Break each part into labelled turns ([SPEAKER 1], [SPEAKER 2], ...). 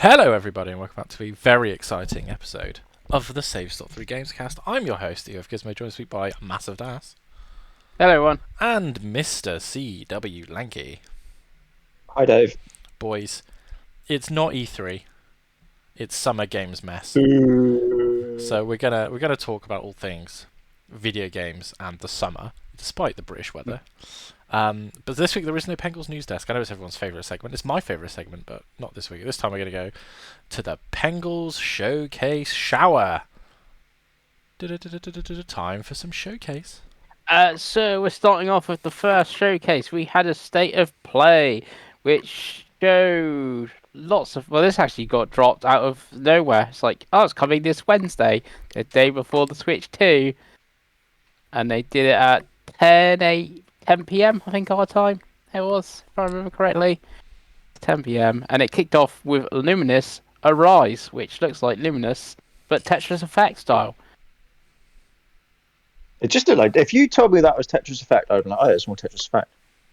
[SPEAKER 1] Hello, everybody, and welcome back to a very exciting episode of the Save.3 Gamescast. I'm your host, EOF Gizmo, joined this week by Massive Das
[SPEAKER 2] Hello, everyone.
[SPEAKER 1] and Mr. C.W. Lanky.
[SPEAKER 3] Hi, Dave.
[SPEAKER 1] Boys, it's not E3, it's Summer Games Mess. So we're gonna talk about all things video games and the summer, despite the British weather. But this week there is no Pengle's News Desk. I know it's everyone's favourite segment. It's my favourite segment, but not this week. This time we're going to go to the Pengle's Showcase Shower. Time for some showcase.
[SPEAKER 2] So we're starting off with the first showcase. We had a state of play, which showed lots of. Well, this actually got dropped out of nowhere. It's like, oh, it's coming this Wednesday, the day before the Switch 2, and they did it at 10 p.m. I think our time it was, if I remember correctly, 10 p.m. And it kicked off with Luminous Arise, which looks like Luminous but Tetris Effect style.
[SPEAKER 3] It just looked like, if you told me that was Tetris Effect, I'd be like, oh, it's more Tetris Effect.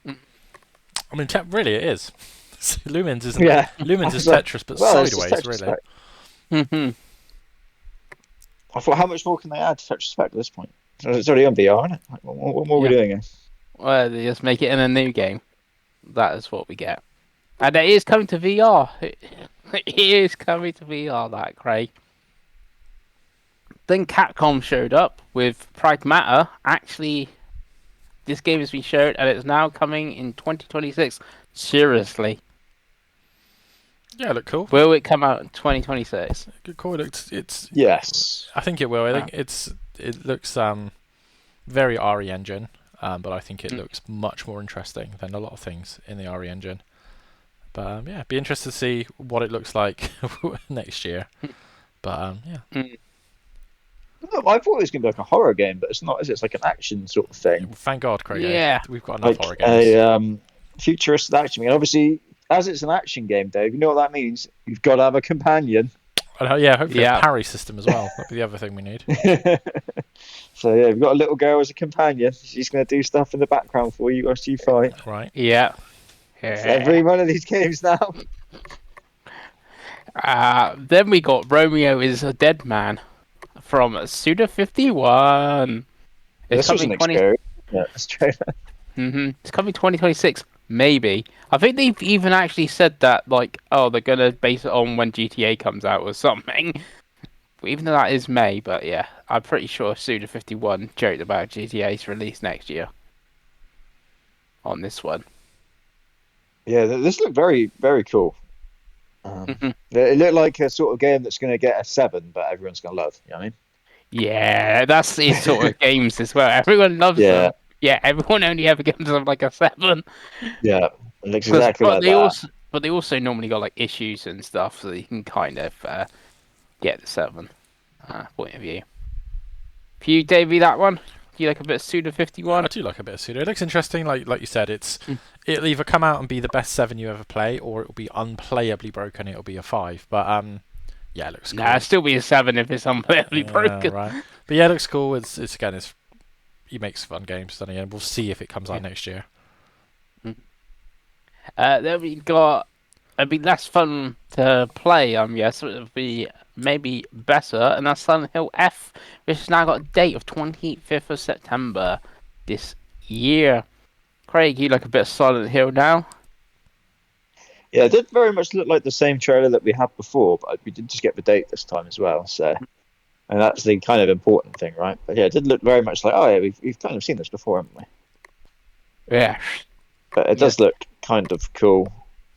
[SPEAKER 1] I mean, really, it is. Lumens isn't.
[SPEAKER 3] Yeah.
[SPEAKER 1] Lumens is Tetris, but sideways, really.
[SPEAKER 2] Mm-hmm.
[SPEAKER 3] I thought, how much more can they add to Tetris Effect at this point? It's already on VR, isn't it? Like, what more are we doing here?
[SPEAKER 2] Well, they just make it in a new game. That is what we get. And it is coming to VR. It is coming to VR, that, Craig. Then Capcom showed up with Pragmata. Actually, this game has been showed and it's now coming in 2026. Seriously.
[SPEAKER 1] Yeah, look cool.
[SPEAKER 2] Will it come out in 2026?
[SPEAKER 1] Good call. It's.
[SPEAKER 3] Yes.
[SPEAKER 1] I think it will. I think it looks very RE engine. But I think it looks much more interesting than a lot of things in the RE engine. But yeah, be interested to see what it looks like next year. But yeah.
[SPEAKER 3] Look, I thought it was going to be like a horror game, but it's not, is it? It's like an action sort of thing.
[SPEAKER 1] Thank God, Craig.
[SPEAKER 2] Yeah.
[SPEAKER 1] We've got enough
[SPEAKER 3] Like
[SPEAKER 1] horror games.
[SPEAKER 3] a futuristic action game. And obviously, as it's an action game, Dave, you know what that means? You've got to have a companion.
[SPEAKER 1] Yeah, hopefully a parry system as well. That'd be the other thing we need.
[SPEAKER 3] So yeah, you've got a little girl as a companion. She's going to do stuff in the background for you whilst you fight.
[SPEAKER 1] Right.
[SPEAKER 2] Yeah.
[SPEAKER 3] It's every one of these games now.
[SPEAKER 2] Then we got Romeo is a Dead Man from Suda51.
[SPEAKER 3] This was an experience. Yeah, that's true.
[SPEAKER 2] It's coming 2026, maybe. I think they've even actually said that, like, oh, they're gonna base it on when GTA comes out or something. Even though that is May, but yeah, I'm pretty sure Suda51 joked about GTA's release next year on this one.
[SPEAKER 3] Yeah, this looked very, very cool. It looked like a sort of game that's going to get a 7, but everyone's going to love. You know what I mean?
[SPEAKER 2] Yeah, that's these sort of games as well. Everyone loves them. Yeah, everyone only ever gives them like a 7.
[SPEAKER 3] Yeah, it looks exactly like that.
[SPEAKER 2] But they also normally got like issues and stuff, so you can kind of get the 7 point of view. For you, Davey, that one? Do you like a bit of Suda51?
[SPEAKER 1] I do like a bit of Suda. It looks interesting. Like you said, it'll either come out and be the best 7 you ever play, or it'll be unplayably broken. It'll be a 5. But yeah, it looks cool.
[SPEAKER 2] Nah, it'll still be a 7 if it's unplayably broken.
[SPEAKER 1] Right. But yeah, it looks cool. He makes fun games, doesn't he? And we'll see if it comes out next year.
[SPEAKER 2] Then we got. It'd be less fun to play. Yes, it would be maybe better. And that's Silent Hill F, which has now got a date of 25th of September this year. Craig, you like a bit of Silent Hill now?
[SPEAKER 3] Yeah, it did very much look like the same trailer that we had before, but we did just get the date this time as well. So, and that's the kind of important thing, right? But yeah, it did look very much like, oh yeah, we've kind of seen this before, haven't we?
[SPEAKER 2] Yeah.
[SPEAKER 3] But it does look kind of cool.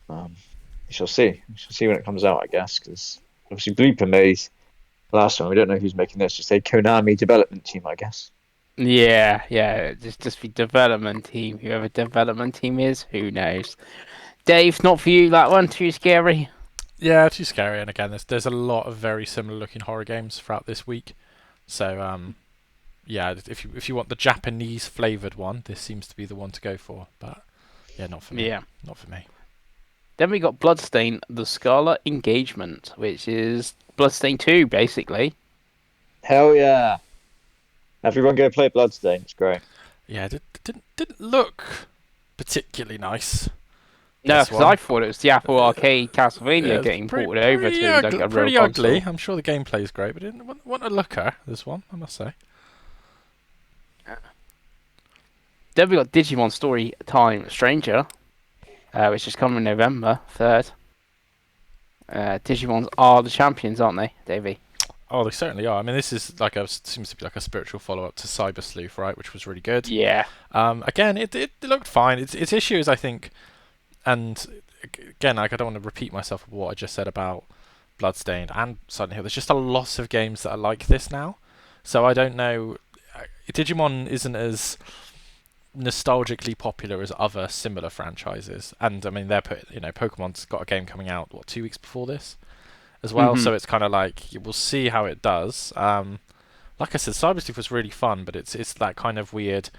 [SPEAKER 3] We shall see. We shall see when it comes out, I guess, because obviously Bleeper made last one. We don't know who's making this. Just a Konami development team, I guess.
[SPEAKER 2] Yeah. Just the development team. Whoever development team is, who knows? Dave, not for you. That one too scary.
[SPEAKER 1] Yeah, too scary. And again, there's a lot of very similar looking horror games throughout this week. So yeah, if you want the Japanese flavored one, this seems to be the one to go for. But yeah, not for me.
[SPEAKER 2] Yeah,
[SPEAKER 1] not for me.
[SPEAKER 2] Then we got Bloodstain: The Scarlet Engagement, which is Bloodstain 2, basically.
[SPEAKER 3] Hell yeah! Everyone go play Bloodstain. It's great.
[SPEAKER 1] Yeah, it didn't look particularly nice.
[SPEAKER 2] No,
[SPEAKER 1] Guess
[SPEAKER 2] because I
[SPEAKER 1] what?
[SPEAKER 2] thought it was the Apple Arcade
[SPEAKER 1] Yeah,
[SPEAKER 2] Castlevania
[SPEAKER 1] it's
[SPEAKER 2] getting ported over to like a real
[SPEAKER 1] pretty ugly.
[SPEAKER 2] console.
[SPEAKER 1] I'm sure the gameplay's great, but it didn't want a looker. This one, I must say.
[SPEAKER 2] Then we got Digimon Story Time Stranger, which is coming November 3rd. Digimons are the champions, aren't they, Davey?
[SPEAKER 1] Oh, they certainly are. I mean, this is seems to be like a spiritual follow-up to Cyber Sleuth, right? Which was really good.
[SPEAKER 2] Yeah.
[SPEAKER 1] Again, it looked fine. Its issues, I think, and again, like I don't want to repeat myself with what I just said about Bloodstained and Silent Hill. There's just a lot of games that are like this now. So I don't know. Digimon isn't as nostalgically popular as other similar franchises, and I mean Pokemon's got a game coming out 2 weeks before this as well, so it's kind of like we'll see how it does. Like I said, Cyber Sleuth was really fun, but it's that kind of weird,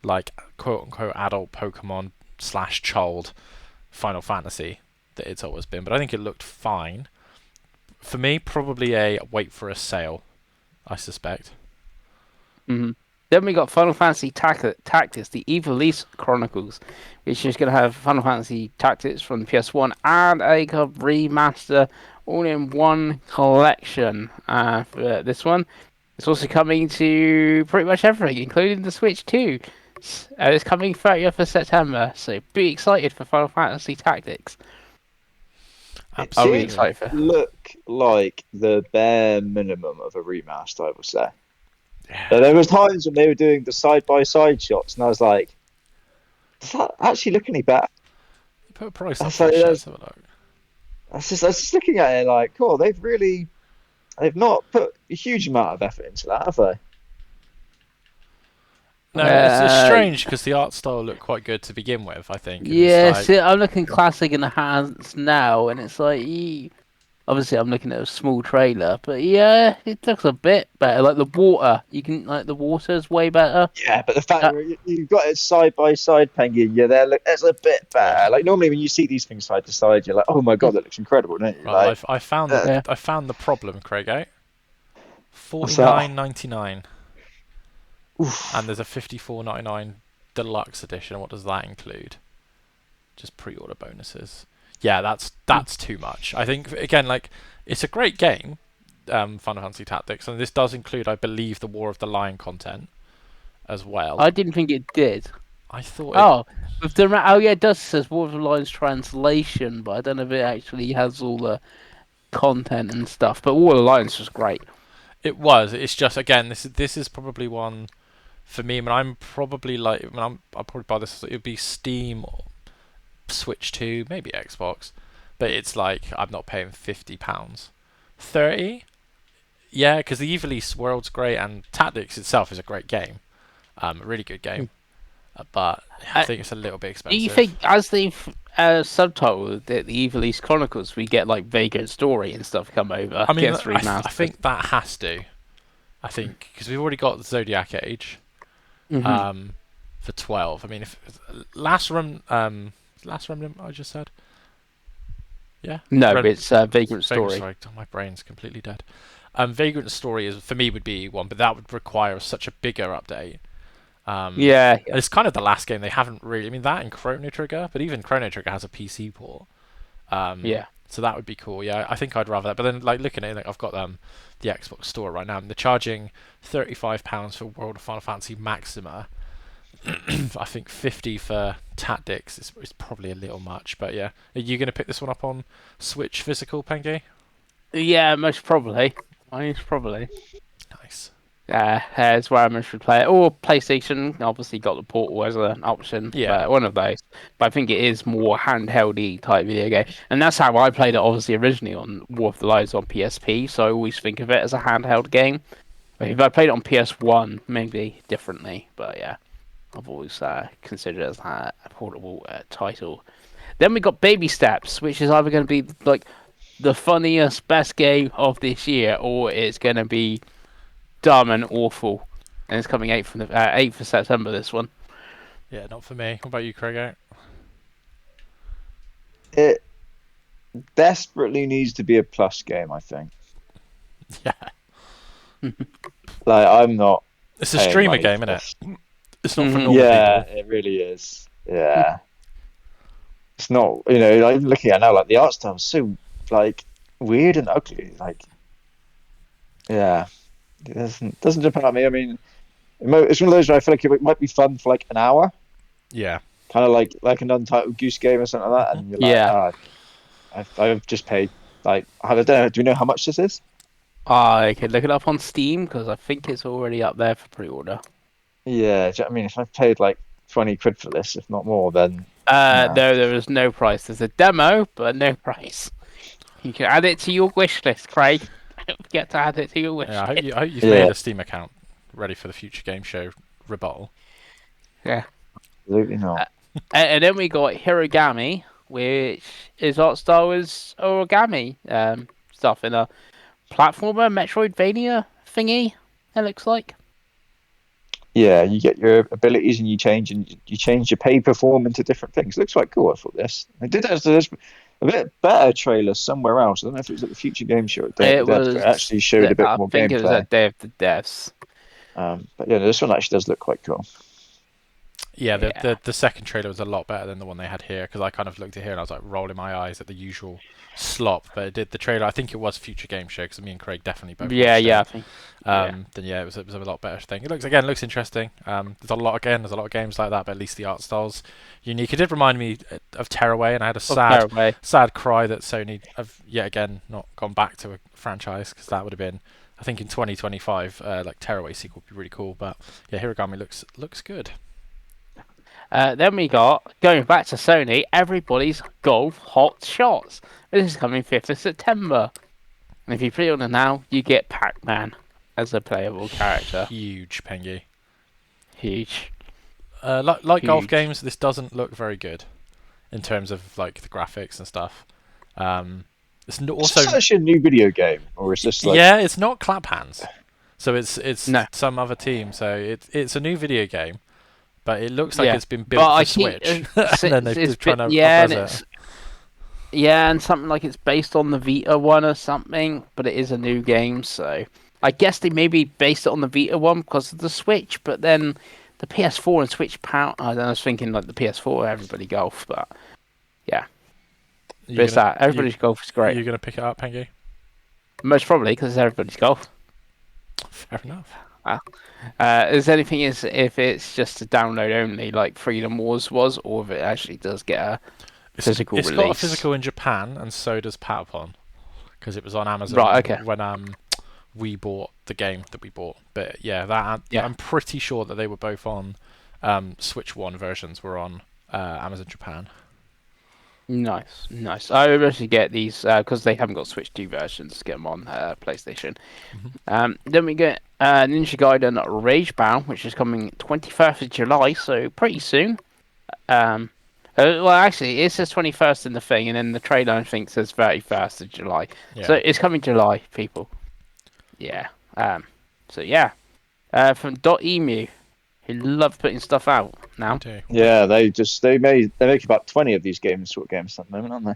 [SPEAKER 1] like quote unquote adult Pokemon / child Final Fantasy that it's always been. But I think it looked fine. For me, probably a wait for a sale, I suspect.
[SPEAKER 2] hmm Then we got Final Fantasy Tactics, the Ivalice Chronicles, which is going to have Final Fantasy Tactics from the PS1 and a remaster all in one collection for this one. It's also coming to pretty much everything, including the Switch too. It's coming 30th of September, so be excited for Final Fantasy Tactics. I'll be
[SPEAKER 1] Absolutely.
[SPEAKER 2] excited for.
[SPEAKER 3] Look like the bare minimum of a remaster, I would say.
[SPEAKER 1] Yeah.
[SPEAKER 3] But there was times when they were doing the side-by-side shots, and I was like, does that actually look any better?
[SPEAKER 1] You put a price up
[SPEAKER 3] That's
[SPEAKER 1] for
[SPEAKER 3] like,
[SPEAKER 1] it,
[SPEAKER 3] that's,
[SPEAKER 1] let's have a look.
[SPEAKER 3] I was just looking at it like, cool, they've not put a huge amount of effort into that, have they?
[SPEAKER 1] No, it's strange because the art style looked quite good to begin with, I think. And
[SPEAKER 2] Yeah,
[SPEAKER 1] it's like,
[SPEAKER 2] see, I'm looking classic in the hands now, and it's like, obviously I'm looking at a small trailer, but yeah, it looks a bit better. Like the water, the water's way better.
[SPEAKER 3] Yeah, but the fact that you've got it side by side, Pengi, yeah, there, look, it's a bit better.
[SPEAKER 1] Yeah.
[SPEAKER 3] Like normally when you see these things side to side, you're like, oh my god, that looks incredible, don't you?
[SPEAKER 1] Well,
[SPEAKER 3] Like,
[SPEAKER 1] I found the problem, Craig.
[SPEAKER 3] what's that?
[SPEAKER 1] $49.99,
[SPEAKER 3] Oof.
[SPEAKER 1] and there's a $54.99 deluxe edition. What does that include? Just pre-order bonuses. Yeah, that's too much. I think again, like it's a great game, Final Fantasy Tactics, and this does include, I believe, the War of the Lion content as well.
[SPEAKER 2] I didn't think it did.
[SPEAKER 1] I thought.
[SPEAKER 2] Yeah, it does. Says War of the Lions translation, but I don't know if it actually has all the content and stuff. But War of the Lions was great.
[SPEAKER 1] It was. It's just again, this is probably one for me. I mean, I'm probably like, I'll probably buy this. It would be Steam, or Switch 2, maybe Xbox, but it's like I'm not paying £50. 30? Yeah, because the Evilise World's great, and Tactics itself is a great game, a really good game. But I think it's a little bit
[SPEAKER 2] Do
[SPEAKER 1] expensive.
[SPEAKER 2] you think, as they've subtitled the Evil East Chronicles, we get like Vagrant Story and stuff come over?
[SPEAKER 1] I mean,
[SPEAKER 2] gets remastered?
[SPEAKER 1] I think that has to. I think because we've already got Zodiac Age, for 12. I mean, if Last Remnant, I just said. Yeah.
[SPEAKER 2] No, it's Vagrant Story.
[SPEAKER 1] Sorry, my brain's completely dead. Vagrant Story is for me would be one, but that would require such a bigger update.
[SPEAKER 2] Yeah.
[SPEAKER 1] It's kind of the last game they haven't really. I mean, that and Chrono Trigger, but even Chrono Trigger has a PC port.
[SPEAKER 2] Yeah.
[SPEAKER 1] So that would be cool. Yeah, I think I'd rather that. But then, like looking at it, like, I've got the Xbox Store right now, and they're charging £35 for World of Final Fantasy Maxima. I think 50 for Tactics is probably a little much, but yeah. Are you going to pick this one up on Switch physical, Pengi?
[SPEAKER 2] Yeah, most probably. Most probably.
[SPEAKER 1] Nice.
[SPEAKER 2] That's where I most would play it. Or PlayStation, obviously got the Portal as an option.
[SPEAKER 1] Yeah.
[SPEAKER 2] One of those. But I think it is more handheld-y type video game. And that's how I played it, obviously, originally on War of the Lions on PSP, so I always think of it as a handheld game. But if I played it on PS1, maybe differently. But yeah, I've always considered it as a portable title. Then we got Baby Steps, which is either going to be like the funniest, best game of this year, or it's going to be dumb and awful. And it's coming 8th of September, this one.
[SPEAKER 1] Yeah, not for me. What about you, Craig?
[SPEAKER 3] It desperately needs to be a plus game, I think.
[SPEAKER 1] Yeah.
[SPEAKER 3] Like, I'm not.
[SPEAKER 1] It's a streamer game, isn't it? It's not for normal
[SPEAKER 3] Yeah,
[SPEAKER 1] people.
[SPEAKER 3] it really is. Yeah. it's not, like, even looking at it now, like the art style is so like weird and ugly. Like, yeah, it doesn't jump out at me. I mean, it's one of those where I feel like it might be fun for like an hour,
[SPEAKER 1] Yeah.
[SPEAKER 3] kind of like an Untitled Goose Game or something like that, and you're like,
[SPEAKER 2] Yeah.
[SPEAKER 3] I've just paid like I don't know. Do you know how much this is?
[SPEAKER 2] I could look it up on Steam because I think it's already up there for pre-order.
[SPEAKER 3] Yeah, I mean, if I've paid like 20 quid for this, if not more, then no.
[SPEAKER 2] No, there is no price. There's a demo, but no price. You can add it to your wish list, Craig. Don't forget to add it to your wish
[SPEAKER 1] Yeah, I
[SPEAKER 2] list.
[SPEAKER 1] hope you've
[SPEAKER 3] Yeah,
[SPEAKER 1] made a Steam account ready for the future game show rebuttal.
[SPEAKER 2] Yeah.
[SPEAKER 3] absolutely not.
[SPEAKER 2] And then we got Hirogami, which is art style is origami stuff in a platformer Metroidvania thingy. It looks like.
[SPEAKER 3] Yeah, you get your abilities and you change your paper form into different things. Looks quite cool. I thought this. I did there's a bit better trailer somewhere else. I don't know if it was at the Future Game Show at Day of
[SPEAKER 2] It
[SPEAKER 3] the Devs, but
[SPEAKER 2] was.
[SPEAKER 3] it actually showed a bit
[SPEAKER 2] I
[SPEAKER 3] more
[SPEAKER 2] think it was
[SPEAKER 3] gameplay.
[SPEAKER 2] at Day of the Devs.
[SPEAKER 3] But yeah, this one actually does look quite cool.
[SPEAKER 1] Yeah,
[SPEAKER 2] Yeah.
[SPEAKER 1] the second trailer was a lot better than the one they had here because I kind of looked at here and I was like rolling my eyes at the usual slop. But it did the trailer. I think it was Future Game Show because me and Craig definitely both
[SPEAKER 2] Yeah,
[SPEAKER 1] watched
[SPEAKER 2] yeah. I
[SPEAKER 1] it.
[SPEAKER 2] think.
[SPEAKER 1] Then yeah, it was a lot better thing. It looks interesting. There's a lot of games like that, but at least the art style's unique. It did remind me of Tearaway, and I had a sad cry that Sony have yet again not gone back to a franchise because that would have been, I think in 2025, like Tearaway sequel would be really cool. But yeah, Hirogami looks good.
[SPEAKER 2] Then we got, going back to Sony, Everybody's Golf Hot Shots. This is coming 5th of September. And if you pre-order now, you get Pac-Man as a playable character.
[SPEAKER 1] Huge, Pengi.
[SPEAKER 2] Huge.
[SPEAKER 1] Like golf
[SPEAKER 2] Huge.
[SPEAKER 1] games, this doesn't look very good in terms of like the graphics and stuff. It's also
[SPEAKER 3] Is this actually a new video game, or is this like?
[SPEAKER 1] yeah, it's not Clap Hands, so it's
[SPEAKER 2] No.
[SPEAKER 1] some other team. So it's a new video game, but it looks like
[SPEAKER 2] Yeah.
[SPEAKER 1] it's been built
[SPEAKER 2] But
[SPEAKER 1] for
[SPEAKER 2] I keep,
[SPEAKER 1] Switch, and then they're
[SPEAKER 2] it's
[SPEAKER 1] just trying to
[SPEAKER 2] yeah,
[SPEAKER 1] up-res
[SPEAKER 2] and
[SPEAKER 1] it.
[SPEAKER 2] and something like it's based on the Vita one or something, but it is a new game, so I guess they maybe based it on the Vita one because of the Switch, but then the PS4 and Switch power. I was thinking like the PS4, everybody golf, but yeah, but it's that everybody's golf is great.
[SPEAKER 1] You're gonna pick it up, Pengi?
[SPEAKER 2] Most probably because everybody's golf.
[SPEAKER 1] Fair enough.
[SPEAKER 2] Is anything is if it's just a download only, like Freedom Wars was, or if it actually does get a physical
[SPEAKER 1] It's
[SPEAKER 2] release?
[SPEAKER 1] got a physical in Japan, and so does Patapon, because it was on Amazon
[SPEAKER 2] Right, okay.
[SPEAKER 1] when we bought the game that we bought. But yeah,
[SPEAKER 2] Yeah.
[SPEAKER 1] I'm pretty sure that they were both on Switch One versions were on Amazon Japan.
[SPEAKER 2] Nice. I would actually get these because they haven't got Switch 2 versions. Get them on PlayStation. Then we get Ninja Gaiden Ragebound, which is coming 21st of July, so pretty soon. Well, actually, it says 21st in the thing, and then the trailer I think says 31st of July.
[SPEAKER 1] Yeah.
[SPEAKER 2] So it's coming July, people. Yeah. So yeah. From .emu, who love putting stuff out now.
[SPEAKER 3] Yeah, they make about 20 of these sort of games at the moment, aren't they?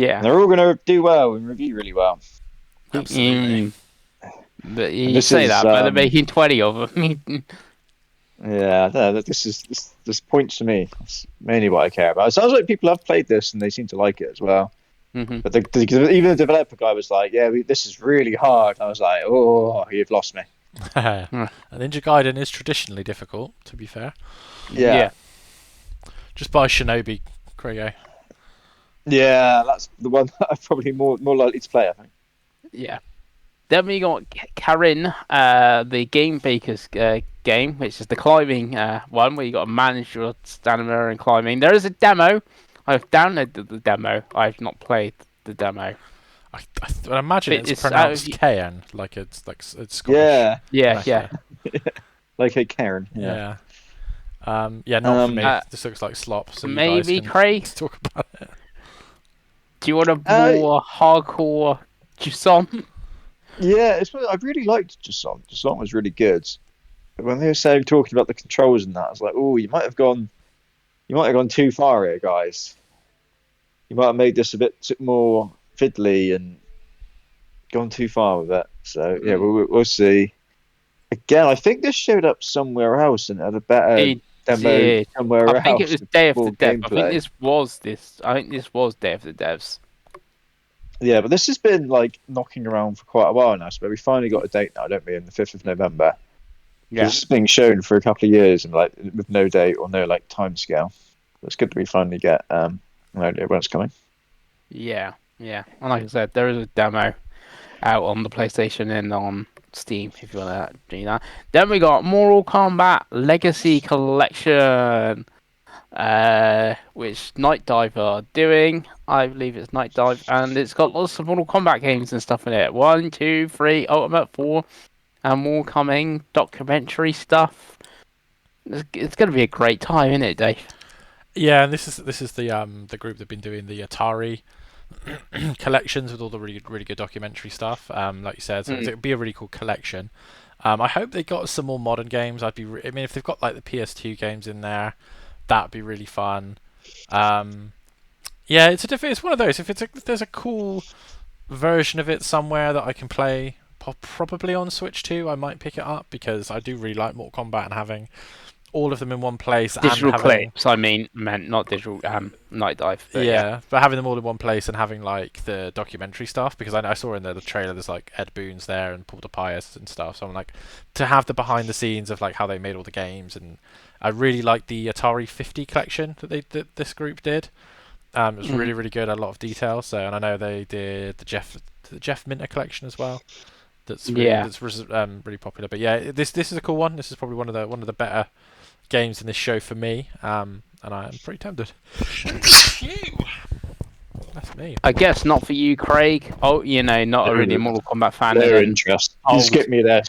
[SPEAKER 2] Yeah.
[SPEAKER 3] And they're all going to do well and review really well.
[SPEAKER 1] Absolutely.
[SPEAKER 2] But you say that, but they're making 20 of them.
[SPEAKER 3] Yeah, no, this points to me. That's mainly what I care about. It sounds like people have played this and they seem to like it as well.
[SPEAKER 2] Mm-hmm.
[SPEAKER 3] But even the developer guy was like, "Yeah, this is really hard." I was like, "Oh, you've lost me."
[SPEAKER 1] And Ninja Gaiden is traditionally difficult, to be fair.
[SPEAKER 3] Yeah.
[SPEAKER 1] Just buy Shinobi, Craigo.
[SPEAKER 3] Yeah, that's the one that I'm probably more likely to play, I think.
[SPEAKER 2] Yeah. Then we got Karin, the Game Baker's game, which is the climbing one where you got to manage your stamina and climbing. There is a demo. I've downloaded the demo. I've not played the demo.
[SPEAKER 1] I imagine it's pronounced KN, like it's Scottish.
[SPEAKER 2] Yeah.
[SPEAKER 3] Like a Karen.
[SPEAKER 1] Yeah. Not for me. This looks like slop. So
[SPEAKER 2] maybe
[SPEAKER 1] you guys can
[SPEAKER 2] Craig.
[SPEAKER 1] talk about it.
[SPEAKER 2] Do you want a more hardcore Jusant?
[SPEAKER 3] Yeah, I really liked Jusant. Jusant was really good. But when they were talking about the controls and that, I was like, "Oh, you might have gone too far here, guys. You might have made this a bit more fiddly and gone too far with it." So yeah, we'll see. Again, I think this showed up somewhere else and had a better demo
[SPEAKER 2] did.
[SPEAKER 3] somewhere
[SPEAKER 2] I think it
[SPEAKER 3] else
[SPEAKER 2] was
[SPEAKER 3] with
[SPEAKER 2] Day of the
[SPEAKER 3] full
[SPEAKER 2] Dev. I think
[SPEAKER 3] gameplay.
[SPEAKER 2] this was this. I think this was Day of the Devs.
[SPEAKER 3] Yeah, but this has been like knocking around for quite a while now. So we finally got a date now, don't we? On the 5th of November.
[SPEAKER 2] Yeah.
[SPEAKER 3] This has been shown for a couple of years and like with no date or no like time scale. It's good that we finally get an idea when it's coming.
[SPEAKER 2] Yeah. Yeah. And like I said, there is a demo out on the PlayStation and on Steam if you want to do that. Then we got Mortal Kombat Legacy Collection, which Night Dive are doing. I believe it's Night Dive, and it's got lots of Mortal Kombat games and stuff in it. 1, 2, 3, Ultimate 4, and more coming. Documentary stuff. It's going to be a great time, isn't it, Dave?
[SPEAKER 1] Yeah, and this is the group that've been doing the Atari collections with all the really good documentary stuff. Like you said, so it'd be a really cool collection. I hope they got some more modern games. I mean, if they've got like the PS2 games in there, that'd be really fun. Yeah, it's one of those. If there's a cool version of it somewhere that I can play, probably on Switch 2, I might pick it up because I do really like Mortal Kombat and having all of them in one place
[SPEAKER 2] Digital
[SPEAKER 1] and having
[SPEAKER 2] clips, meant not digital Night Dive. But
[SPEAKER 1] but having them all in one place and having like the documentary stuff, because I saw in the trailer there's like Ed Boon's there and Paul DePius and stuff, so I'm like, to have the behind the scenes of like how they made all the games. And I really like the Atari 50 collection that this group did. It was really good, a lot of detail. So, and I know they did the Jeff Minter collection as well. That's really popular. But yeah, this is a cool one. This is probably one of the better games in this show for me, and I am pretty tempted. That's me.
[SPEAKER 2] I guess not for you, Craig. Oh, not a really Mortal Kombat fan.
[SPEAKER 3] No interest. You skip me there.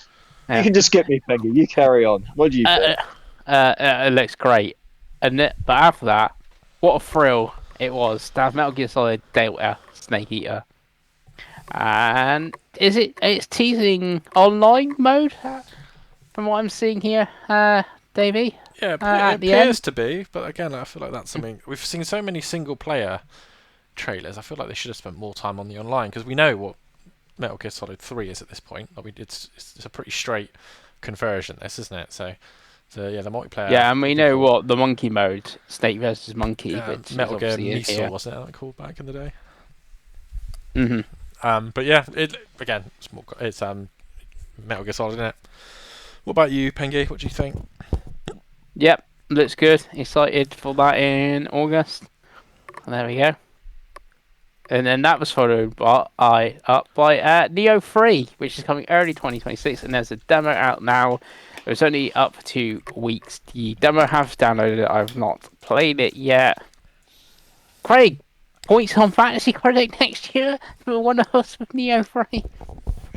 [SPEAKER 3] Yeah. You can just skip me, Pengi. You carry on. What do you think?
[SPEAKER 2] It looks great, but after that, what a thrill it was to have Metal Gear Solid Delta Snake Eater. And it's teasing online mode from what I'm seeing here, Davey?
[SPEAKER 1] Yeah, it appears to be, but again, I feel like that's something we've seen so many single player trailers. I feel like they should have spent more time on the online, because we know what Metal Gear Solid 3 is at this point. It's a pretty straight conversion, this, isn't it? So yeah, the multiplayer.
[SPEAKER 2] Yeah, and we know what the monkey mode, Snake versus Monkey, which
[SPEAKER 1] Metal Gear
[SPEAKER 2] Missile,
[SPEAKER 1] wasn't it that called back in the day?
[SPEAKER 2] Mm-hmm.
[SPEAKER 1] But yeah, it's Metal Gear Solid, isn't it? What about you, Pengi? What do you think?
[SPEAKER 2] Yep, looks good. Excited for that in August. And there we go. And then that was followed by Neo 3, which is coming early 2026, and there's a demo out now. It was only up for 2 weeks. The demo has downloaded it. I've not played it yet. Craig, points on Fantasy Critic next year for one of us with Neo 3.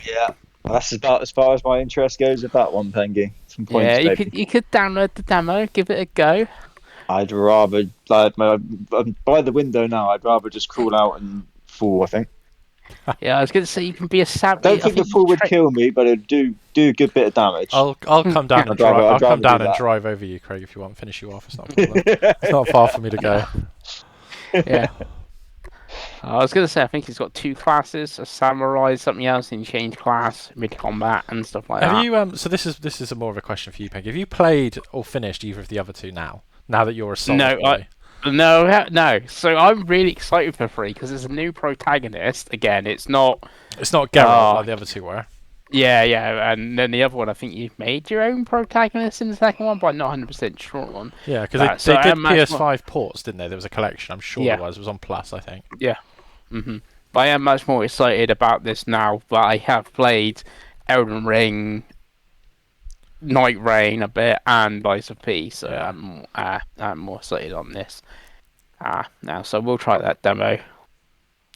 [SPEAKER 3] Yeah, that's about as far as my interest goes with that one, Pengi. Some points,
[SPEAKER 2] yeah,
[SPEAKER 3] maybe.
[SPEAKER 2] you could download the demo, give it a go.
[SPEAKER 3] I'd rather, I'm by the window now, I'd rather just crawl out and fall, I think.
[SPEAKER 2] Yeah, I was going to say you can be a savage.
[SPEAKER 3] Don't think the fall would kill me, but it'd do a good bit of damage.
[SPEAKER 1] I'll come down and drive. I'll come down and drive over you, Craig, if you want. Finish you off. It's not a problem. It's not far for me to go.
[SPEAKER 2] Yeah. I was going to say, I think he's got 2 classes, a samurai, something else, and change class, mid-combat, and stuff like that.
[SPEAKER 1] Have you, so this is more of a question for you, Peg. Have you played or finished either of the other 2 now that you're a solid boy?
[SPEAKER 2] No. So I'm really excited for 3, because there's a new protagonist. Again, it's not
[SPEAKER 1] Geralt like the other 2 were.
[SPEAKER 2] Yeah, and then the other one, I think you made your own protagonist in the second one, but I'm not 100% sure on.
[SPEAKER 1] Yeah, because they did PS5 ports, didn't they? There was a collection, I'm sure it was on Plus, I think.
[SPEAKER 2] Yeah. But I am much more excited about this now, but I have played Elden Ring, Night Rain a bit, and Lies of P, so I'm more excited on this now. So we'll try that demo.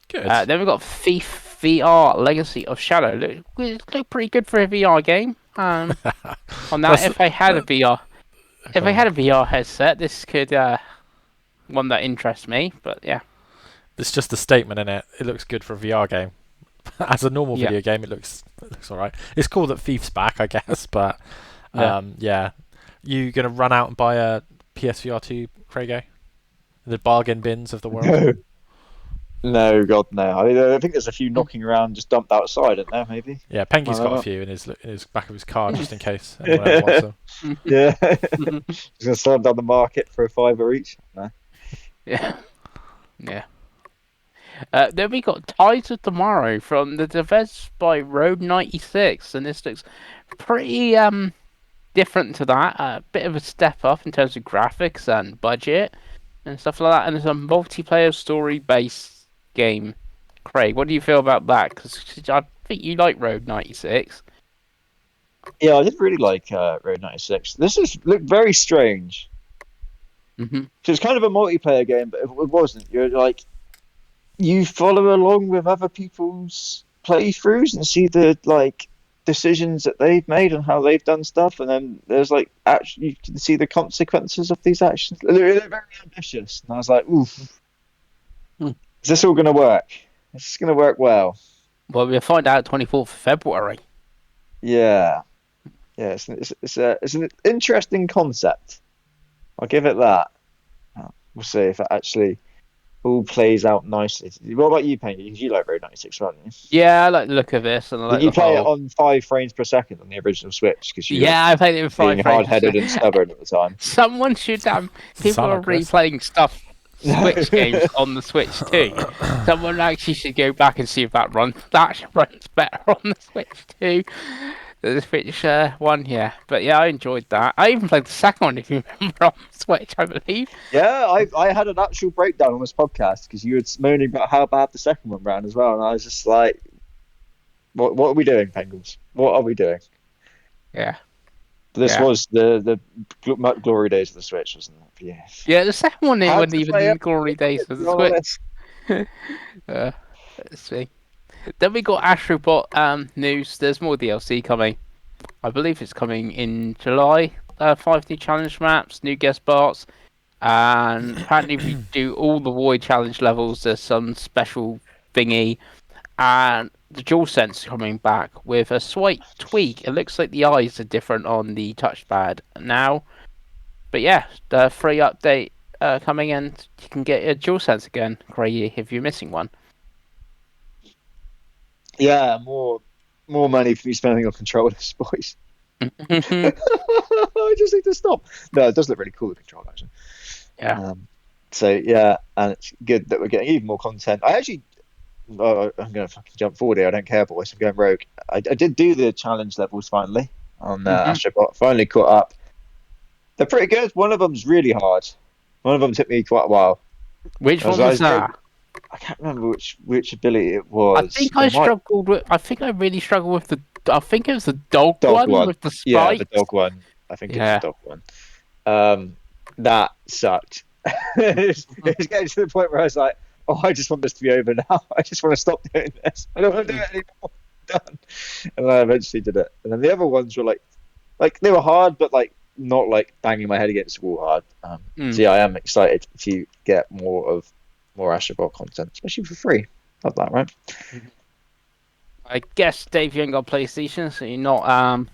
[SPEAKER 1] Good.
[SPEAKER 2] Then we've got Thief VR Legacy of Shadow. Look pretty good for a VR game. On that, if I had a VR headset, this could one that interests me. But yeah,
[SPEAKER 1] it's just a statement in it. It looks good for a VR game. As a normal video game, it looks alright. It's cool that Thief's back, I guess. But you gonna run out and buy a PSVR 2, Craigo? The bargain bins of the world.
[SPEAKER 3] No, God, no. I think there's a few knocking around, just dumped outside, isn't there? Maybe.
[SPEAKER 1] Yeah, Pengi's
[SPEAKER 3] Well,
[SPEAKER 1] got a
[SPEAKER 3] not.
[SPEAKER 1] few in his back of his car just in case anyone ever wants them.
[SPEAKER 3] Yeah. Just gonna sell them down the market for $5 each. No.
[SPEAKER 2] Yeah. Yeah. Then we got Tides of Tomorrow from the devs by Road 96, and this looks pretty different to that. A bit of a step up in terms of graphics and budget and stuff like that. And it's a multiplayer story-based game. Craig, what do you feel about that? Because I think you like Road 96.
[SPEAKER 3] Yeah, I did really like Road 96. This looked very strange.
[SPEAKER 2] Mm-hmm.
[SPEAKER 3] So it's kind of a multiplayer game, but it wasn't. You're like you follow along with other people's playthroughs and see the like decisions that they've made and how they've done stuff, and then there's like actually you can see the consequences of these actions. They're very ambitious, and I was like, "Oof,
[SPEAKER 2] Hmm.
[SPEAKER 3] is this all going to work? Is this going to work well?"
[SPEAKER 2] Well, we'll find out 24th of February.
[SPEAKER 3] Yeah, yeah. It's an interesting concept. I'll give it that. We'll see if it actually all plays out nicely. What about you, Pengi? Because you like Road 96, right?
[SPEAKER 2] Yeah, I like the look of this, and I like
[SPEAKER 3] Did you
[SPEAKER 2] the
[SPEAKER 3] play it
[SPEAKER 2] whole.
[SPEAKER 3] on 5 frames per second on the original Switch? Because you were
[SPEAKER 2] Yeah, I played it with
[SPEAKER 3] being
[SPEAKER 2] 5 frames.
[SPEAKER 3] hard-headed and stubborn at the time.
[SPEAKER 2] Someone should people
[SPEAKER 1] Son
[SPEAKER 2] are
[SPEAKER 1] of Chris.
[SPEAKER 2] replaying stuff
[SPEAKER 3] No.
[SPEAKER 2] Switch games on the Switch too. Someone actually should go back and see if that runs better on the Switch too. The Switch one, yeah. But yeah, I enjoyed that. I even played the second one, if you remember, on Switch, I believe.
[SPEAKER 3] Yeah, I had an actual breakdown on this podcast because you were moaning about how bad the second one ran as well, and I was just like, "What are we doing, Pengles? What are we doing?"
[SPEAKER 2] Yeah.
[SPEAKER 3] This
[SPEAKER 2] Yeah.
[SPEAKER 3] was the glory days of the Switch, wasn't it? Yeah.
[SPEAKER 2] Yeah, the second one, it
[SPEAKER 3] Had
[SPEAKER 2] wasn't
[SPEAKER 3] to
[SPEAKER 2] even
[SPEAKER 3] play
[SPEAKER 2] in
[SPEAKER 3] it.
[SPEAKER 2] the glory days of
[SPEAKER 3] To be
[SPEAKER 2] the
[SPEAKER 3] honest.
[SPEAKER 2] Switch. Let's see. Then we got Astrobot news. There's more DLC coming. I believe it's coming in July. 5 new challenge maps, new guest parts, and apparently if you do all the Void challenge levels, there's some special thingy. And the DualSense coming back with a slight tweak. It looks like the eyes are different on the touchpad now. But yeah, the free update coming, and you can get your DualSense again, Craig, if you're missing one.
[SPEAKER 3] Yeah, more money for me spending on controllers, boys. I just need to stop. No, it does look really cool, the controller, actually.
[SPEAKER 2] Yeah.
[SPEAKER 3] So yeah, and it's good that we're getting even more content. I actually, I'm going to fucking jump forward here. I don't care, boys. I'm going rogue. I did do the challenge levels finally on Astrobot. Finally caught up. They're pretty good. One of them's really hard. One of them took me quite a while.
[SPEAKER 2] Which one was that?
[SPEAKER 3] I can't remember which ability it was.
[SPEAKER 2] I think I struggled with. I think I really struggled with the. I think it was the dog one with the spikes.
[SPEAKER 3] Yeah, the dog one. I think it's the dog one. That sucked. It was getting to the point where I was like, "Oh, I just want this to be over now. I just want to stop doing this. I don't want to do it anymore. I'm done." And then I eventually did it. And then the other ones were like they were hard, but like not like banging my head against the wall hard. So yeah, I am excited to get more Astrobot content, especially for free. Love that, right?
[SPEAKER 2] I guess Dave, you ain't got PlayStation, so you're not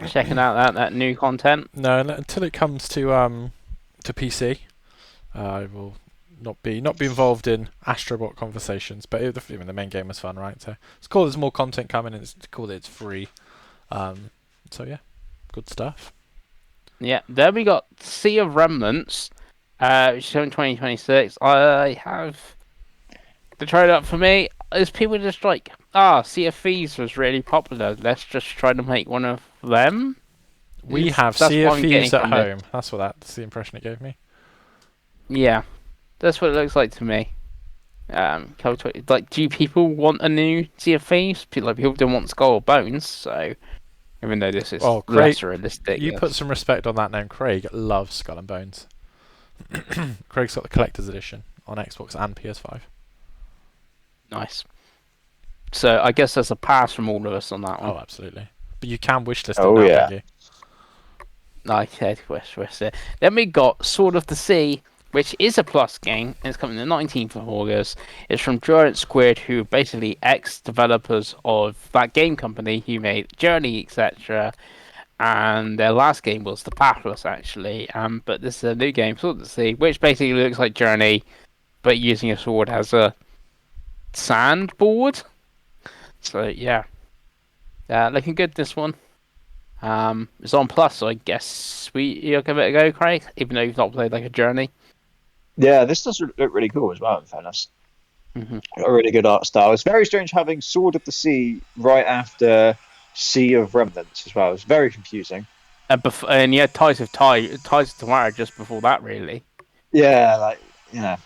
[SPEAKER 2] checking out that new content.
[SPEAKER 1] No, until it comes to PC, I will not be involved in Astrobot conversations. But the main game was fun, right? So it's cool. There's more content coming, and it's cool that it's free. So yeah, good stuff.
[SPEAKER 2] Yeah, there we got Sea of Remnants, which is in 2026. I have the trailer up for me. Is people just like, Sea of Thieves was really popular. Let's just try to make one of them.
[SPEAKER 1] We have Sea of Thieves at home. That's the impression it gave me.
[SPEAKER 2] Yeah, that's what it looks like to me. Like, do people want a new Sea of Thieves? People don't want Skull or Bones, so even though this is less realistic.
[SPEAKER 1] You put some respect on that name. Craig loves Skull and Bones. Craig's got the collector's edition on Xbox and PS5.
[SPEAKER 2] Nice. So I guess there's a pass from all of us on that one.
[SPEAKER 1] Oh, absolutely. But you can wishlist it now,
[SPEAKER 3] yeah.
[SPEAKER 1] Pengi.
[SPEAKER 2] Okay, wish it. Then we got Sword of the Sea, which is a Plus game, and it's coming the 19th of August. It's from Giant Squid, who are basically ex-developers of that game company who made Journey, etc. And their last game was The Pathless, actually. But this is a new game, Sword of the Sea, which basically looks like Journey, but using a sword as a sandboard. So yeah, looking good this one. It's on Plus, so I guess you'll give it a go, Craig, even though you've not played like a Journey.
[SPEAKER 3] Yeah, this does look really cool as well. In fairness,
[SPEAKER 2] Hmm.
[SPEAKER 3] got a really good art style. It's very strange having Sword of the Sea right after Sea of Remnants as well. It's very confusing.
[SPEAKER 2] And you had Ties of Tomorrow just before that, really.
[SPEAKER 3] Yeah, like a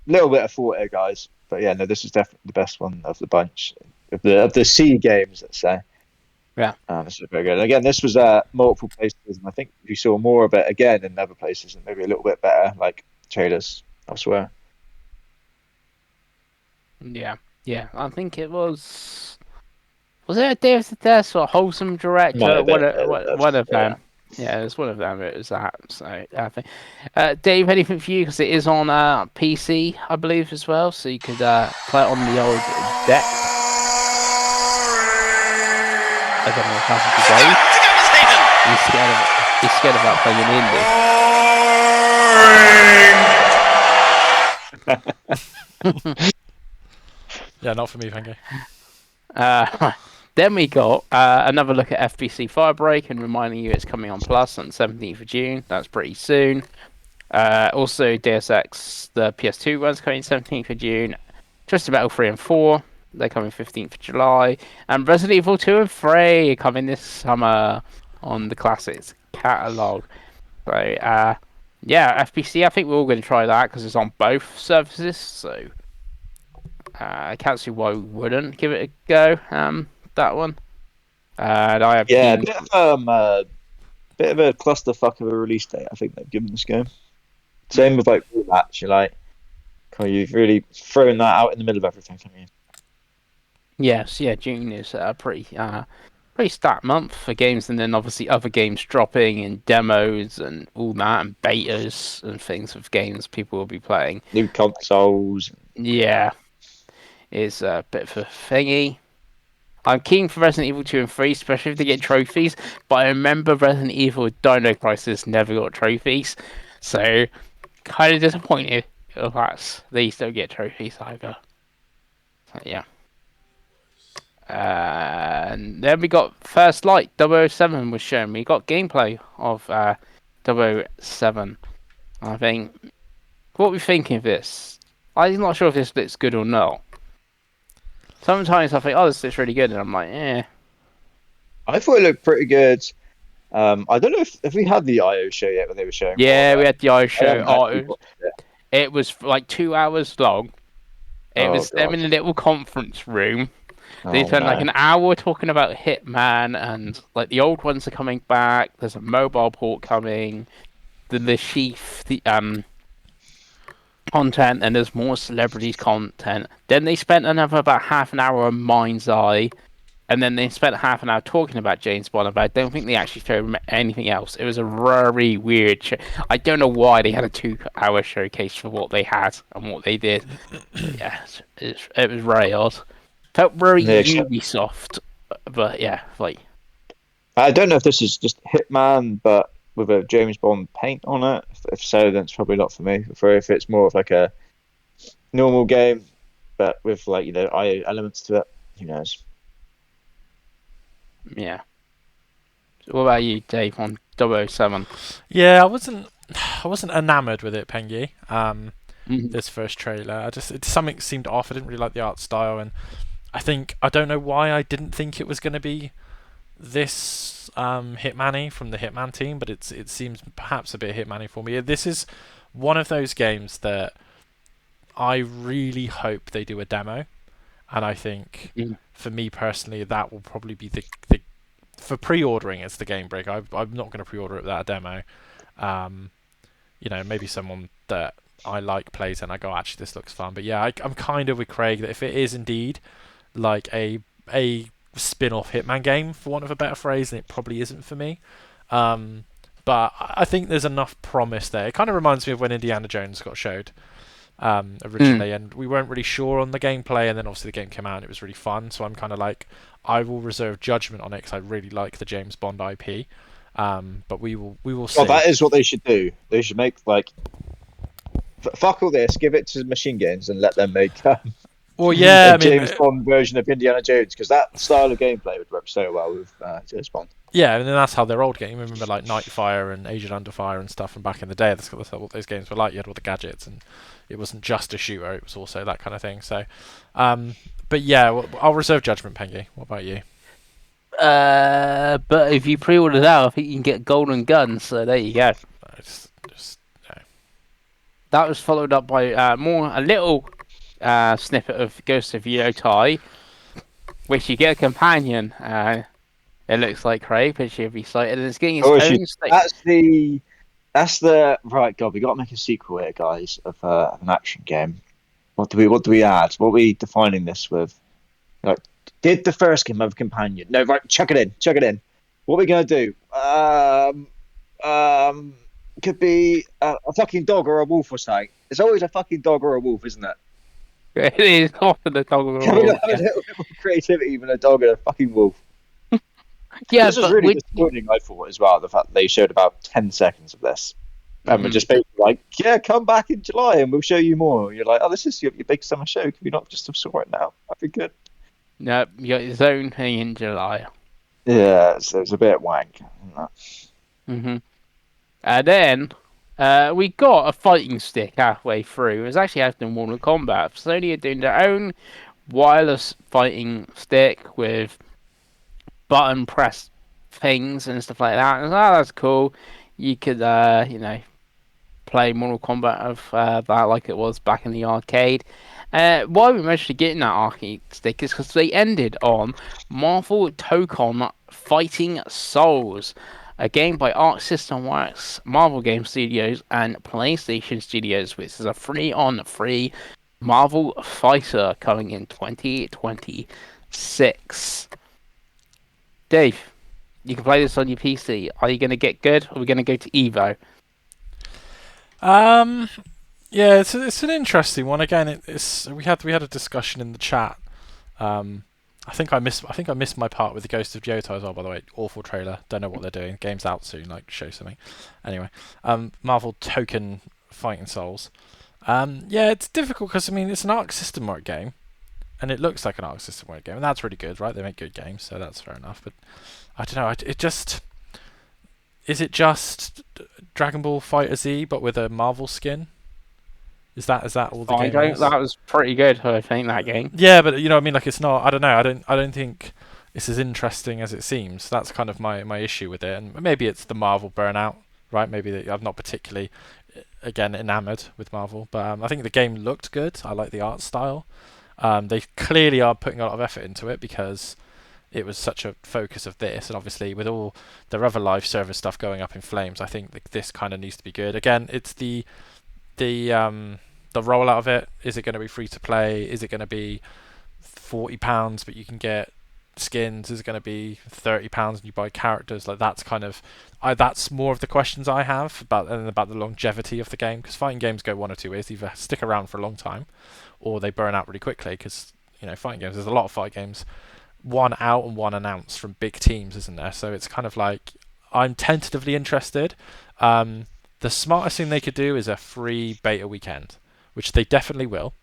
[SPEAKER 3] little bit of thought here, guys. But yeah, no, this is definitely the best one of the bunch of the sea games. Let's say.
[SPEAKER 2] Yeah.
[SPEAKER 3] This is very good. Again, this was multiple places, and I think you saw more of it again in other places, and maybe a little bit better, like trailers elsewhere.
[SPEAKER 2] Yeah, yeah. I think it was. Was it a Day of the Dead or Wholesome
[SPEAKER 3] Might
[SPEAKER 2] Director?
[SPEAKER 3] have been.
[SPEAKER 2] One of
[SPEAKER 3] Yeah.
[SPEAKER 2] them. Yeah, it's one of them. It was that. So I think. Dave, anything for you? Because it is on PC, I believe, as well. So you could play it on the old deck. I don't know if that's to Dave. He's scared about playing indie.
[SPEAKER 1] Yeah, not for me, Pengi.
[SPEAKER 2] Then we got another look at FBC Firebreak, and reminding you it's coming on Plus on 17th of June. That's pretty soon. Also, Deus Ex, the PS2 one's coming 17th of June. Twisted Metal 3 and 4, they're coming 15th of July. And Resident Evil 2 and 3 are coming this summer on the Classics catalogue. So, yeah, FBC, I think we're all going to try that because it's on both services. So, I can't see why we wouldn't give it a go. That one. And I have
[SPEAKER 3] Yeah,
[SPEAKER 2] keen...
[SPEAKER 3] bit of a clusterfuck of a release date. I think they've given this game. Same with like Rematch. You're like, you've really thrown that out in the middle of everything, haven't you?
[SPEAKER 2] Yes, yeah, June is pretty stacked month for games, and then obviously other games dropping and demos and all that, and betas and things of games people will be playing.
[SPEAKER 3] New consoles.
[SPEAKER 2] Yeah, it's a bit of a thingy. I'm keen for Resident Evil 2 and 3, especially if they get trophies, but I remember Resident Evil Dino Crisis never got trophies, so kind of disappointed if these don't get trophies either. So, yeah. And then we got First Light 007 was shown. We got gameplay of 007. I think. What are we thinking of this? I'm not sure if this looks good or not. Sometimes I think, oh, this looks really good, and I'm like, eh.
[SPEAKER 3] I thought it looked pretty good. I don't know if we had the IO show yet when they were showing.
[SPEAKER 2] Yeah, we had the IO show.
[SPEAKER 3] Oh,
[SPEAKER 2] it was like 2 hours long. It was them
[SPEAKER 3] God.
[SPEAKER 2] in a little conference room. They
[SPEAKER 3] Oh,
[SPEAKER 2] spent
[SPEAKER 3] no.
[SPEAKER 2] like an hour talking about Hitman, and like the old ones are coming back. There's a mobile port coming. The Chief, the content, and there's more celebrities content. Then they spent another about half an hour on Mind's Eye, and then they spent half an hour talking about James Bond. But I don't think they actually showed anything else. It was a very weird show. I don't know why they had a 2-hour showcase for what they had and what they did. Yeah, it was very odd. Felt very Ubisoft, but yeah, like.
[SPEAKER 3] I don't know if this is just Hitman, but with a James Bond paint on it. If so, then it's probably not for me. If it's more of like a normal game, but with like IO elements to it, who knows?
[SPEAKER 2] Yeah. So what about you, Dave, on 007?
[SPEAKER 1] Yeah, I wasn't enamoured with it, Pengi.
[SPEAKER 2] Mm-hmm.
[SPEAKER 1] This first trailer, something seemed off. I didn't really like the art style, and I don't know why I didn't think it was going to be this Hitman-y from the Hitman team, but it seems perhaps a bit Hitman-y for me. This is one of those games that I really hope they do a demo, and I think for me personally that will probably be the for pre-ordering. It's the game break. I'm not going to pre-order it without a demo. Maybe someone that I like plays and I go, actually this looks fun. But yeah, I'm kind of with Craig that if it is indeed like a spin-off Hitman game, for want of a better phrase, then it probably isn't for me. But I think there's enough promise there. It kind of reminds me of when Indiana Jones got showed originally, and we weren't really sure on the gameplay, and then obviously the game came out and it was really fun. So I'm kind of like, I will reserve judgment on it because I really like the James Bond IP. But we will see.
[SPEAKER 3] Well, that is what they should do. They should make like fuck all this, give it to Machine Games and let them make
[SPEAKER 1] Well, yeah,
[SPEAKER 3] a
[SPEAKER 1] I mean,
[SPEAKER 3] James Bond version of Indiana Jones, because that style of gameplay would work so well with James Bond.
[SPEAKER 1] yeah, and then that's how their old game. Remember, like Nightfire and Agent Under Fire and stuff from back in the day. That's what those games were like. You had all the gadgets, and it wasn't just a shooter; it was also that kind of thing. So, but yeah, I'll reserve judgment, Pengi. What about you?
[SPEAKER 2] But if you pre-order now, I think you can get golden guns. So there you go.
[SPEAKER 1] Just no.
[SPEAKER 2] That was followed up by a little snippet of Ghost of Yotai, which you get a companion. It looks like Craig, but she'll be sighted, and it's getting its
[SPEAKER 3] Oh,
[SPEAKER 2] own state.
[SPEAKER 3] That's the right. God, we got to make a sequel here, guys, of an action game. What do we add? What are we defining this with? Like, did the first game have a companion? No, right. Chuck it in. What are we gonna do? Could be a fucking dog or a wolf or something. It's always a fucking dog or a wolf, isn't it?
[SPEAKER 2] It is often a toggle
[SPEAKER 3] Can we
[SPEAKER 2] roll.
[SPEAKER 3] not have a little bit more creativity than a dog and a fucking wolf?
[SPEAKER 2] Yeah,
[SPEAKER 3] This was
[SPEAKER 2] but
[SPEAKER 3] really disappointing, I thought, as well. The fact that they showed about 10 seconds of this. And we're just basically like, yeah, come back in July and we'll show you more. You're like, oh, this is your big summer show. Can we not just have saw it now? That'd be good.
[SPEAKER 2] no, you got its own thing in July.
[SPEAKER 3] Yeah, so it's a bit wank.
[SPEAKER 2] And then we got a fighting stick halfway through. It was actually after Mortal Kombat. Sony are doing their own wireless fighting stick with button press things and stuff like that. And that's cool. You could, play Mortal Kombat of that like it was back in the arcade. Why we managed to get in that arcade stick is because they ended on Marvel Tokon Fighting Souls, a game by Arc System Works, Marvel Game Studios, and PlayStation Studios, which is a free-on-free Marvel fighter coming in 2026. Dave, you can play this on your PC. Are you going to get good, or are we going to go to Evo?
[SPEAKER 1] Yeah, it's an interesting one. Again, we had a discussion in the chat. I think I missed my part with the Ghost of Johto as well. By the way, awful trailer. Don't know what they're doing. Game's out soon. Like, show something. Anyway, Marvel Token Fighting Souls. Yeah, it's difficult because I mean it's an Arc System Work game, and it looks like an Arc System Work game, and that's really good, right? They make good games, so that's fair enough. But I don't know. Is it just Dragon Ball Fighter Z but with a Marvel skin? Is that all the game is?
[SPEAKER 2] That was pretty good, I think, that game.
[SPEAKER 1] Yeah, but I mean, like, it's not. I don't know. I don't think it's as interesting as it seems. That's kind of my issue with it, and maybe it's the Marvel burnout, right? Maybe I'm not particularly, again, enamored with Marvel, but I think the game looked good. I like the art style. They clearly are putting a lot of effort into it because it was such a focus of this, and obviously with all their other live service stuff going up in flames, I think this kind of needs to be good. Again, it's the rollout of it. Is it going to be free to play? Is it going to be £40 but you can get skins? Is it going to be £30 and you buy characters? Like, that's kind of that's more of the questions I have about the longevity of the game, because fighting games go one or two ways: either stick around for a long time or they burn out really quickly, because fighting games, there's a lot of fight games, one out and one announced from big teams, isn't there? So it's kind of like, I'm tentatively interested. The smartest thing they could do is a free beta weekend, which they definitely will.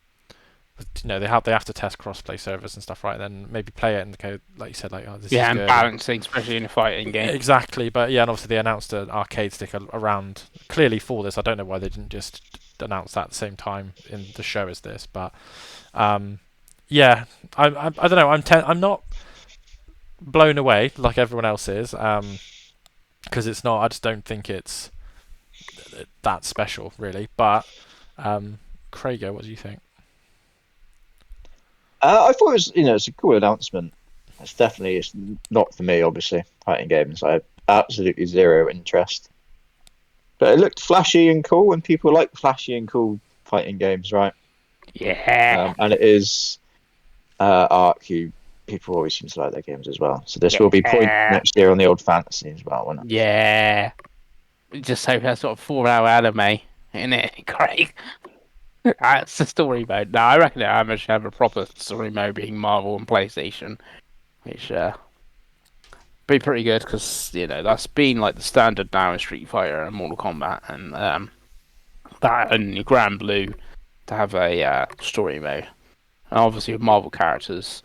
[SPEAKER 1] They have to test cross-play servers and stuff, right? And then maybe play it and go, like you said, like, oh, this is good.
[SPEAKER 2] And balancing, especially in a fighting game.
[SPEAKER 1] Exactly, but yeah, and obviously they announced an arcade stick around clearly for this. I don't know why they didn't just announce that at the same time in the show as this, but yeah, I don't know. I'm not blown away like everyone else is, because it's not. I just don't think it's that special, really. But Craigo, what do you think?
[SPEAKER 3] I thought it was, it's a cool announcement. It's not for me, obviously, fighting games. I have absolutely zero interest. But it looked flashy and cool, and people like flashy and cool fighting games, right?
[SPEAKER 2] Yeah.
[SPEAKER 3] And it is Arc, who people always seem to like their games as well. So this will be point next year on the old fantasy as well, won't it?
[SPEAKER 2] Yeah. Just hope that's sort of 4-hour anime, isn't it, Craig? That's the story mode. No, I reckon I should have a proper story mode being Marvel and PlayStation, which be pretty good, because that's been like the standard now in Street Fighter and Mortal Kombat, and that and Grand Blue to have a story mode. And obviously, with Marvel characters,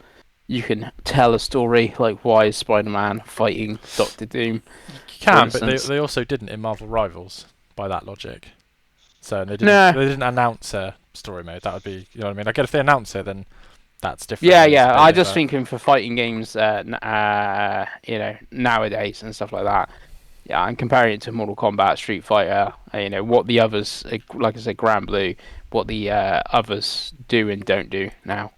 [SPEAKER 2] you can tell a story like why is Spider-Man fighting Doctor Doom,
[SPEAKER 1] You
[SPEAKER 2] for
[SPEAKER 1] can, but
[SPEAKER 2] instance.
[SPEAKER 1] they also didn't in Marvel Rivals by that logic. So
[SPEAKER 2] No,
[SPEAKER 1] they didn't announce a story mode. That would be, you know what I mean. I get if they announce it, then that's different.
[SPEAKER 2] yeah,
[SPEAKER 1] And it's
[SPEAKER 2] yeah. I
[SPEAKER 1] made of
[SPEAKER 2] just thinking for fighting games, nowadays and stuff like that. Yeah, I'm comparing it to Mortal Kombat, Street Fighter. What the others, like I said, Grand Blue, what the others do and don't do now,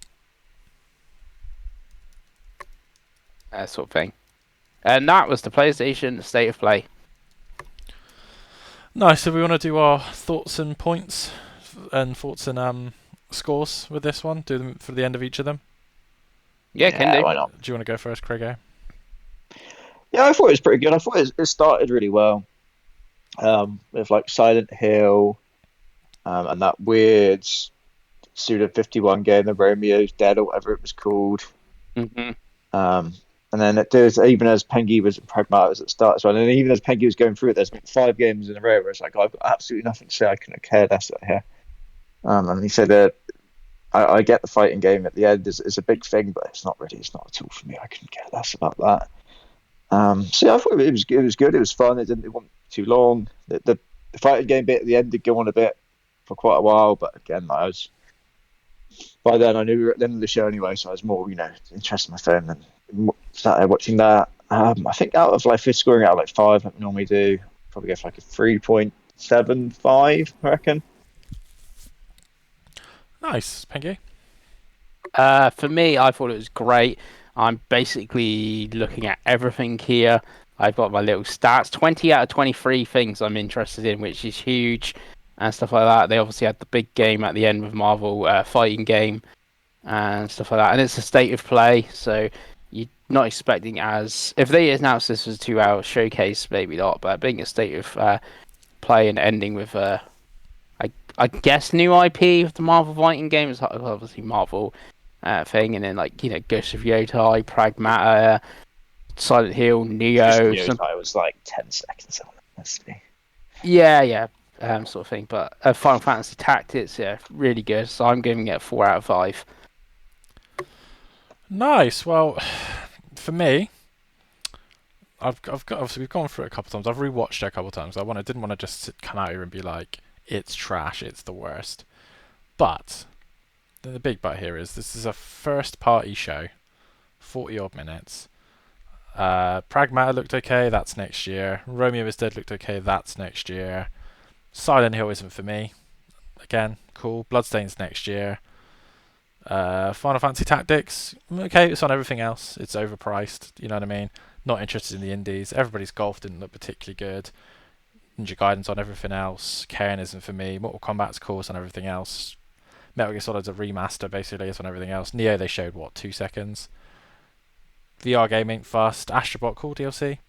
[SPEAKER 2] sort of thing. And that was the PlayStation State of Play.
[SPEAKER 1] nice. So we want to do our thoughts and points and thoughts and scores with this one. Do them for the end of each of them.
[SPEAKER 2] Yeah, can do.
[SPEAKER 3] Why not?
[SPEAKER 1] Do you want to go first, Craigo?
[SPEAKER 3] Yeah, I thought it was pretty good. I thought it started really well. With like Silent Hill, and that weird Suda 51 game, the Romeo's Dead or whatever it was called.
[SPEAKER 2] Hmm.
[SPEAKER 3] Um, and then it does, even as Pengi was pragmatic at the start as well, and even as Pengi was going through it, there's been 5 games in a row where it's like, I've got absolutely nothing to say, I couldn't care less here. And he said that I get the fighting game at the end is a big thing, but it's not a tool for me. I couldn't care less about that. So yeah, I thought it was good. It was good. It was fun. It wasn't too long. The fighting game bit at the end did go on a bit for quite a while, but again, by then I knew we were at the end of the show anyway, so I was more, interested in my phone and started watching that. I think out of like, if scoring out of like 5, like we normally do, probably go for like a 3.75, I reckon.
[SPEAKER 1] Nice, Pengi.
[SPEAKER 2] For me, I thought it was great. I'm basically looking at everything here. I've got my little stats, 20 out of 23 things I'm interested in, which is huge, and stuff like that. They obviously had the big game at the end with Marvel, fighting game, and stuff like that. And it's a state of play, so you're not expecting as if they announced this was a 2-hour showcase, maybe not, but being a state of play and ending with I guess new IP of the Marvel fighting game is obviously Marvel thing, and then Ghost of Yotai, Pragmata, Silent Hill,
[SPEAKER 3] Just
[SPEAKER 2] Neo,
[SPEAKER 3] knew I was like 10 seconds on. Let's see.
[SPEAKER 2] yeah, sort of thing. But Final Fantasy Tactics, yeah, really good. So I'm giving it a 4 out of 5.
[SPEAKER 1] Nice. Well, for me, I've got obviously we've gone through it a couple of times. I've rewatched it a couple of times. Didn't want to just come out here and be like, it's trash, it's the worst. But the big but here is this is a first party show, 40 odd minutes. Pragmata looked okay, that's next year. Romeo is Dead looked okay, that's next year. Silent Hill isn't for me. Again, cool. Bloodstain's next year. Final Fantasy Tactics, okay, it's on everything else. It's overpriced, you know what I mean? Not interested in the indies. Everybody's Golf didn't look particularly good. Ninja Gaiden's on everything else. Kain isn't for me. Mortal Kombat's course on everything else. Metal Gear Solid's a remaster, basically. It's on everything else. Neo, they showed, 2 seconds. VR game ain't fast. Astrobot, cool DLC.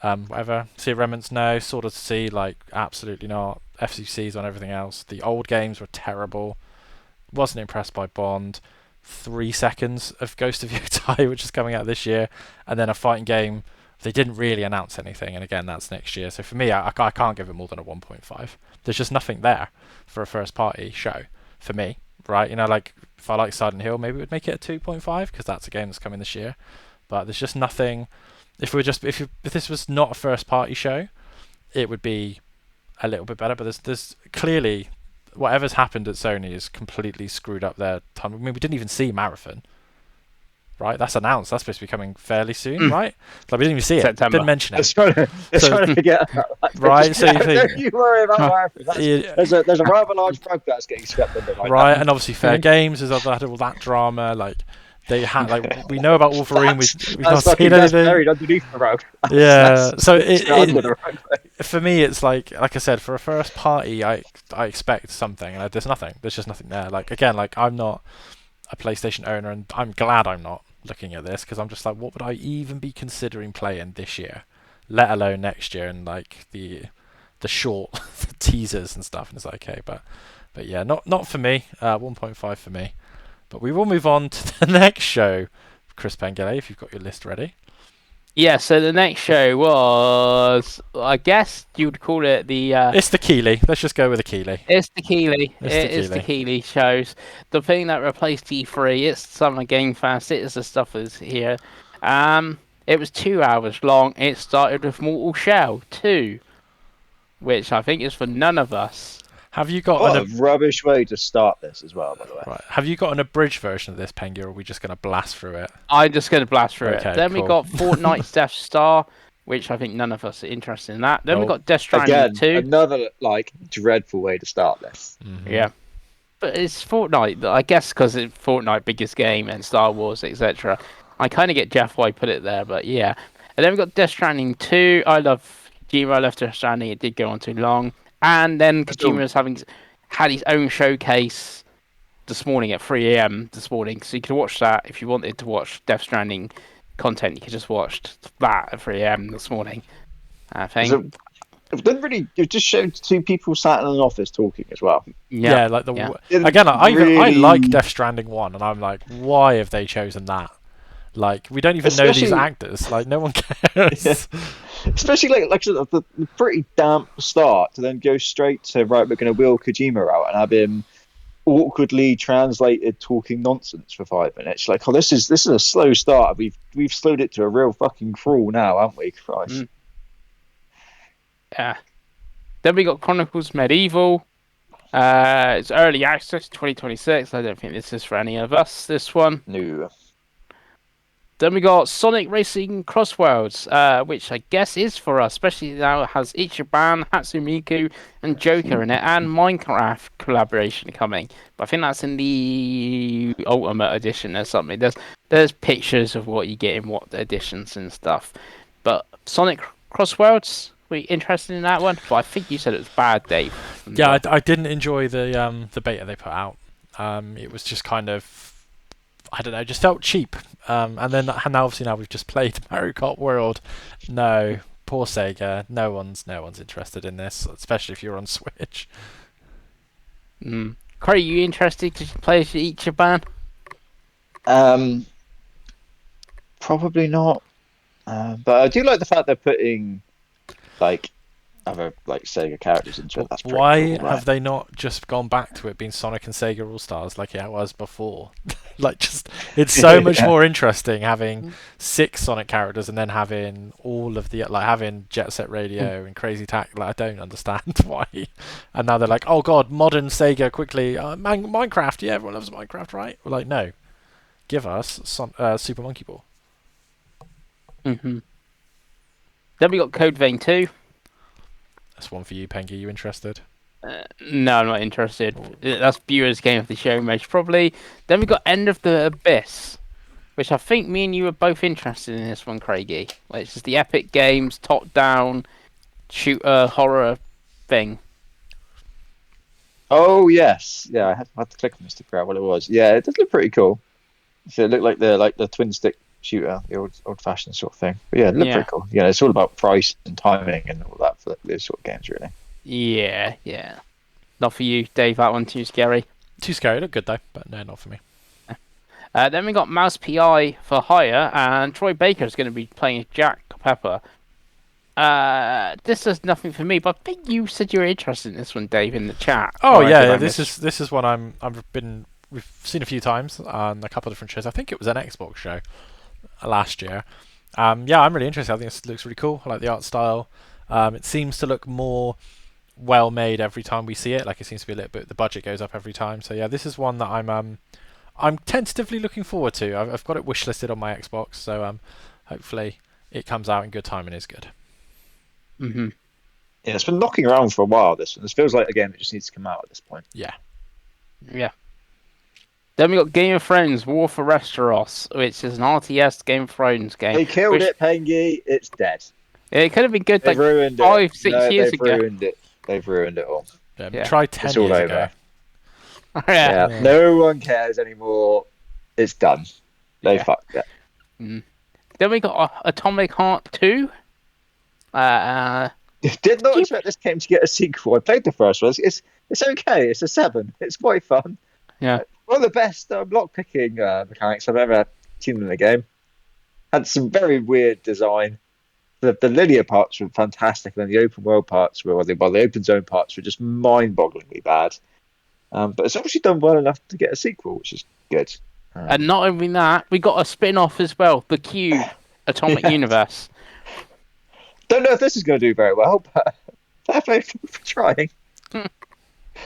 [SPEAKER 1] Whatever. Sea of Remnants, no. Sword of the Sea, absolutely not. FCC's on everything else. The old games were terrible. Wasn't impressed by Bond. 3 seconds of Ghost of Yotai, which is coming out this year. And then a fighting game. They didn't really announce anything, and again, that's next year. So for me, I can't give it more than a 1.5. There's just nothing there for a first-party show for me, right? If I like Silent Hill, maybe it would make it a 2.5 because that's a game that's coming this year. But there's just nothing. If this was not a first-party show, it would be a little bit better. But there's clearly whatever's happened at Sony has completely screwed up their time. I mean, we didn't even see Marathon. Right, that's announced. That's supposed to be coming fairly soon, right? We didn't even see it.
[SPEAKER 2] September.
[SPEAKER 1] Didn't mention it.
[SPEAKER 3] Let's try to forget about that.
[SPEAKER 1] Right, so you think,
[SPEAKER 3] don't you worry about Marathon. There's a rather large rug that's getting swept under
[SPEAKER 1] right, and obviously Fair Games has had all that drama. They had we know about Wolverine. We've not seen anything.
[SPEAKER 3] Buried underneath the rug.
[SPEAKER 1] Yeah, so
[SPEAKER 3] under the rug.
[SPEAKER 1] For me, it's like I said, for a first party, I expect something, and there's nothing. There's just nothing there. I'm not a PlayStation owner, and I'm glad I'm not looking at this because I'm just like, what would I even be considering playing this year, let alone next year, and the short the teasers and stuff. And it's like, okay, but yeah, not for me. 1.5 for me. But we will move on to the next show, Chris Pengele, if you've got your list ready.
[SPEAKER 2] Yeah, so the next show was, I guess you'd call it the
[SPEAKER 1] It's the Keeley. Let's just go with the Keeley.
[SPEAKER 2] it's the Keeley.
[SPEAKER 1] It's the
[SPEAKER 2] It is the
[SPEAKER 1] Keeley.
[SPEAKER 2] Keeley shows. The thing that replaced E3. It's Summer Game Fest. It is the stuff that's here. It was 2 hours long. It started with Mortal Shell 2, which I think is for none of us.
[SPEAKER 1] Have you got
[SPEAKER 3] What a rubbish way to start this as well, by the way.
[SPEAKER 1] right? Have you got an abridged version of this, Pengi, or are we just going to blast through it?
[SPEAKER 2] I'm just going to blast through
[SPEAKER 1] Okay,
[SPEAKER 2] it. Then we
[SPEAKER 1] cool.
[SPEAKER 2] got Fortnite's Death Star, which I think none of us are interested in that. Then we
[SPEAKER 1] Oh,
[SPEAKER 2] got Death Stranding
[SPEAKER 3] Again,
[SPEAKER 2] 2.
[SPEAKER 3] another like dreadful way to start this.
[SPEAKER 1] Mhm.
[SPEAKER 2] Yeah. But it's Fortnite, I guess, because it's Fortnite biggest game and Star Wars, etc. I kind of get Jeff why I put it there, but yeah. And then we got Death Stranding 2. I love Kojima. I love Death Stranding. It did go on too long. And then Kojima had his own showcase this morning at 3 a.m. this morning, so you could watch that if you wanted to watch Death Stranding content. You could just watch that at 3 a.m. this morning. I think.
[SPEAKER 3] So, it didn't really. It just showed two people sat in an office talking as well.
[SPEAKER 1] Yeah, like
[SPEAKER 2] yeah.
[SPEAKER 3] Didn't
[SPEAKER 1] I
[SPEAKER 3] really-
[SPEAKER 1] like Death Stranding 1, and I'm like, why have they chosen that? Like, we don't even know these
[SPEAKER 3] Especially-
[SPEAKER 1] actors. Like, no one cares.
[SPEAKER 3] Especially like sort of the pretty damp start to then go straight to right. We're going to wheel Kojima out and have him awkwardly translated talking nonsense for 5 minutes. Like, oh, this is a slow start. We've slowed it to a real fucking crawl now, haven't we? Christ.
[SPEAKER 2] Mm. Yeah. Then we got Chronicles Medieval. It's early access 2026. I don't think this is for any of us, this one.
[SPEAKER 3] No.
[SPEAKER 2] Then we got Sonic Racing Crossworlds, which I guess is for us, especially now it has Ichiban, Hatsumiku, and Joker in it, and Minecraft collaboration coming. But I think that's in the Ultimate Edition or something. There's pictures of what you get in what editions and stuff. But Sonic Crossworlds, were you interested in that one? But I think you said it was bad, Dave.
[SPEAKER 1] Yeah, I didn't enjoy the beta they put out. It was just kind of, I don't know, just felt cheap. And now obviously we've just played Mario Kart World. No, poor Sega. No one's interested in this, especially if you're on Switch.
[SPEAKER 2] Corey, you interested to play as Ichiban?
[SPEAKER 3] Probably not. But I do like the fact they're putting like other like Sega characters into it. That's pretty
[SPEAKER 1] Why
[SPEAKER 3] cool,
[SPEAKER 1] have
[SPEAKER 3] right?
[SPEAKER 1] they not just gone back to it being Sonic and Sega All Stars like it was before? Like, just it's so much more interesting having 6 Sonic characters and then having all of the having Jet Set Radio and Crazy Tack. Like, I don't understand why. And now they're like, oh god, modern Sega quickly, Minecraft. Yeah, everyone loves Minecraft, right? We're like, no, give us Super Monkey Ball.
[SPEAKER 2] Mm-hmm. Then we got Code Vein 2.
[SPEAKER 1] That's one for you, Pengi. You interested?
[SPEAKER 2] No, I'm not interested. That's viewers' game of the show, most probably. Then we got End of the Abyss, which I think me and you were both interested in this one, Craigie. Which is the Epic Games top-down shooter horror thing.
[SPEAKER 3] Oh yes, yeah. I had to click on this to figure out what it was. Yeah, it does look pretty cool. So it looked like the twin stick shooter, the old fashioned sort of thing. But yeah, it looked pretty cool. Yeah, it's all about price and timing and all that for those sort of games, really.
[SPEAKER 2] Yeah. Not for you, Dave. That one too scary.
[SPEAKER 1] Too scary. Look good though, but no, not for me.
[SPEAKER 2] Then we got Mouse PI for hire, and Troy Baker is going to be playing as Jack Pepper. This is nothing for me, but I think you said you were interested in this one, Dave, in the chat.
[SPEAKER 1] Oh
[SPEAKER 2] Or did
[SPEAKER 1] yeah,
[SPEAKER 2] I
[SPEAKER 1] this is one we've seen a few times on a couple of different shows. I think it was an Xbox show last year. Yeah, I'm really interested. I think this looks really cool. I like the art style. It seems to look more well made every time we see it. Like, it seems to be a little bit, the budget goes up every time. So yeah, this is one that I'm tentatively looking forward to. I've got it wishlisted on my Xbox, so hopefully it comes out in good time and is good.
[SPEAKER 2] Mm-hmm.
[SPEAKER 3] Yeah, it's been knocking around for a while. This feels like, again, it just needs to come out at this point.
[SPEAKER 1] Yeah.
[SPEAKER 2] Then we got Game of Thrones War for Westeros, which is an RTS Game of Thrones game.
[SPEAKER 3] They killed it, Pengi. It's dead.
[SPEAKER 2] It could have been good
[SPEAKER 3] They've
[SPEAKER 2] like
[SPEAKER 3] ruined
[SPEAKER 2] 5-6
[SPEAKER 3] it.
[SPEAKER 2] years
[SPEAKER 3] They've
[SPEAKER 2] ago.
[SPEAKER 3] ruined it. They've ruined it all.
[SPEAKER 2] Yeah.
[SPEAKER 1] Try 10
[SPEAKER 3] It's all
[SPEAKER 1] years
[SPEAKER 3] over.
[SPEAKER 1] ago.
[SPEAKER 2] Yeah.
[SPEAKER 3] Yeah, no one cares anymore. It's done. They
[SPEAKER 2] Yeah.
[SPEAKER 3] fucked it.
[SPEAKER 2] Then we got Atomic Heart 2.
[SPEAKER 3] Did not expect this game to get a sequel. I played the first one. It's okay. It's a 7. It's quite fun.
[SPEAKER 2] Yeah.
[SPEAKER 3] One of the best block picking mechanics I've ever seen in a game. had some very weird design. The linear parts were fantastic, and then the open world parts were, the open zone parts were just mind-bogglingly bad. But it's obviously done well enough to get a sequel, which is good.
[SPEAKER 2] And not only that, we got a spin-off as well, The Cube, Atomic
[SPEAKER 3] Yes.
[SPEAKER 2] Universe.
[SPEAKER 3] Don't know if this is going to do very well, but fair play for trying.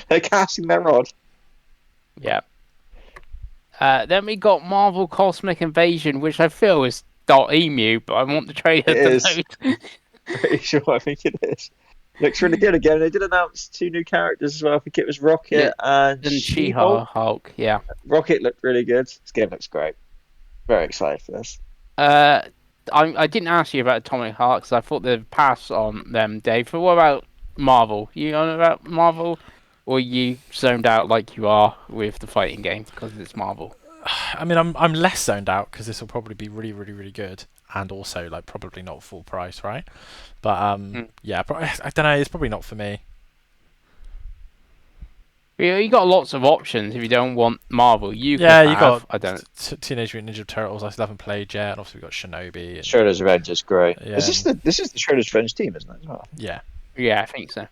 [SPEAKER 3] They're casting their rod.
[SPEAKER 2] Yeah. Then we got Marvel Cosmic Invasion, which I feel is .emu, but I want the trailer
[SPEAKER 3] It
[SPEAKER 2] to
[SPEAKER 3] is.
[SPEAKER 2] load.
[SPEAKER 3] Pretty sure I think it is. Looks really good again. They did announce 2 new characters as well. I think it was Rocket and
[SPEAKER 2] And
[SPEAKER 3] She-Hulk.
[SPEAKER 2] She-Hulk, yeah.
[SPEAKER 3] Rocket looked really good. This game looks great. Very excited for this.
[SPEAKER 2] I didn't ask you about Atomic Heart because I thought they'd pass on them, Dave. But what about Marvel? You on about Marvel? Or you zoned out like you are with the fighting game because it's Marvel?
[SPEAKER 1] I mean, I'm less zoned out because this will probably be really, really, really good, and also like probably not full price, right? But yeah, I don't know. It's probably not for me.
[SPEAKER 2] You got lots of options if you don't want Marvel. You
[SPEAKER 1] got
[SPEAKER 2] I don't.
[SPEAKER 1] Teenage Mutant Ninja Turtles. I still haven't played yet, and obviously we got Shinobi. And,
[SPEAKER 3] Shredder's Revenge is great.
[SPEAKER 1] Yeah,
[SPEAKER 3] This is the Shredder's Revenge team, isn't it? As well?
[SPEAKER 1] yeah.
[SPEAKER 2] Yeah, I think so.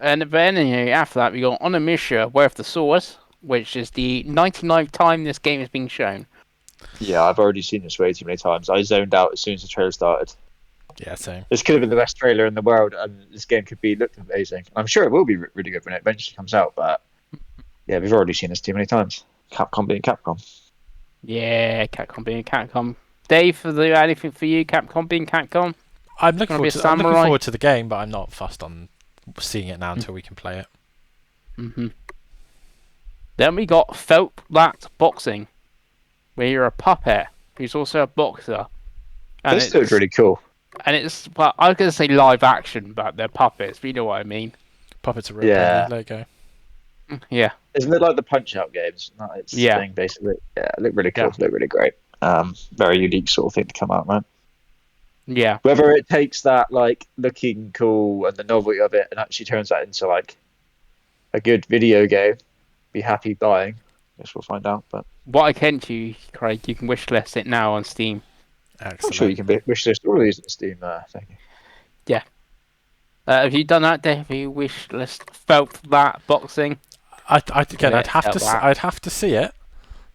[SPEAKER 2] And then after that, we got On a Mission Where the Source, which is the 99th time this game has been shown.
[SPEAKER 3] Yeah, I've already seen this way too many times. I zoned out as soon as the trailer started.
[SPEAKER 1] Yeah, same.
[SPEAKER 3] This could have been the best trailer in the world, and this game could be looked amazing. I'm sure it will be really good when it eventually comes out, but yeah, we've already seen this too many times. Capcom being Capcom.
[SPEAKER 2] Yeah, Capcom being Capcom. Dave, is there anything for you, Capcom being Capcom?
[SPEAKER 1] I'm looking
[SPEAKER 2] Gonna be
[SPEAKER 1] forward
[SPEAKER 2] a
[SPEAKER 1] I'm looking
[SPEAKER 2] samurai?
[SPEAKER 1] forward to the game, but I'm not fussed on seeing it now until we can play it.
[SPEAKER 2] Mm-hmm. Then we got Felt That Boxing, where you're a puppet who's also a boxer. And
[SPEAKER 3] This looks really cool.
[SPEAKER 2] And it's, well, I was going to say live action, but they're puppets, but you know what I mean.
[SPEAKER 1] Puppets are real.
[SPEAKER 3] Yeah.
[SPEAKER 1] There you go.
[SPEAKER 2] Yeah.
[SPEAKER 3] Isn't it like the Punch-Out games? No, it's
[SPEAKER 2] Yeah.
[SPEAKER 3] thing, basically. Yeah, it looked really cool.
[SPEAKER 2] Yeah.
[SPEAKER 3] It looked really great. Very unique sort of thing to come out, right?
[SPEAKER 2] Yeah.
[SPEAKER 3] Whether it takes that like looking cool and the novelty of it and actually turns that into like a good video game, be happy buying. Guess we'll find out. But
[SPEAKER 2] What I can to you, Craig, you can wishlist it now on Steam.
[SPEAKER 1] Excellent.
[SPEAKER 3] I'm sure you can wishlist all of these on Steam. Thank you.
[SPEAKER 2] Have you done that, Dave? Have you wishlist Felt That Boxing?
[SPEAKER 1] Again,
[SPEAKER 2] Yeah,
[SPEAKER 1] I'd have to
[SPEAKER 2] that.
[SPEAKER 1] I'd have to see it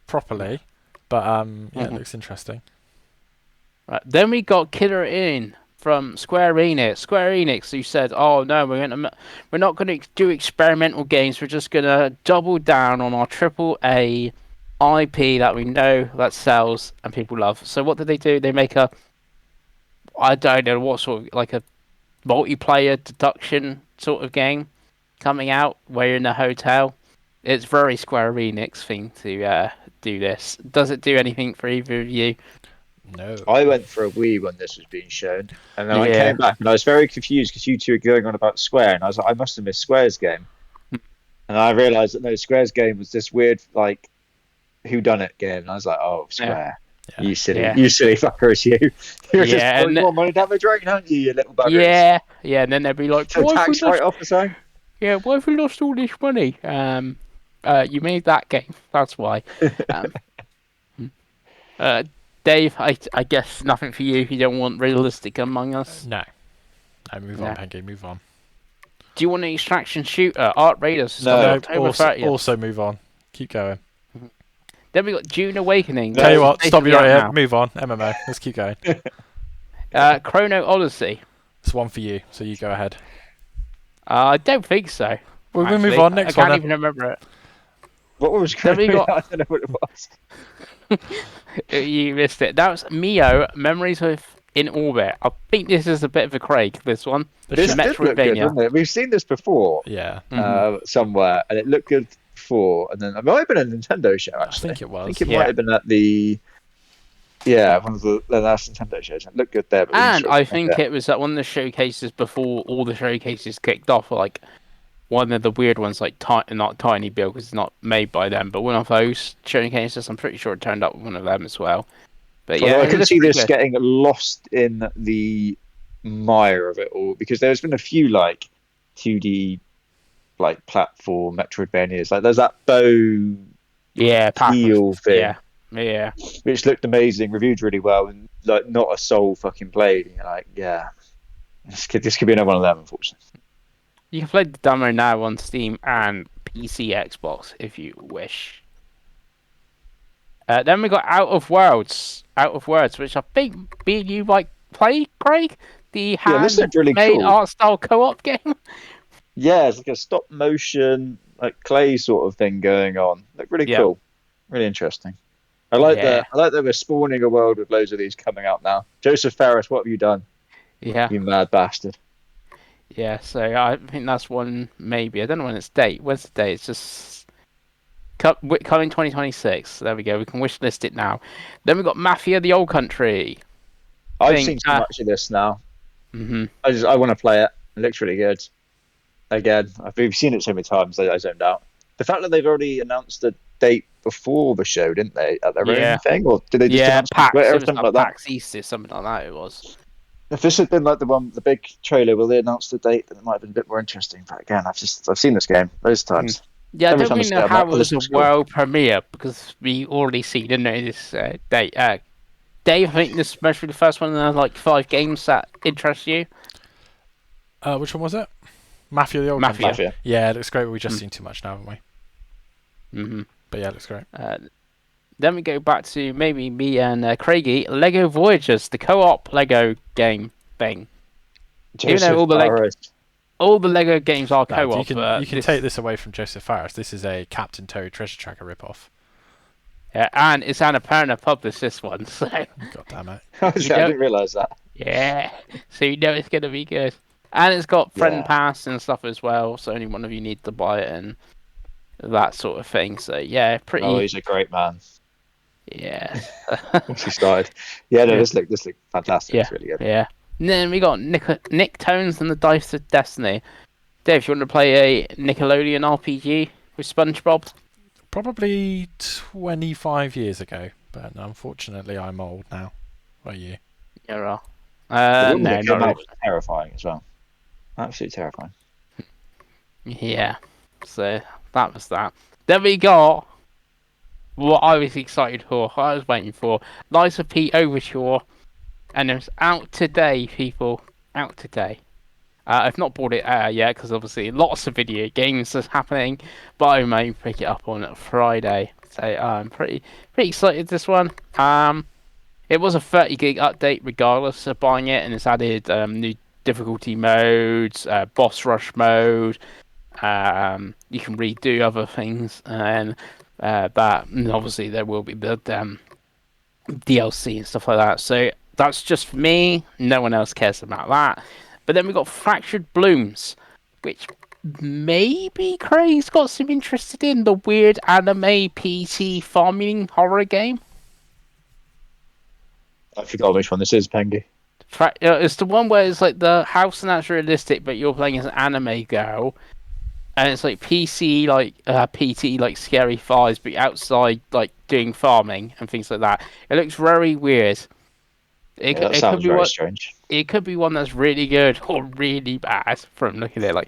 [SPEAKER 1] properly, but yeah, it
[SPEAKER 2] Mhm.
[SPEAKER 1] looks interesting.
[SPEAKER 2] Right. Then we got Killer In from Square Enix. Square Enix, who said, "Oh no, we're not going to do experimental games. We're just going to double down on our AAA IP that we know that sells and people love." So what did they do? They make I don't know what sort of, like a multiplayer deduction sort of game coming out where you're in a hotel. It's very Square Enix thing to do this. Does it do anything for either of you?
[SPEAKER 1] No.
[SPEAKER 3] I went for a Wii when this was being shown, and then I
[SPEAKER 2] Yeah.
[SPEAKER 3] came back and I was very confused because you two were going on about Square, and I was like, I must have missed Square's game. And I realised that no, Square's game was this weird like whodunit game, and I was like, oh, Square.
[SPEAKER 1] Yeah.
[SPEAKER 3] You silly fuckers, you. You're
[SPEAKER 2] Yeah,
[SPEAKER 3] just putting
[SPEAKER 2] and-
[SPEAKER 3] more money down the drain, aren't you, you little buggers?
[SPEAKER 2] Yeah, and then they'd be like,
[SPEAKER 3] So
[SPEAKER 2] "Why have we
[SPEAKER 3] tax write
[SPEAKER 2] lost?
[SPEAKER 3] off or something?
[SPEAKER 2] Yeah, why have we lost all this money? You made that game, that's why." Dave, I guess nothing for you. You don't want realistic Among Us.
[SPEAKER 1] No. No, move on,
[SPEAKER 2] No.
[SPEAKER 1] Pengi, move on.
[SPEAKER 2] Do you want an extraction shooter? Art Raiders.
[SPEAKER 3] No.
[SPEAKER 1] No,
[SPEAKER 2] October
[SPEAKER 1] also,
[SPEAKER 2] 30th.
[SPEAKER 1] also move on. Keep going.
[SPEAKER 2] Then we got June Awakening.
[SPEAKER 3] No.
[SPEAKER 1] Tell you what,
[SPEAKER 2] It's
[SPEAKER 1] stop you
[SPEAKER 2] basically
[SPEAKER 1] right
[SPEAKER 2] out
[SPEAKER 1] here. Move on. MMO. Let's keep going.
[SPEAKER 2] now. Chrono Odyssey.
[SPEAKER 1] It's one for you, so you go ahead.
[SPEAKER 2] I don't think so.
[SPEAKER 1] We'll move
[SPEAKER 2] actually.
[SPEAKER 1] on. Next
[SPEAKER 2] I
[SPEAKER 1] one.
[SPEAKER 2] can't
[SPEAKER 1] Then.
[SPEAKER 2] even remember it.
[SPEAKER 3] What was
[SPEAKER 2] Then we
[SPEAKER 3] going
[SPEAKER 2] got-
[SPEAKER 3] on? I don't know what it was.
[SPEAKER 2] You missed it. That was Mio, Memories of in Orbit. I think this is a bit of a Craig, this one.
[SPEAKER 3] This did look good,
[SPEAKER 2] Metroidvania.
[SPEAKER 3] didn't it? We've seen this before
[SPEAKER 1] Yeah,
[SPEAKER 3] somewhere, and it looked good before. And then it might have been a Nintendo show,
[SPEAKER 1] I
[SPEAKER 3] actually.
[SPEAKER 1] think it was.
[SPEAKER 3] I think it
[SPEAKER 2] Yeah.
[SPEAKER 3] might have been at the one of the last Nintendo shows. It looked good there. But we
[SPEAKER 2] And
[SPEAKER 3] sort of-
[SPEAKER 2] I think it was at one of the showcases before all the showcases kicked off, like one of the weird ones, like not Tiny Bill, because it's not made by them, but one of those showcases. I'm pretty sure it turned up with one of them as well. But
[SPEAKER 3] Although
[SPEAKER 2] yeah,
[SPEAKER 3] I
[SPEAKER 2] it
[SPEAKER 3] can
[SPEAKER 2] looks
[SPEAKER 3] see
[SPEAKER 2] pretty
[SPEAKER 3] this
[SPEAKER 2] good.
[SPEAKER 3] getting lost in the mire of it all, because there's been a few like 2D like platform Metroidvanias. Like there's that bow
[SPEAKER 2] Yeah,
[SPEAKER 3] heel thing.
[SPEAKER 2] Yeah. Yeah.
[SPEAKER 3] which looked amazing, reviewed really well, and like not a soul fucking played. And you're like, yeah, this could be another one of them, unfortunately.
[SPEAKER 2] You can play the demo now on Steam and PC, Xbox if you wish. Then we got Out of Worlds, which I think me and you might play, Craig. The
[SPEAKER 3] Yeah, this looked really
[SPEAKER 2] handmade
[SPEAKER 3] cool.
[SPEAKER 2] art style co-op game.
[SPEAKER 3] Yeah, it's like a stop motion, like clay sort of thing going on. Looked really
[SPEAKER 2] Yeah.
[SPEAKER 3] cool, really interesting. I like
[SPEAKER 2] Yeah.
[SPEAKER 3] that. I like that we're spawning a world with loads of these coming out now. Joseph Ferris, what have you done?
[SPEAKER 2] Yeah.
[SPEAKER 3] You mad bastard.
[SPEAKER 2] Yeah. So I think that's one maybe. I don't know when it's date. When's the date? It's just coming 2026. There we go. We can wish list it now. Then we got Mafia: The Old Country.
[SPEAKER 3] I've seen so much of this now.
[SPEAKER 2] Mm-hmm.
[SPEAKER 3] I want to play it. It looks really good. Again, we've seen it so many times. I zoned out. The fact that they've already announced the date before the show, didn't they? At their own thing, or did they just announce it on
[SPEAKER 2] PAX.
[SPEAKER 3] Twitter
[SPEAKER 2] It
[SPEAKER 3] or
[SPEAKER 2] was
[SPEAKER 3] something
[SPEAKER 2] like
[SPEAKER 3] like that?
[SPEAKER 2] PAX East or something like that. It was.
[SPEAKER 3] If this had been like the big trailer where they announced the date, then it might have been a bit more interesting. But again, I've seen this game loads of times.
[SPEAKER 2] Yeah, I
[SPEAKER 3] Every
[SPEAKER 2] don't
[SPEAKER 3] time I
[SPEAKER 2] really
[SPEAKER 3] see
[SPEAKER 2] know
[SPEAKER 3] it, I'm like,
[SPEAKER 2] how
[SPEAKER 3] oh,
[SPEAKER 2] it
[SPEAKER 3] this
[SPEAKER 2] was a
[SPEAKER 3] looks cool.
[SPEAKER 2] world premiere because we already see, didn't know this date. Dave, I think this must be the first one of the like 5 games that interest you.
[SPEAKER 1] Which one was it? Mafia: The Old
[SPEAKER 2] Mafia.
[SPEAKER 1] Country. Yeah, it looks great. We've just seen too much now, haven't we?
[SPEAKER 2] Mm-hmm.
[SPEAKER 1] But yeah, it looks great.
[SPEAKER 2] Then we go back to maybe me and Craigie. Lego Voyagers, the co-op Lego game thing. Even though all the Lego games are
[SPEAKER 1] Lad,
[SPEAKER 2] co-op,
[SPEAKER 1] you can take this away from Joseph Farris. This is a Captain Toad Treasure Tracker ripoff.
[SPEAKER 2] Yeah, and it's Annapurna published this one, so
[SPEAKER 1] God damn it.
[SPEAKER 3] I didn't realise that.
[SPEAKER 2] yeah, so you know it's gonna be good. And it's got friend
[SPEAKER 3] Yeah.
[SPEAKER 2] pass and stuff as well, so only one of you needs to buy it and that sort of thing. So yeah, pretty.
[SPEAKER 3] Oh, he's a great man.
[SPEAKER 2] Yeah.
[SPEAKER 3] Once he started. Yeah, no,
[SPEAKER 2] Yeah.
[SPEAKER 3] this looked fantastic.
[SPEAKER 2] Yeah.
[SPEAKER 3] It's really good.
[SPEAKER 2] Yeah. And then we got Nick Tones and the Dice of Destiny. Dave, you want to play a Nickelodeon RPG with SpongeBob?
[SPEAKER 1] Probably 25 years ago, but unfortunately I'm old now. What are you?
[SPEAKER 2] Yeah.
[SPEAKER 3] The woman
[SPEAKER 2] No,
[SPEAKER 3] that came
[SPEAKER 2] not
[SPEAKER 3] out
[SPEAKER 2] really.
[SPEAKER 3] was terrifying as well. Absolutely terrifying.
[SPEAKER 2] Yeah. So that was that. Then we got what I was excited for, what I was waiting for. Lies of P Overture. And it's out today, people. Out today. I've not bought it yet because obviously lots of video games is happening, but I may pick it up on Friday. So I'm pretty excited this one. It was a 30 gig update regardless of buying it, and it's added new difficulty modes, boss rush mode. You can redo other things, and and obviously there will be the DLC and stuff like that. So that's just for me. No one else cares about that. But then we got Fractured Blooms, which maybe Craig's got some interested in, the weird anime PC farming horror game.
[SPEAKER 3] I forgot which one this is, Pengi.
[SPEAKER 2] It's the one where it's like the house and that's realistic, but you're playing as an anime girl, and it's like PC like PT like Scary Fires, but outside like doing farming and things like that. It looks very weird.
[SPEAKER 3] That sounds very strange.
[SPEAKER 2] It could be one that's really good or really bad from looking at it.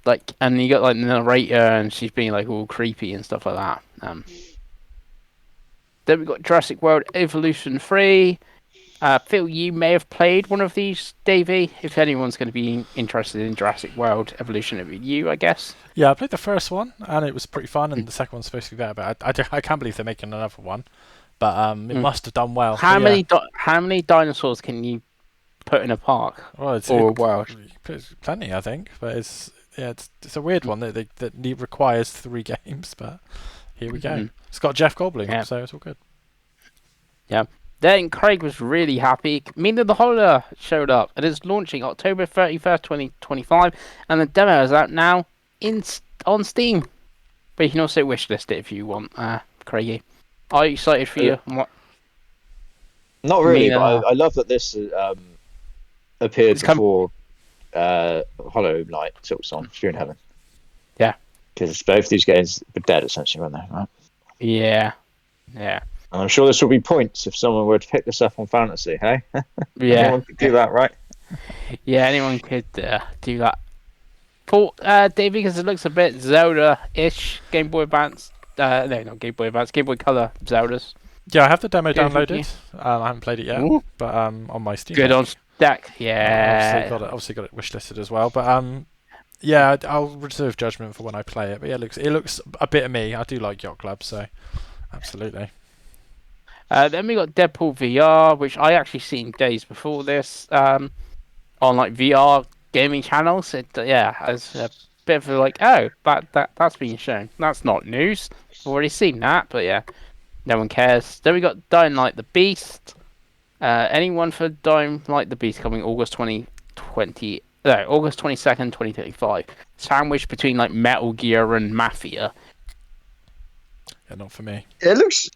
[SPEAKER 2] Like, and you got like the narrator and she's being like all creepy and stuff like that. Then we got Jurassic World Evolution 3. Phil, you may have played one of these, Davey. If anyone's going to be interested in Jurassic World Evolution, it would be you, I guess.
[SPEAKER 1] Yeah, I played the first one and it was pretty fun, and the second one's supposed to be better. But I can't believe they're making another one. But it must have done well.
[SPEAKER 2] How many dinosaurs can you put in a park
[SPEAKER 1] or
[SPEAKER 2] a world?
[SPEAKER 1] Plenty, I think. But it's a weird one that requires 3 games. But here we go. It's got Jeff Goldblum, so it's all good.
[SPEAKER 2] Yeah. Then Craig was really happy. Mina the Holler showed up, and it's launching October 31st, 2025, and the demo is out now on Steam. But you can also wishlist it if you want, Craigie. Are you excited for you?
[SPEAKER 3] Not really, but I love that this appeared before Hollow Knight Silk Song, Fear in Heaven.
[SPEAKER 2] Yeah.
[SPEAKER 3] Because both these games were dead, essentially, weren't they? Right?
[SPEAKER 2] Yeah. Yeah.
[SPEAKER 3] And I'm sure this will be points if someone were to pick this up on Fantasy, hey?
[SPEAKER 2] Yeah.
[SPEAKER 3] Anyone could do that, right?
[SPEAKER 2] Yeah, anyone could do that. For Dave, because it looks a bit Zelda-ish, Game Boy Advance. No, not Game Boy Advance, Game Boy Color Zeldas.
[SPEAKER 1] Yeah, I have the demo
[SPEAKER 2] Go for it,
[SPEAKER 1] downloaded. I haven't played it yet,
[SPEAKER 2] Ooh.
[SPEAKER 1] but on my Steam
[SPEAKER 2] Good
[SPEAKER 1] Deck.
[SPEAKER 2] on stack. Yeah.
[SPEAKER 1] Obviously got it wishlisted as well. But yeah, I'll reserve judgment for when I play it. But yeah, it looks a bit of me. I do like Yacht Club, so absolutely.
[SPEAKER 2] Then we got Deadpool VR, which I actually seen days before this on like VR gaming channels. Yeah, as a bit of a like, oh, that's been shown. That's not news. I've already seen that, but yeah, no one cares. Then we got Dying Light the Beast. Anyone for Dying Light the Beast coming August 2020? No, August 22nd, 2025. Sandwiched between like Metal Gear and Mafia.
[SPEAKER 1] Yeah, not for me.
[SPEAKER 3] It looks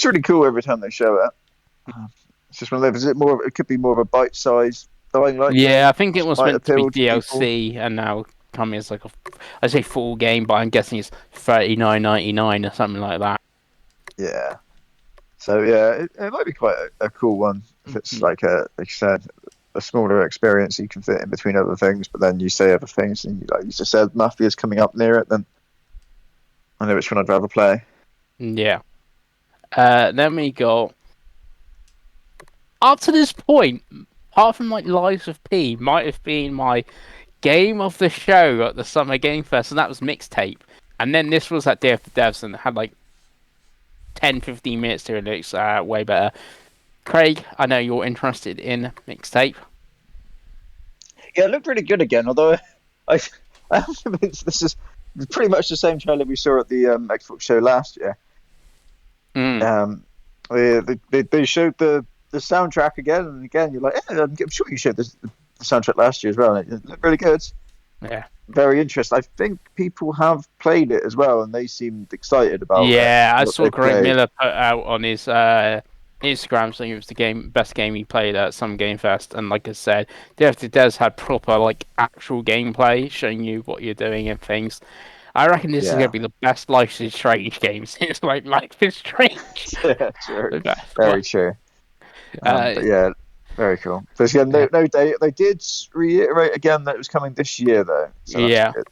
[SPEAKER 3] really cool every time they show it. It's just one of those. Is it more? It could be more of a bite-sized Dying Light
[SPEAKER 2] Yeah,
[SPEAKER 3] game,
[SPEAKER 2] I think it
[SPEAKER 3] which
[SPEAKER 2] was
[SPEAKER 3] might
[SPEAKER 2] meant to be
[SPEAKER 3] appeal to people.
[SPEAKER 2] DLC, and now coming as like I say full game, but I'm guessing it's $39.99 or something like that.
[SPEAKER 3] Yeah. So yeah, it might be quite a cool one if it's like you said, a smaller experience you can fit in between other things. But then you say other things, and like you just said, Mafia's coming up near it. Then I know which one I'd rather play.
[SPEAKER 2] Yeah. Then we go. Up to this point, apart from like Lives of P, might have been my game of the show at the Summer Game Fest, and that was Mixtape. And then this was at Day of the Devs, and it had like 10-15 minutes to it. Looks way better. Craig, I know you're interested in Mixtape.
[SPEAKER 3] Yeah, it looked really good again. Although I'm convinced this is pretty much the same trailer we saw at the Xbox show last year. They showed the soundtrack again and again. You're like, I'm sure you showed the soundtrack last year as well. And it looked really good.
[SPEAKER 2] Yeah.
[SPEAKER 3] Very interesting. I think people have played it as well, and they seemed excited about it.
[SPEAKER 2] Yeah, I saw Greg Miller put out on his Instagram saying it was the best game he played at some Game Fest, and like I said, Day of the Devs had proper like actual gameplay showing you what you're doing and things. I reckon this is gonna be the best Life is Strange game since like Life is Strange.
[SPEAKER 3] Yeah, true. Very true. But yeah, very cool. There's no date. They did reiterate again that it was coming this year though. So that's good.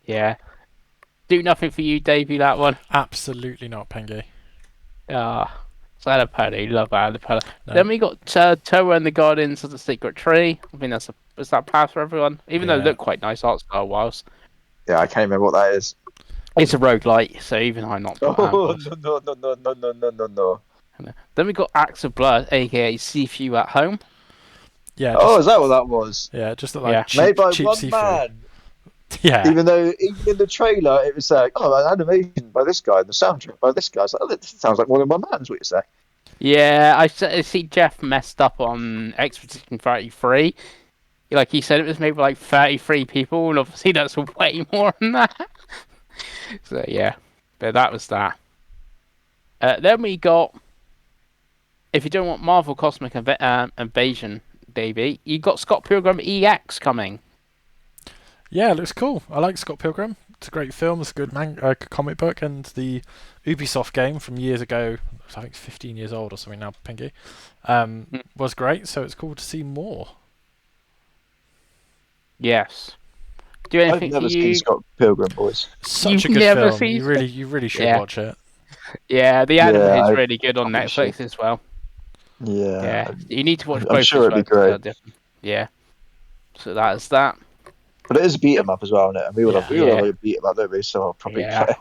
[SPEAKER 2] Yeah. Do nothing for you, Davey. That one.
[SPEAKER 1] Absolutely not, Pengi.
[SPEAKER 2] Annapurna, love Annapurna.
[SPEAKER 1] No.
[SPEAKER 2] Then we got Toa and the Guardians of the Secret Tree. I think is that path for everyone? Even though it looked quite nice art style wise.
[SPEAKER 3] Yeah, I can't remember what that is.
[SPEAKER 2] It's a roguelite, so even I'm not.
[SPEAKER 3] No.
[SPEAKER 2] Then we got Acts of Blood, aka Sifu at Home.
[SPEAKER 1] Yeah.
[SPEAKER 3] Is that what that was?
[SPEAKER 1] Yeah, just like cheap,
[SPEAKER 3] made by
[SPEAKER 1] cheap
[SPEAKER 3] one
[SPEAKER 1] seafood.
[SPEAKER 3] man.
[SPEAKER 1] Yeah.
[SPEAKER 3] Even in the trailer it was like, an animation by this guy, the soundtrack by this guy. It's like, this sounds like more than one man. Is what you say?
[SPEAKER 2] Yeah, I see Jeff messed up on Expedition 33. Like he said, it was made by like 33 people, and obviously that's way more than that. So yeah, but that was that. Then we got, if you don't want Marvel Cosmic Invasion, baby, you got Scott Pilgrim EX coming.
[SPEAKER 1] Yeah, it looks cool. I like Scott Pilgrim. It's a great film. It's a good comic book, and the Ubisoft game from years ago, I think 15 years old or something now, Pengi, was great. So it's cool to see more.
[SPEAKER 2] Yes. Do anything
[SPEAKER 3] I've never seen Scott Pilgrim, boys.
[SPEAKER 1] Such a good film. You really should watch it.
[SPEAKER 2] Yeah, the anime is really good on Netflix as well.
[SPEAKER 3] Yeah.
[SPEAKER 2] You need to watch both.
[SPEAKER 3] I'm sure it'd be great.
[SPEAKER 2] Yeah. So that is that.
[SPEAKER 3] But it is a beat 'em up as well, isn't it? And we would have a beat 'em up, don't we? So I'll probably play.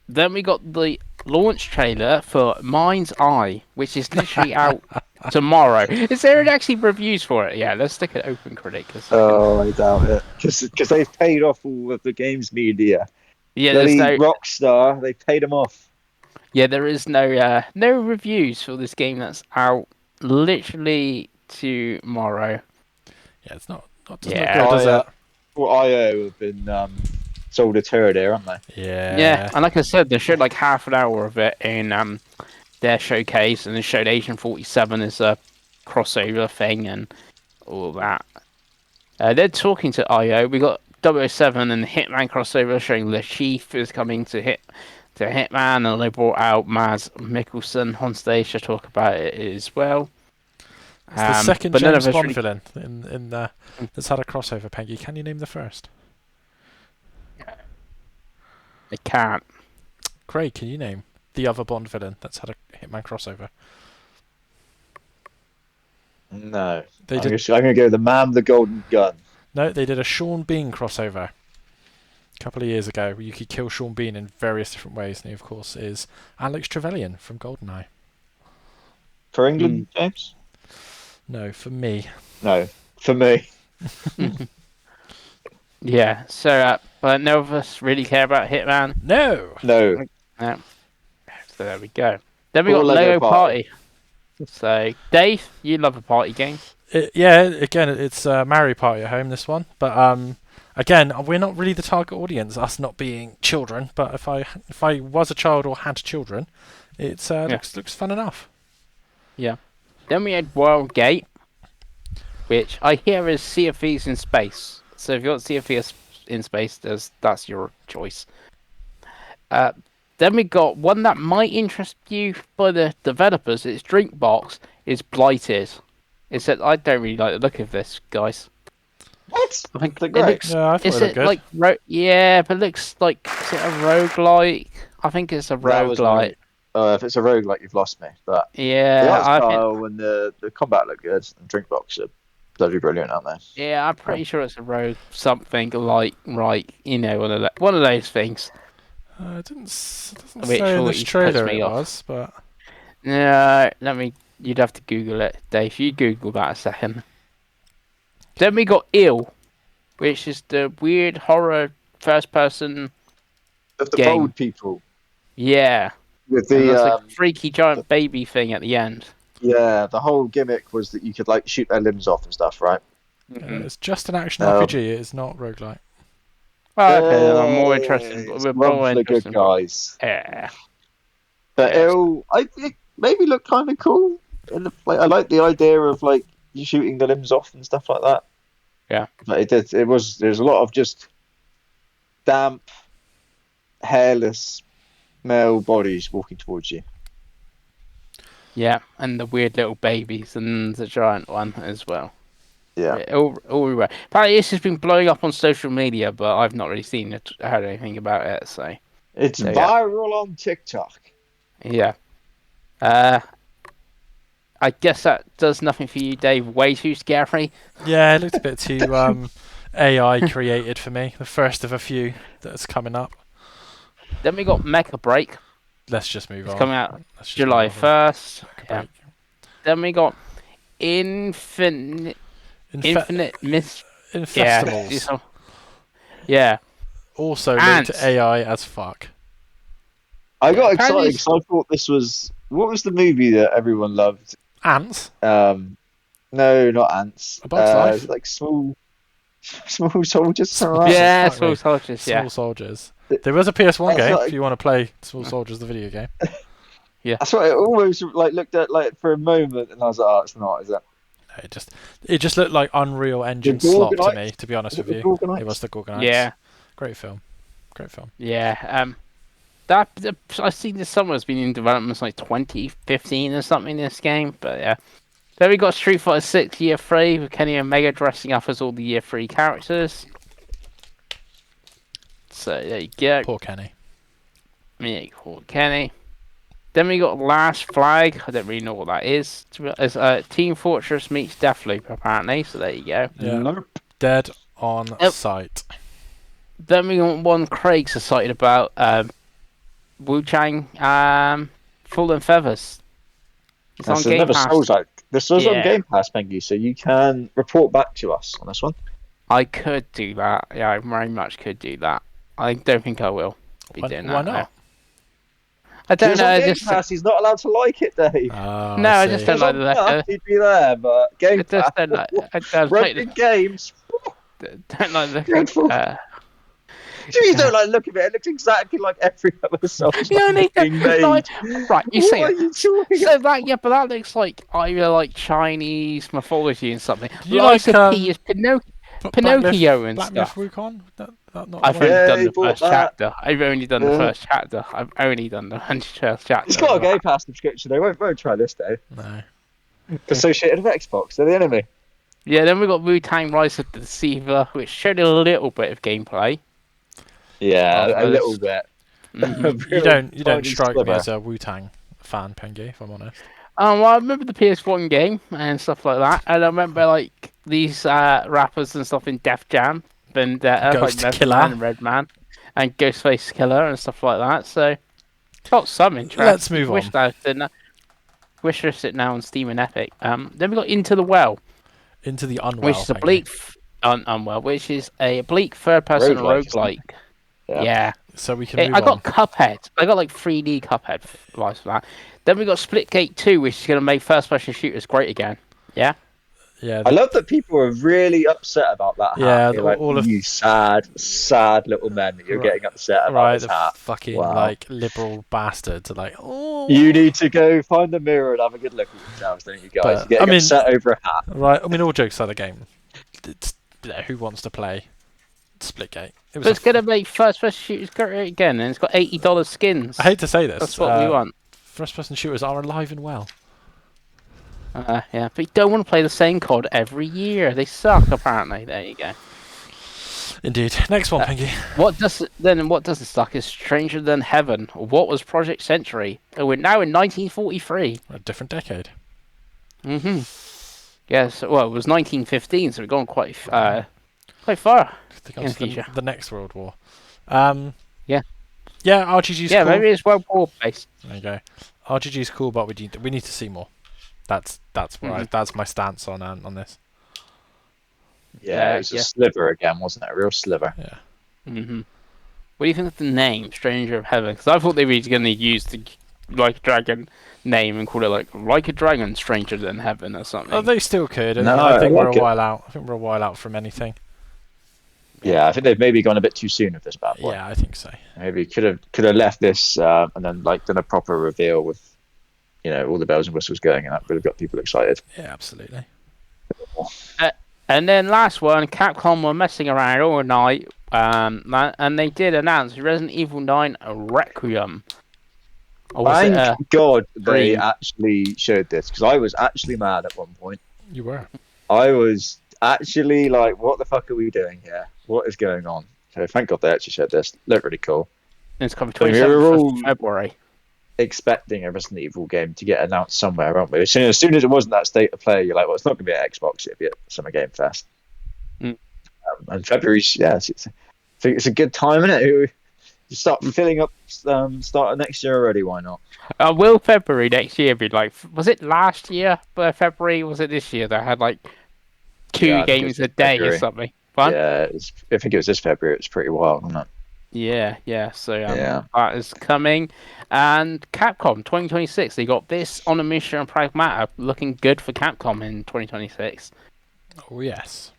[SPEAKER 2] Then we got the launch trailer for Mind's Eye, which is literally out tomorrow. Is there actually reviews for it? Yeah, let's stick it open critic.
[SPEAKER 3] I doubt it. Because they've paid off all of the games media.
[SPEAKER 2] Yeah, there's no
[SPEAKER 3] Rockstar. They paid them off.
[SPEAKER 2] Yeah, there is no reviews for this game that's out literally tomorrow.
[SPEAKER 1] Yeah, it's not
[SPEAKER 2] look
[SPEAKER 1] good, does it?
[SPEAKER 3] Well, IO have been sold a turd here, haven't they?
[SPEAKER 1] Yeah.
[SPEAKER 2] Yeah, and like I said, they showed like half an hour of it in their showcase, and they showed Agent 47 as a crossover thing and all that. They're talking to IO. We got 007 and the Hitman crossover showing Le Chief is coming to Hitman, and they brought out Mads Mikkelsen on stage to talk about it as well.
[SPEAKER 1] It's the second James Bond villain in that's had a crossover, Pengi. Can you name the first?
[SPEAKER 2] I can't.
[SPEAKER 1] Craig, can you name? the other Bond villain that's had a Hitman crossover?
[SPEAKER 3] No.
[SPEAKER 1] They
[SPEAKER 3] I'm
[SPEAKER 1] did.
[SPEAKER 3] going to go the Man with the Golden Gun.
[SPEAKER 1] No, they did a Sean Bean crossover a couple of years ago where you could kill Sean Bean in various different ways, and he, of course, is Alex Trevelyan from GoldenEye.
[SPEAKER 3] For England, James?
[SPEAKER 1] No, for me.
[SPEAKER 3] No, for me.
[SPEAKER 2] Yeah, so but none of us really care about Hitman.
[SPEAKER 1] No!
[SPEAKER 3] No.
[SPEAKER 2] No. So there we go. Then we
[SPEAKER 3] Or
[SPEAKER 2] got
[SPEAKER 3] Lego
[SPEAKER 2] Lego
[SPEAKER 3] Party.
[SPEAKER 2] Party. So, Dave, you love a party game.
[SPEAKER 1] Yeah, again, it's Mario Party at home, this one. But again, we're not really the target audience, us not being children. But if I was a child or had children, it looks fun enough.
[SPEAKER 2] Yeah. Then we had Wild Gate, which I hear is Sea of Thieves in space. So if you want Sea of Thieves in space, that's your choice. Then we got one that might interest you by the developers. It's Drinkbox. It's Blighted. It said I don't really like the look of this, guys.
[SPEAKER 3] What?
[SPEAKER 2] I think
[SPEAKER 3] They're
[SPEAKER 2] it
[SPEAKER 3] great.
[SPEAKER 2] looks.
[SPEAKER 1] Yeah, I thought
[SPEAKER 2] Is
[SPEAKER 1] it looked
[SPEAKER 2] it
[SPEAKER 1] good.
[SPEAKER 2] like yeah, but it looks like is it a roguelike? I think it's a
[SPEAKER 3] That was
[SPEAKER 2] roguelike.
[SPEAKER 3] If it's a roguelike, you've lost me. But the
[SPEAKER 2] Yeah,
[SPEAKER 3] art
[SPEAKER 2] I think.
[SPEAKER 3] style and the combat look good. And Drinkbox are bloody brilliant, aren't they?
[SPEAKER 2] Yeah, I'm pretty sure it's a rogue something like one of those things.
[SPEAKER 1] It doesn't
[SPEAKER 2] Which
[SPEAKER 1] say in
[SPEAKER 2] always
[SPEAKER 1] this trailer
[SPEAKER 2] puts me
[SPEAKER 1] it
[SPEAKER 2] off.
[SPEAKER 1] was, but
[SPEAKER 2] No, you'd have to Google it, Dave. You Google that a second. Then we got Ill, which is the weird horror first-person.
[SPEAKER 3] Of the
[SPEAKER 2] Game.
[SPEAKER 3] bold people
[SPEAKER 2] Yeah,
[SPEAKER 3] with
[SPEAKER 2] and
[SPEAKER 3] the
[SPEAKER 2] that's like a freaky giant baby thing at the end.
[SPEAKER 3] the whole gimmick was that you could like shoot their limbs off and stuff, right?
[SPEAKER 1] it's just an action
[SPEAKER 3] No.
[SPEAKER 1] RPG. It is not roguelike.
[SPEAKER 2] Well, okay, then I'm more interested.
[SPEAKER 3] It's
[SPEAKER 2] We're
[SPEAKER 3] one
[SPEAKER 2] more
[SPEAKER 3] for the good
[SPEAKER 2] interested.
[SPEAKER 3] guys.
[SPEAKER 2] Yeah.
[SPEAKER 3] But
[SPEAKER 2] Yes.
[SPEAKER 3] it maybe looked kind of cool. I like the idea of like you shooting the limbs off and stuff like that.
[SPEAKER 2] Yeah.
[SPEAKER 3] But there's a lot of just damp, hairless male bodies walking towards you.
[SPEAKER 2] Yeah, and the weird little babies and the giant one as well.
[SPEAKER 3] Yeah.
[SPEAKER 2] All right. Apparently, this has been blowing up on social media, but I've not really seen it, heard anything about it. So
[SPEAKER 3] It's
[SPEAKER 2] So, yeah.
[SPEAKER 3] viral on TikTok.
[SPEAKER 2] yeah. I guess that does nothing for you, Dave. Way too scary.
[SPEAKER 1] Yeah, it looked a bit too AI created for me. The first of a few that's coming up.
[SPEAKER 2] Then we got Mecha Break.
[SPEAKER 1] Let's just move
[SPEAKER 2] It's
[SPEAKER 1] on.
[SPEAKER 2] coming out
[SPEAKER 1] Let's just
[SPEAKER 2] July
[SPEAKER 1] move on.
[SPEAKER 2] 1st.
[SPEAKER 1] Mecha
[SPEAKER 2] Yeah.
[SPEAKER 1] Break.
[SPEAKER 2] Then we got Infinite Miss. Yeah.
[SPEAKER 1] Infestimals.
[SPEAKER 2] Yeah.
[SPEAKER 1] Also looked
[SPEAKER 2] Ants.
[SPEAKER 1] AI as fuck.
[SPEAKER 3] I got
[SPEAKER 2] apparently
[SPEAKER 3] excited because I thought this was what was the movie that everyone loved?
[SPEAKER 1] Ants?
[SPEAKER 3] No, not Ants.
[SPEAKER 1] A Bug's Life?
[SPEAKER 3] Like small soldiers.
[SPEAKER 1] Small
[SPEAKER 3] Something like that.
[SPEAKER 2] Yeah,
[SPEAKER 1] fuck
[SPEAKER 2] Small
[SPEAKER 1] me.
[SPEAKER 2] Soldiers. Yeah.
[SPEAKER 1] Small Soldiers. There was a PS1
[SPEAKER 3] That's
[SPEAKER 1] game
[SPEAKER 3] like-
[SPEAKER 1] if you want to play Small Soldiers, the video game.
[SPEAKER 3] That's what it almost like looked at like for a moment, and I was like, "Oh, it's not, is it?"
[SPEAKER 1] No, it just looked like Unreal Engine
[SPEAKER 3] The
[SPEAKER 1] slop to
[SPEAKER 3] Gorgonites?
[SPEAKER 1] me, to be honest
[SPEAKER 3] Was
[SPEAKER 1] with
[SPEAKER 3] it
[SPEAKER 1] you.
[SPEAKER 3] the Gorgonites?
[SPEAKER 1] It was the Gorgonites.
[SPEAKER 2] Yeah.
[SPEAKER 1] Great film. Great film.
[SPEAKER 2] Yeah. I see this summer has been in development since like 2015 or something. This game, but yeah. Then we got Street Fighter 6 Year 3 with Kenny Omega dressing up as all the Year 3 characters. So there you go.
[SPEAKER 1] Poor Kenny.
[SPEAKER 2] Yeah, cool, Kenny. Then we got Last Flag. I don't really know what that is. It's Team Fortress meets Deathloop, apparently. So there you go.
[SPEAKER 1] Yeah.
[SPEAKER 3] Nope.
[SPEAKER 1] Dead on
[SPEAKER 2] Yep.
[SPEAKER 1] sight.
[SPEAKER 2] Then we got one Craig's excited about Wu Chang Fallen Feathers. It's on
[SPEAKER 3] That's
[SPEAKER 2] Game
[SPEAKER 3] another
[SPEAKER 2] Pass.
[SPEAKER 3] Souls-like. This was on
[SPEAKER 2] Yeah.
[SPEAKER 3] Game Pass, Pengi, so you can report back to us on this one.
[SPEAKER 2] I could do that. Yeah, I very much could do that. I don't think I will be doing that.
[SPEAKER 1] Why
[SPEAKER 2] though.
[SPEAKER 1] not?
[SPEAKER 2] I don't
[SPEAKER 3] It's
[SPEAKER 2] know.
[SPEAKER 3] on
[SPEAKER 2] I
[SPEAKER 3] Game
[SPEAKER 2] just
[SPEAKER 3] Pass. He's not allowed to like it, Dave.
[SPEAKER 1] Oh,
[SPEAKER 2] No, I just
[SPEAKER 1] see.
[SPEAKER 2] don't
[SPEAKER 3] If
[SPEAKER 2] like
[SPEAKER 3] it was
[SPEAKER 2] the-
[SPEAKER 3] on Pass, he'd be there, but Game
[SPEAKER 2] I just
[SPEAKER 3] Pass.
[SPEAKER 2] don't like. I don't
[SPEAKER 3] Broken
[SPEAKER 2] like
[SPEAKER 3] games.
[SPEAKER 2] don't like the.
[SPEAKER 3] Dreadful. You don't like look at it. It looks exactly like every other Souls
[SPEAKER 2] You only
[SPEAKER 3] being made.
[SPEAKER 2] like, right, you
[SPEAKER 3] What
[SPEAKER 2] say
[SPEAKER 3] are
[SPEAKER 2] it.
[SPEAKER 3] you talking
[SPEAKER 2] So that, yeah, but that looks like either like Chinese mythology and something.
[SPEAKER 1] Do you
[SPEAKER 2] Lies
[SPEAKER 1] like,
[SPEAKER 2] of P is Pinocchio and
[SPEAKER 1] Black Myth
[SPEAKER 2] stuff.
[SPEAKER 1] Wukong? Not
[SPEAKER 2] I've
[SPEAKER 1] the one?
[SPEAKER 2] only
[SPEAKER 3] Yeah,
[SPEAKER 2] done
[SPEAKER 3] he
[SPEAKER 2] the
[SPEAKER 3] bought
[SPEAKER 2] first
[SPEAKER 3] that.
[SPEAKER 2] chapter. I've only done the
[SPEAKER 3] Yeah.
[SPEAKER 2] first chapter. I've only done the first chapter.
[SPEAKER 3] It's got a Game Pass subscription. They won't try this, Dave.
[SPEAKER 1] No.
[SPEAKER 3] Associated with Xbox. They're the enemy.
[SPEAKER 2] Yeah, then we got Wu-Tang Rise of the Deceiver, which showed a little bit of gameplay.
[SPEAKER 3] Yeah,
[SPEAKER 2] Oh,
[SPEAKER 3] a
[SPEAKER 2] those-
[SPEAKER 3] little bit.
[SPEAKER 1] You don't
[SPEAKER 3] tiny
[SPEAKER 1] strike me
[SPEAKER 3] sliver.
[SPEAKER 1] as a Wu-Tang fan, Pengi, if I'm honest.
[SPEAKER 2] Well, I remember the PS1 game and stuff like that, and I remember like these rappers and stuff in Def Jam, Vendetta, like
[SPEAKER 1] Ghost
[SPEAKER 2] Method
[SPEAKER 1] Killer.
[SPEAKER 2] Man and Redman, and Ghostface Killer and stuff like that. So got some interest.
[SPEAKER 1] Let's move
[SPEAKER 2] Wish
[SPEAKER 1] on.
[SPEAKER 2] that didn't. Wish list it now on Steam and Epic. Then we got Into the Well,
[SPEAKER 1] Into the Unwell,
[SPEAKER 2] which is a
[SPEAKER 1] Pengi.
[SPEAKER 2] bleak Unwell, which is a bleak third-person
[SPEAKER 3] Roguelike, isn't it?
[SPEAKER 2] roguelike.
[SPEAKER 3] Yeah.
[SPEAKER 2] Yeah.
[SPEAKER 1] So we can move
[SPEAKER 2] I got
[SPEAKER 1] on.
[SPEAKER 2] Cuphead. I got like 3D Cuphead for that. Then we got Splitgate 2, which is going to make first-person shooters great again. Yeah.
[SPEAKER 1] Yeah,
[SPEAKER 3] I love that people are really upset about that hat.
[SPEAKER 1] Yeah,
[SPEAKER 3] They're like,
[SPEAKER 1] all of-
[SPEAKER 3] you sad little men that you're
[SPEAKER 1] Right.
[SPEAKER 3] getting upset about
[SPEAKER 1] right,
[SPEAKER 3] this
[SPEAKER 1] the
[SPEAKER 3] hat.
[SPEAKER 1] fucking
[SPEAKER 3] Wow.
[SPEAKER 1] like liberal bastards are like, oh.
[SPEAKER 3] You need to go find the mirror and have a good look at yourselves, don't you guys?
[SPEAKER 1] But,
[SPEAKER 3] You're getting
[SPEAKER 1] I mean-
[SPEAKER 3] upset over a hat.
[SPEAKER 1] Right, I mean, all jokes aside, the game. It's, who wants to play Splitgate? It was.
[SPEAKER 2] But it's going to make first-person shooters great again, and it's got $80 skins.
[SPEAKER 1] I hate to say this.
[SPEAKER 2] That's what we want.
[SPEAKER 1] First-person shooters are alive and well.
[SPEAKER 2] Yeah, but you don't want to play the same COD every year. They suck, apparently. There you go.
[SPEAKER 1] Indeed. Next one, Pengi.
[SPEAKER 2] What doesn't suck is Stranger Than Heaven. What was Project Century? Oh, we're now in 1943.
[SPEAKER 1] A different decade.
[SPEAKER 2] Yes, well, it was 1915, so we've gone quite far.
[SPEAKER 1] I think
[SPEAKER 2] In the
[SPEAKER 1] it's
[SPEAKER 2] future.
[SPEAKER 1] the next World War.
[SPEAKER 2] Yeah.
[SPEAKER 1] Yeah, RGG's
[SPEAKER 2] Yeah,
[SPEAKER 1] cool.
[SPEAKER 2] maybe it's World War based.
[SPEAKER 1] There you go. RGG's cool, but we need to see more. That's where that's my stance on this.
[SPEAKER 3] Yeah, it was a
[SPEAKER 2] yeah.
[SPEAKER 3] sliver again, wasn't it? A real sliver.
[SPEAKER 1] Yeah.
[SPEAKER 2] What do you think of the name Stranger of Heaven? Because I thought they were going to use the Like a Dragon name and call it like a Dragon Stranger Than Heaven or something.
[SPEAKER 1] Oh, they still could. And
[SPEAKER 3] No,
[SPEAKER 1] I think
[SPEAKER 3] I
[SPEAKER 1] we're
[SPEAKER 3] like
[SPEAKER 1] a
[SPEAKER 3] it.
[SPEAKER 1] while out. I think we're a while out from anything.
[SPEAKER 3] Yeah, I think they've maybe gone a bit too soon with this bad boy.
[SPEAKER 1] Yeah, I think so.
[SPEAKER 3] Maybe could have left this and then like done a proper reveal with, all the bells and whistles going, and that would have got people excited.
[SPEAKER 1] Yeah, absolutely.
[SPEAKER 2] And then last one, Capcom were messing around all night, and they did announce Resident Evil 9 Requiem. Or was it,
[SPEAKER 3] Thank God they
[SPEAKER 2] dream?
[SPEAKER 3] actually showed this, because I was actually mad at one point.
[SPEAKER 1] You were.
[SPEAKER 3] I was actually like, what the fuck are we doing here? What is going on? So thank God they actually showed this. Looked really cool.
[SPEAKER 2] It's coming
[SPEAKER 3] So we
[SPEAKER 2] 27th
[SPEAKER 3] were
[SPEAKER 2] of
[SPEAKER 3] all-
[SPEAKER 2] February.
[SPEAKER 3] Expecting a Resident Evil game to get announced somewhere, aren't we? As soon as it wasn't that state of play, you're like, well, it's not going to be at Xbox, it'll be at Summer Game Fest. And February's, it's a good time, isn't it? You start filling up start of next year already, why not?
[SPEAKER 2] Will February next year be like? Was it last year? February? Was it this year that had like two
[SPEAKER 3] Yeah, I think
[SPEAKER 2] games
[SPEAKER 3] it's
[SPEAKER 2] a day
[SPEAKER 3] February.
[SPEAKER 2] or something? Fun?
[SPEAKER 3] Yeah, I think it was this February. It was pretty wild, wasn't it?
[SPEAKER 2] Yeah. So
[SPEAKER 3] Yeah.
[SPEAKER 2] that is coming, and Capcom 2026. They got this on a mission and Pragmata, looking good for Capcom in 2026.
[SPEAKER 1] Oh yes.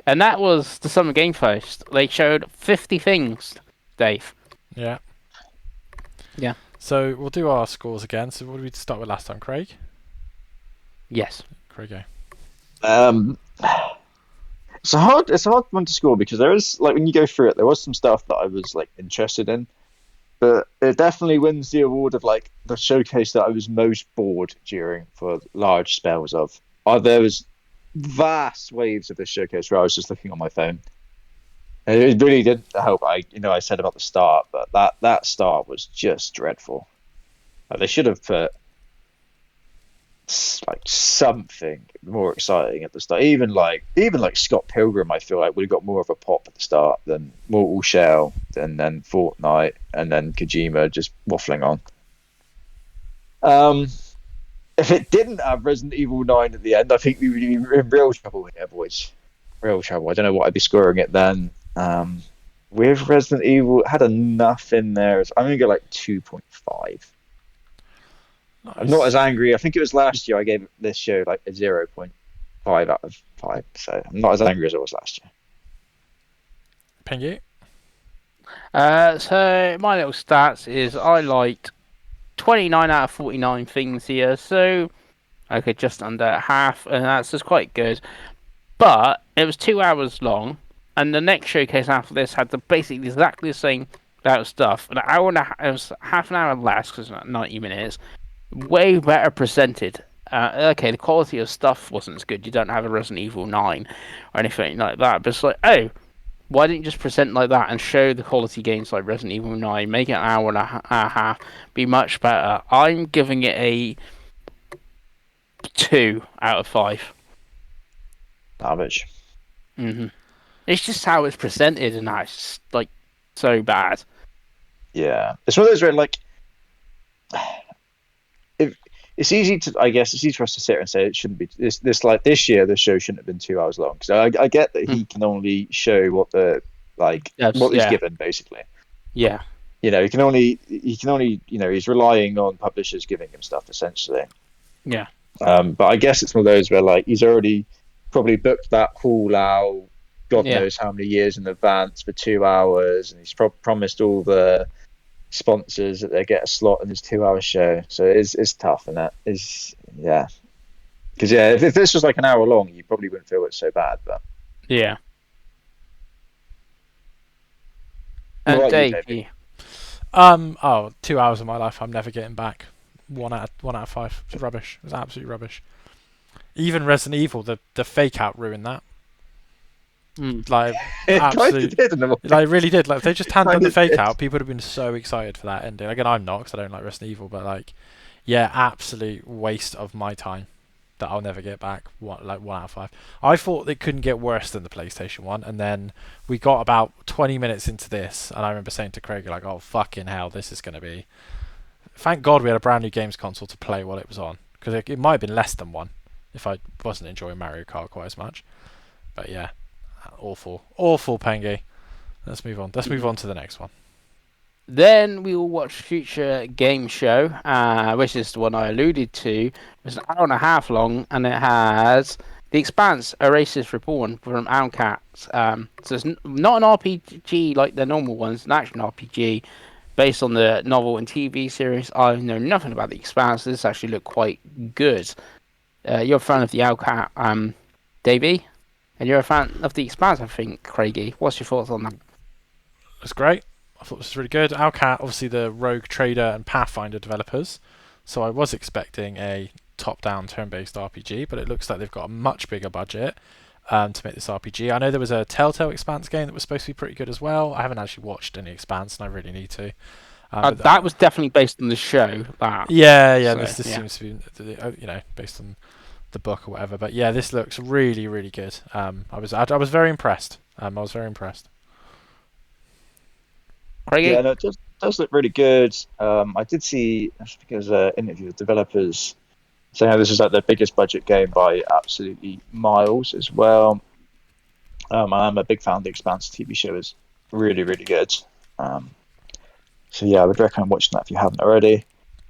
[SPEAKER 2] And that was the Summer Game Fest. They showed 50 things, Dave.
[SPEAKER 1] Yeah.
[SPEAKER 2] Yeah.
[SPEAKER 1] So we'll do our scores again. So what did we start with last time, Craig?
[SPEAKER 2] Yes.
[SPEAKER 1] Craig, go.
[SPEAKER 3] It's a hard one to score because there is, like, when you go through it, there was some stuff that I was like interested in, but it definitely wins the award of like the showcase that I was most bored during for large spells of. There was vast waves of this showcase where I was just looking on my phone. And it really didn't help. I said about the start, but that start was just dreadful. They should have put like something more exciting at the start. Even like Scott Pilgrim, I feel like would have got more of a pop at the start than Mortal Shell, and then Fortnite, and then Kojima just waffling on. If it didn't have Resident Evil 9 at the end, I think we would be in real trouble here, boys. Real trouble. I don't know what I'd be scoring it then. With Resident Evil, it had enough in there. I'm going to go like 2.5.
[SPEAKER 1] Nice.
[SPEAKER 3] I'm not as angry. I think it was last year I gave this show like a 0.5 out of 5. So I'm not as angry as I was last year.
[SPEAKER 1] Pengi?
[SPEAKER 2] So my little stats is I liked 29 out of 49 things here, so okay, just under half, and that's just quite good. But it was 2 hours long, and the next showcase after this had basically exactly the same amount of stuff. An hour and a half, it was half an hour less because it's 90 minutes. Way better presented. Okay, the quality of stuff wasn't as good. You don't have a Resident Evil 9 or anything like that, but it's like, oh, Why didn't you just present like that and show the quality games like Resident Evil 9, make it an hour and a half, be much better? I'm giving it a 2 out of 5.
[SPEAKER 3] Savage.
[SPEAKER 2] It's just how it's presented, and that's just, like, so bad.
[SPEAKER 3] Yeah, it's one of those where like, if it's easy to, I guess it's easy for us to sit here and say it shouldn't be this year the show shouldn't have been 2 hours long. So I get that he can only show what the what he's given basically.
[SPEAKER 2] Yeah.
[SPEAKER 3] You know, he can only he's relying on publishers giving him stuff essentially.
[SPEAKER 2] Yeah.
[SPEAKER 3] But I guess it's one of those where like he's already probably booked that hall out, God knows how many years in advance for 2 hours, and he's promised all the sponsors that they get a slot in his 2 hour show. So it's tough, and that is because if this was like an hour long, you probably wouldn't feel it's so bad. But
[SPEAKER 2] yeah. And Dave,
[SPEAKER 1] 2 hours of my life I'm never getting back. 1 out of 5. It's rubbish. It's absolutely rubbish. Even Resident Evil, the fake out ruined that. Like,
[SPEAKER 3] it
[SPEAKER 1] absolutely,
[SPEAKER 3] kind of did.
[SPEAKER 1] Like, it really did. Like, if they just hadn't done the fake out, people would have been so excited for that ending. Again, I'm not, because I don't like Resident Evil, but like, yeah, absolute waste of my time that I'll never get back. 1 out of 5. I thought it couldn't get worse than the PlayStation 1, and then we got about 20 minutes into this, and I remember saying to Craig, like, oh, fucking hell, this is going to be... Thank God we had a brand new games console to play while it was on, because it might have been less than 1 if I wasn't enjoying Mario Kart quite as much. But yeah, awful Pengi. Let's move on to the next one.
[SPEAKER 2] Then we will watch Future Game Show, which is the one I alluded to. It's an hour and a half long, and it has The Expanse: Oasis Reborn from Outcast. So it's not an RPG like the normal ones, it's an action RPG based on the novel and TV series. I know nothing about The Expanse. This actually looked quite good. You're a fan of the Outcast, Davey? And you're a fan of The Expanse, I think, Craigie. What's your thoughts on that?
[SPEAKER 1] It's great. I thought this was really good. Owlcat, obviously the Rogue Trader and Pathfinder developers, so I was expecting a top-down turn-based RPG, but it looks like they've got a much bigger budget to make this RPG. I know there was a Telltale Expanse game that was supposed to be pretty good as well. I haven't actually watched any Expanse, and I really need to.
[SPEAKER 2] That was definitely based on the show.
[SPEAKER 1] This seems to be based on the book or whatever. But yeah, this looks really, really good. I was very impressed.
[SPEAKER 2] Craigie?
[SPEAKER 3] Yeah, no, it does look really good. I did see, because interview with developers saying how this is like their biggest budget game by absolutely miles as well. I'm a big fan of the Expanse TV show. Is really, really good. So yeah, I would recommend watching that if you haven't already.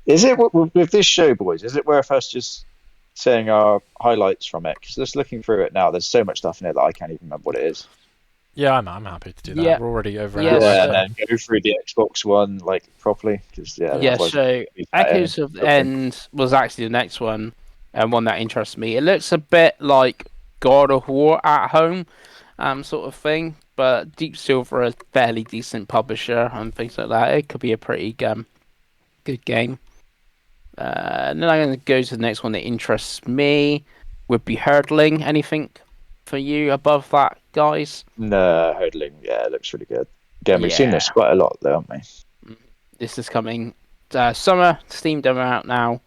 [SPEAKER 3] Is it with this show, boys? Is it worth us just saying our highlights from it? Because just looking through it now, there's so much stuff in it that I can't even remember what it is.
[SPEAKER 1] Yeah, I'm happy to do that.
[SPEAKER 2] Yeah.
[SPEAKER 1] We're already over.
[SPEAKER 3] And then go through the Xbox One like properly, because
[SPEAKER 2] So Echoes of the End was actually the next one, and one that interests me. It looks a bit like God of War at home, sort of thing. But Deep Silver is a fairly decent publisher and things like that. It could be a pretty good game. And then I'm going to go to the next one that interests me. Would be Hurdling. Anything for you above that, guys?
[SPEAKER 3] No, Hurdling. Yeah, it looks really good. Again, we've seen this quite a lot, though, haven't we?
[SPEAKER 2] This is coming summer. Steam demo out now,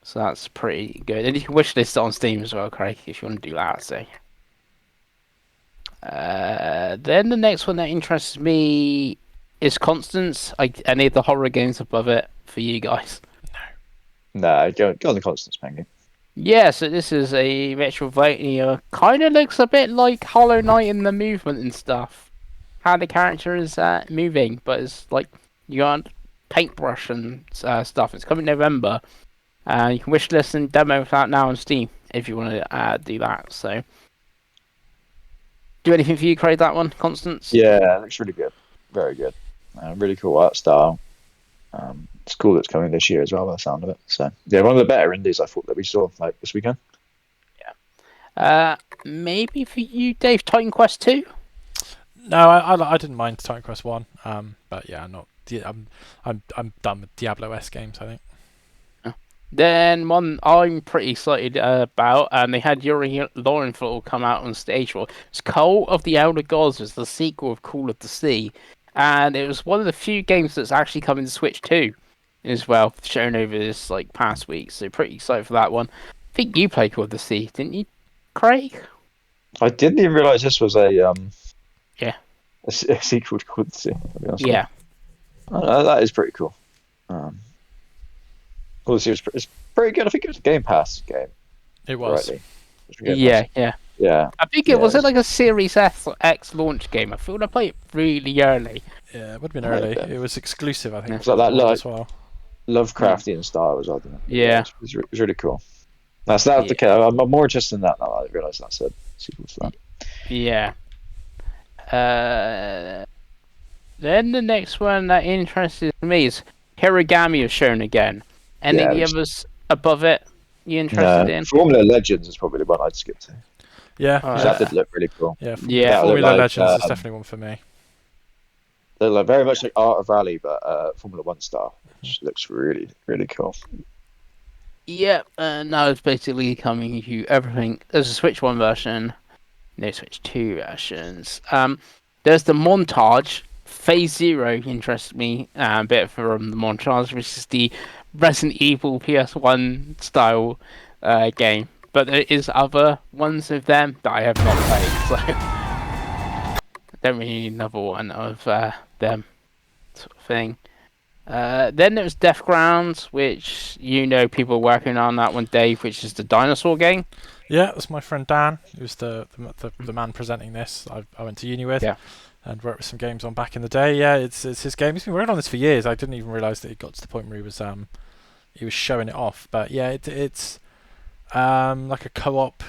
[SPEAKER 2] so that's pretty good. And you can wishlist it on Steam as well, Craig, if you want to do that. So, then the next one that interests me is Constance. Any of the horror games above it for you guys?
[SPEAKER 3] No, go on the Constance, Pengi.
[SPEAKER 2] Yeah, so this is a Metroidvania. Kind of looks a bit like Hollow Knight in the movement and stuff. How the character is moving, but it's like you got paintbrush and stuff. It's coming November. You can wishlist and demo that now on Steam if you want to do that. So, do anything for you, Craig? That one, Constance?
[SPEAKER 3] Yeah, it looks really good. Very good. Really cool art style. It's cool that it's coming this year as well, by the sound of it. So yeah, one of the better indies I thought that we saw like this weekend.
[SPEAKER 2] Yeah. Maybe for you, Dave, Titan Quest 2?
[SPEAKER 1] No, I didn't mind Titan Quest 1. But yeah, I'm done with Diablo-esque games, I think.
[SPEAKER 2] Then one I'm pretty excited about, and they had Yuri Lowenthal come out on stage for. It's Call of the Elder Gods, was the sequel of Call of the Sea, and it was one of the few games that's actually coming to Switch 2 as well, shown over this like past week. So pretty excited for that one. I think you played Call of the Sea, didn't you, Craig?
[SPEAKER 3] I didn't even realise this was a
[SPEAKER 2] Yeah.
[SPEAKER 3] a sequel to Call of Duty. To be honest.
[SPEAKER 2] Yeah.
[SPEAKER 3] Oh, that is pretty cool. Call of Duty is pretty good. I think it was a Game Pass game.
[SPEAKER 1] It was.
[SPEAKER 3] Rightly. It was a Game
[SPEAKER 2] Yeah,
[SPEAKER 3] Pass.
[SPEAKER 2] yeah.
[SPEAKER 3] Yeah.
[SPEAKER 2] I think it was like a Series X launch game. I feel I played it really early.
[SPEAKER 1] Yeah, it would have been
[SPEAKER 3] Might have
[SPEAKER 1] early.
[SPEAKER 3] been.
[SPEAKER 1] It was exclusive, I think.
[SPEAKER 2] Yeah.
[SPEAKER 3] It's like that,
[SPEAKER 1] for
[SPEAKER 3] like
[SPEAKER 1] as well.
[SPEAKER 3] Lovecraftian style as well. Didn't it?
[SPEAKER 2] Yeah.
[SPEAKER 3] It was really cool. That's that.
[SPEAKER 2] Yeah.
[SPEAKER 3] Okay, I'm more interested in that now. I realise that's a sequel to that.
[SPEAKER 2] Yeah. Then the next one that interested me is Hiragami is shown again. Any
[SPEAKER 3] Yeah,
[SPEAKER 2] of the
[SPEAKER 3] which-
[SPEAKER 2] others above it you interested in?
[SPEAKER 3] Formula Legends is probably the one I'd skip to.
[SPEAKER 1] Yeah,
[SPEAKER 2] Oh,
[SPEAKER 3] 'Cause
[SPEAKER 1] yeah,
[SPEAKER 3] that did look really cool.
[SPEAKER 1] yeah.
[SPEAKER 2] Yeah.
[SPEAKER 3] That looked
[SPEAKER 1] Formula
[SPEAKER 3] like,
[SPEAKER 1] Legends is definitely one for me.
[SPEAKER 3] They're like very much like Art of Rally, but Formula One style, which looks really, really cool.
[SPEAKER 2] Yeah, now it's basically coming to everything. There's a Switch 1 version, no Switch 2 versions. There's the montage. Phase Zero interests me a bit from the montage, which is the Resident Evil PS1 style game. But there is other ones of them that I have not played, so I don't really need another one of them sort of thing. Then there was Death Grounds, which people are working on that one, Dave, which is the dinosaur game.
[SPEAKER 1] Yeah, that's my friend Dan, who's the man presenting this. I went to uni with.
[SPEAKER 2] Yeah.
[SPEAKER 1] And worked with some games on back in the day. Yeah, it's his game. He's been working on this for years. I didn't even realise that it got to the point where he was showing it off. But yeah, it's like a co-op,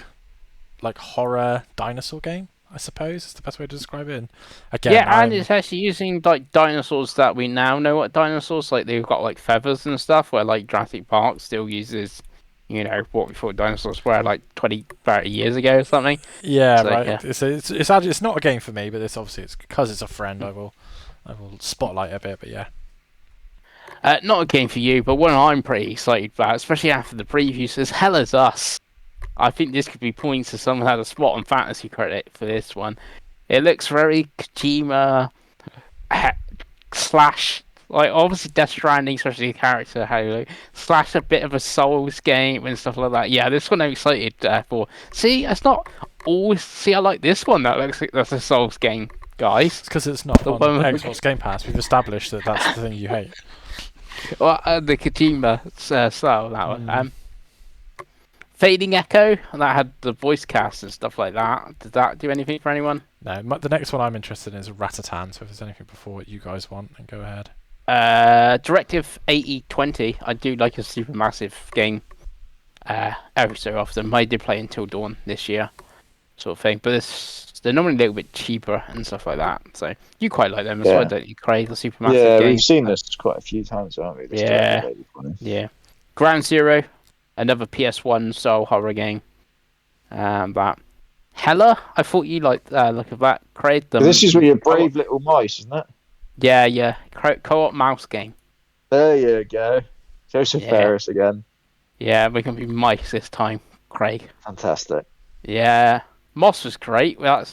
[SPEAKER 1] like horror dinosaur game, I suppose is the best way to describe it. And again,
[SPEAKER 2] Yeah, and it's actually using like dinosaurs that we now know what dinosaurs like. They've got like feathers and stuff. Where like Jurassic Park still uses, what we thought dinosaurs were like 20, 30 years ago or something.
[SPEAKER 1] yeah,
[SPEAKER 2] So,
[SPEAKER 1] right.
[SPEAKER 2] yeah.
[SPEAKER 1] It's actually it's not a game for me, but it's obviously it's because it's a friend. I will spotlight a bit, but yeah.
[SPEAKER 2] Not a game for you, but one I'm pretty excited about, especially after the previews, is Hell is Us. I think this could be points to someone had a spot on fantasy credit for this one. It looks very Kojima slash, like obviously Death Stranding, especially the character, how you look, slash a bit of a Souls game and stuff like that. Yeah, this one I'm excited for. See, it's not always. See, I like this one. That looks like that's a Souls game, guys.
[SPEAKER 1] It's because it's not
[SPEAKER 2] The
[SPEAKER 1] on
[SPEAKER 2] one with-
[SPEAKER 1] Xbox Game Pass. We've established that that's the thing you hate.
[SPEAKER 2] Well, the Kojima style that one. Fading Echo, and that had the voice cast and stuff like that. Did that do anything for anyone?
[SPEAKER 1] No, the next one I'm interested in is Ratatan. So if there's anything before what you guys want, then go ahead.
[SPEAKER 2] Directive 8020. I do like a supermassive game. Every so often, I did play Until Dawn this year, sort of thing. But they're normally a little bit cheaper and stuff like that. So you quite like them as well, don't you, Craig? The supermassive
[SPEAKER 3] Yeah,
[SPEAKER 2] game.
[SPEAKER 3] we've seen this quite a few times, haven't we? This
[SPEAKER 2] Yeah.
[SPEAKER 3] Directive 8020.
[SPEAKER 2] Yeah. Ground Zero, another PS1 style horror game. But Hella, I thought you liked look at that, Craig.
[SPEAKER 3] This is with your brave little mice, isn't it?
[SPEAKER 2] Yeah. Co-op mouse game.
[SPEAKER 3] There you go. Joseph
[SPEAKER 2] Yeah.
[SPEAKER 3] Ferris again.
[SPEAKER 2] Yeah, we're gonna be mice this time, Craig.
[SPEAKER 3] Fantastic.
[SPEAKER 2] Yeah, Moss was great. Well,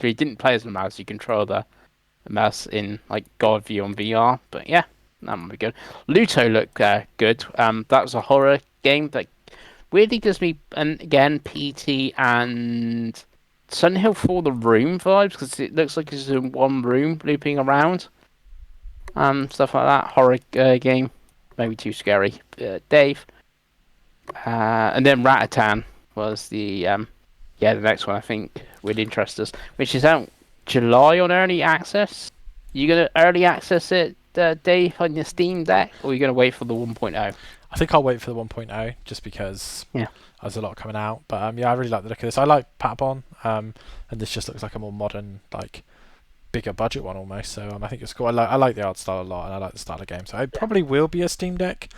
[SPEAKER 2] we didn't play as a mouse. You control the mouse in like God View on VR. But yeah, that might be good. Luto looked good. That was a horror game that weirdly gives me, and again, PT and Sunhill for the Room vibes because it looks like it's in one room looping around. Stuff like that. Horror game, maybe too scary. Dave. And then Ratatan was the next one I think would interest us, which is out July on early access. You gonna early access it, Dave, on your Steam Deck, or are you gonna wait for the 1.0?
[SPEAKER 1] I think I'll wait for the 1.0 just because there's a lot coming out. But I really like the look of this. I like Patapon, and this just looks like a more modern, like bigger budget one almost. So I think it's cool. I like the art style a lot, and I like the style of game. So it probably will be a Steam Deck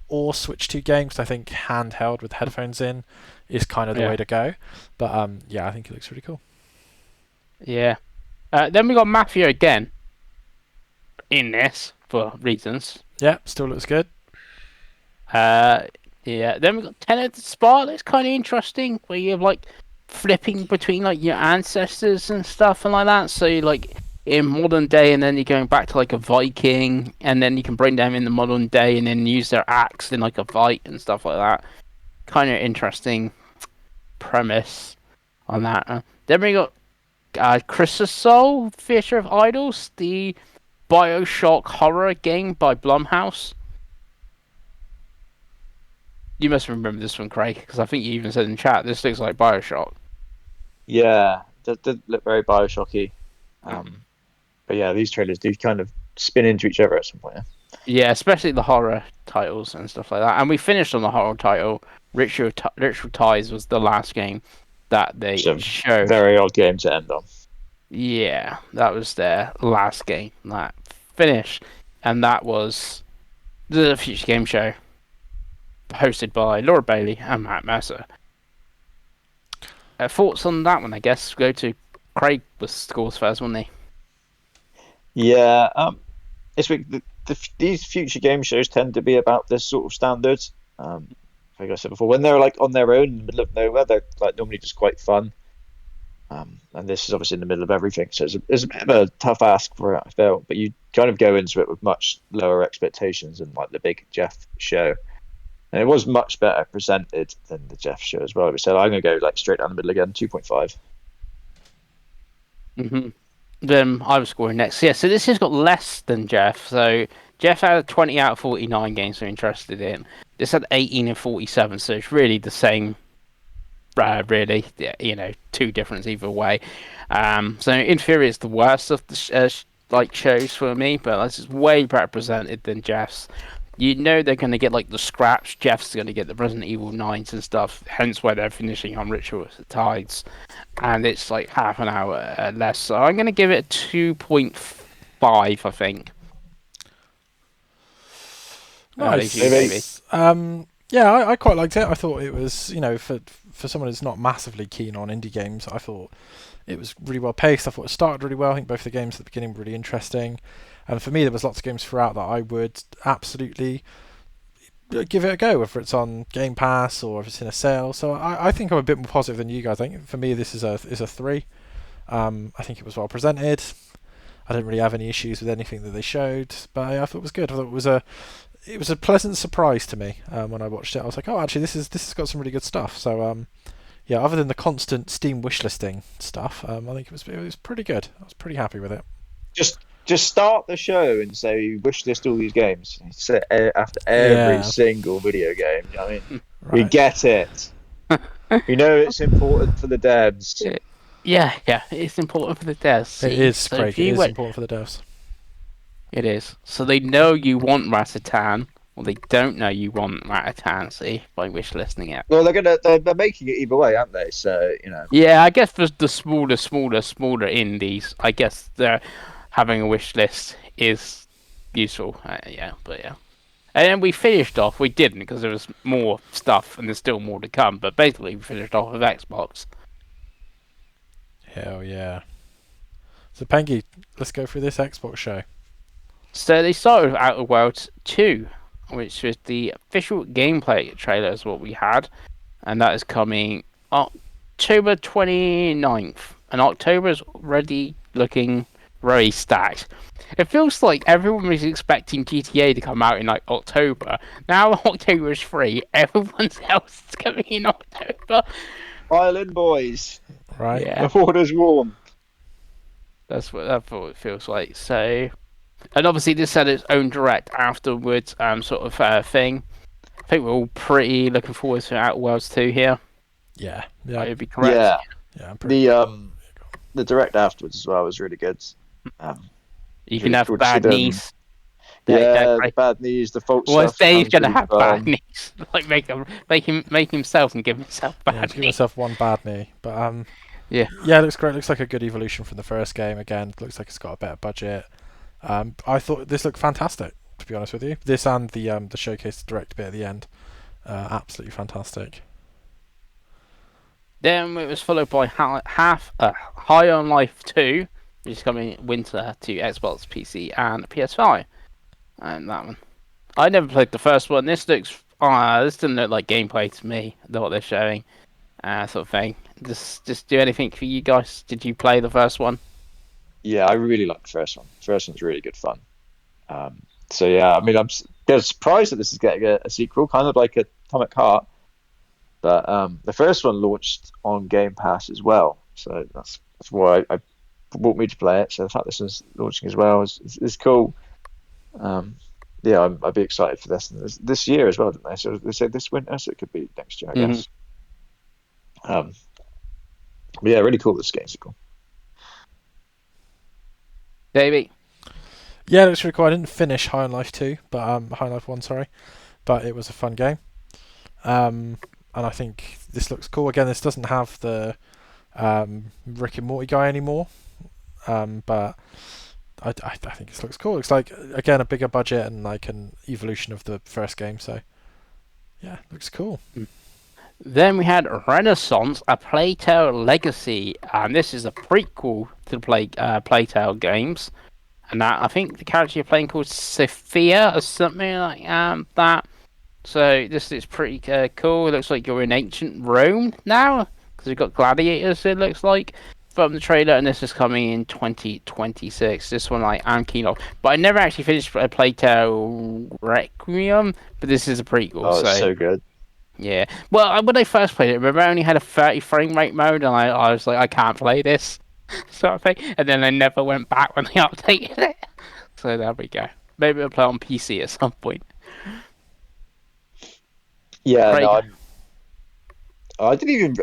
[SPEAKER 1] or Switch 2 game because I think handheld with headphones in is kind of the way to go. But I think it looks really cool.
[SPEAKER 2] Yeah. Then we got Mafia again in this for reasons.
[SPEAKER 1] Yeah, still looks good.
[SPEAKER 2] Yeah. Then we got Tenet Spa. That's kind of interesting, where you're like flipping between like your ancestors and stuff and like that. So you like in modern day, and then you're going back to like a Viking, and then you can bring them in the modern day, and then use their axe in like a fight and stuff like that. Kind of interesting premise on that. Then we got Chris's Soul, Theatre of Idols, the Bioshock horror game by Blumhouse. You must remember this one, Craig, because I think you even said in chat, this looks like Bioshock.
[SPEAKER 3] Yeah, that did look very Bioshocky. But yeah, these trailers do kind of spin into each other at some point.
[SPEAKER 2] Yeah, especially the horror titles and stuff like that. And we finished on the horror title. Ritual Ties was the last game that they showed.
[SPEAKER 3] Very odd game to end on.
[SPEAKER 2] Yeah, that was their last game that finished, and that was the Future Game Show, hosted by Laura Bailey and Matt Mercer. Thoughts on that one? I guess go to Craig was scores first, wasn't he?
[SPEAKER 3] Yeah, these future game shows tend to be about this sort of standard. Like I said before, when they're like on their own in the middle of nowhere, they're like normally just quite fun. And this is obviously in the middle of everything, so it's a bit of a tough ask for it, I felt. But you kind of go into it with much lower expectations than like the big Jeff show, and it was much better presented than the Jeff show as well. So I'm gonna go like straight down the middle again, 2.5.
[SPEAKER 2] Then I was scoring next. Yeah, so this has got less than Jeff. So Jeff had 20 out of 49 games we're interested in. This had 18 and 47, so it's really the same. Really, two difference either way. So in theory, it's the worst of the shows for me, but this is way better presented than Jeff's. You know they're going to get like the scraps. Jeff's going to get the Resident Evil 9s and stuff. Hence why they're finishing on Ritual Tides, and it's like half an hour less. So I'm going to give it a 2.5. I think.
[SPEAKER 1] Nice. Yeah, I quite liked it. I thought it was, for someone who's not massively keen on indie games, I thought it was really well paced. I thought it started really well. I think both the games at the beginning were really interesting. And for me, there was lots of games throughout that I would absolutely give it a go, whether it's on Game Pass or if it's in a sale. So I think I'm a bit more positive than you guys. I think for me, this is a 3. I think it was well presented. I didn't really have any issues with anything that they showed, but I thought it was good. I thought it was a pleasant surprise to me when I watched it. I was like, oh, actually, this has got some really good stuff. So, yeah, other than the constant Steam wishlisting stuff, I think it was pretty good. I was pretty happy with it.
[SPEAKER 3] Just start the show and say wishlist all these games. Say after every single video game. You know what I mean, right. We get it. We know it's important for the devs.
[SPEAKER 2] Yeah, it's important for the devs.
[SPEAKER 1] It is, Craig. It is important for the devs.
[SPEAKER 2] It is. So they know you want Ratatan, or they don't know you want Ratatan, see, by wishlisting it.
[SPEAKER 3] Well, they're making it either way, aren't they? So,
[SPEAKER 2] Yeah, I guess for the smaller indies, I guess they're having a wish list is useful. Yeah. And then we finished off, we didn't, because there was more stuff, and there's still more to come, but basically we finished off with Xbox.
[SPEAKER 1] Hell yeah. So, Pengi, let's go through this Xbox show.
[SPEAKER 2] So they started with Outer Worlds 2, which was the official gameplay trailer is what we had. And that is coming October 29th. And October is already looking very stacked. It feels like everyone was expecting GTA to come out in like October. Now October is free. Everyone else is coming in October.
[SPEAKER 3] Island boys.
[SPEAKER 1] Right.
[SPEAKER 2] Yeah.
[SPEAKER 3] The water's warm.
[SPEAKER 2] That's what it feels like. So... And obviously this had its own direct afterwards sort of thing. I think we're all pretty looking forward to Outer Worlds 2 here.
[SPEAKER 1] Yeah.
[SPEAKER 2] It'd be correct.
[SPEAKER 3] Yeah. The direct afterwards as well was really good.
[SPEAKER 2] You can have bad knees.
[SPEAKER 3] Bad knees, the folk stuff.
[SPEAKER 2] Well, Dave's gonna have bad knees. Like make himself and give himself bad knees.
[SPEAKER 1] Give himself one bad knee. But
[SPEAKER 2] yeah,
[SPEAKER 1] it looks great. It looks like a good evolution from the first game. Again, it looks like it's got a better budget. I thought this looked fantastic, to be honest with you. This and the showcase direct bit at the end, absolutely fantastic.
[SPEAKER 2] Then it was followed by High on Life 2, which is coming winter to Xbox, PC, and PS5. And that one, I never played the first one. This looks this doesn't look like gameplay to me. What they're showing, sort of thing. Just do anything for you guys? Did you play the first one?
[SPEAKER 3] Yeah, I really like the first one. The first one's really good fun. So yeah, I mean, I'm surprised that this is getting a sequel, kind of like Atomic Heart. But the first one launched on Game Pass as well, so that's why I brought me to play it. So the fact this one's launching as well is cool. Yeah, I'd be excited for this. And this year as well, didn't they? So they said this winter, so it could be next year, I
[SPEAKER 2] Mm-hmm.
[SPEAKER 3] guess. But yeah, really cool. This game's cool.
[SPEAKER 2] Davey.
[SPEAKER 1] Yeah, it looks really cool. I didn't finish High on Life 2, but High on Life 1, sorry. But it was a fun game. And I think this looks cool. Again, this doesn't have the Rick and Morty guy anymore. But I think this looks cool. It's like, again, a bigger budget and like an evolution of the first game. So, yeah, looks cool.
[SPEAKER 2] Then we had Renaissance, a Playtale Legacy, and this is a prequel to the Playtale games. And that, I think the character you're playing called Sophia or something like that. So this is pretty cool. It looks like you're in ancient Rome now, because we've got gladiators, it looks like, from the trailer, and this is coming in 2026. This one I'm keen on. But I never actually finished Playtale Requiem, but this is a prequel.
[SPEAKER 3] Oh, it's so good.
[SPEAKER 2] Yeah. Well, when I first played it, remember I only had a 30 frame rate mode, and I was like, I can't play this sort of thing. And then I never went back when they updated it. So there we go. Maybe I'll play on PC at some point.
[SPEAKER 3] Yeah,
[SPEAKER 2] Craig.
[SPEAKER 3] no, I didn't even.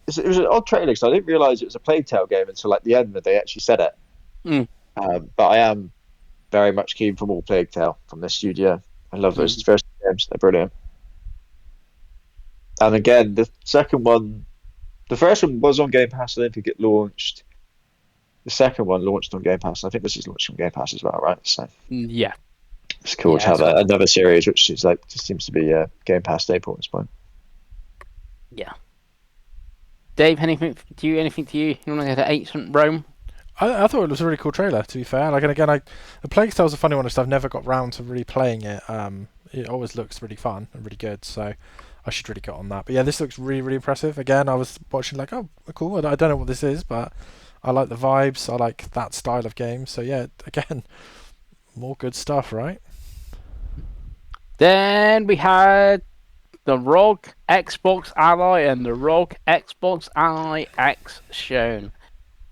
[SPEAKER 3] It was an odd trailer because I didn't realize it was a Playtale game until like the end when they actually said it.
[SPEAKER 2] Mm.
[SPEAKER 3] But I am very much keen for more Playtale from this studio. I love those first games; they're brilliant. And again, the second one, the first one was on Game Pass. I don't think it launched. The second one launched on Game Pass. I think this is launched on Game Pass as well, right? So
[SPEAKER 2] Yeah.
[SPEAKER 3] it's cool to have another series, which is like just seems to be a Game Pass staple at this point.
[SPEAKER 2] Yeah. Dave, anything to you? You want to go to ancient Rome?
[SPEAKER 1] I thought it was a really cool trailer, to be fair. Like, and again, the Plague Tale's a funny one. I've never got round to really playing it. It always looks really fun and really good, so I should really get on that. But yeah, this looks really, really impressive. Again, I was watching like, oh, cool. I don't know what this is, but I like the vibes. I like that style of game. So yeah, again, more good stuff, right?
[SPEAKER 2] Then we had the ROG Xbox Ally and the ROG Xbox Ally X shown.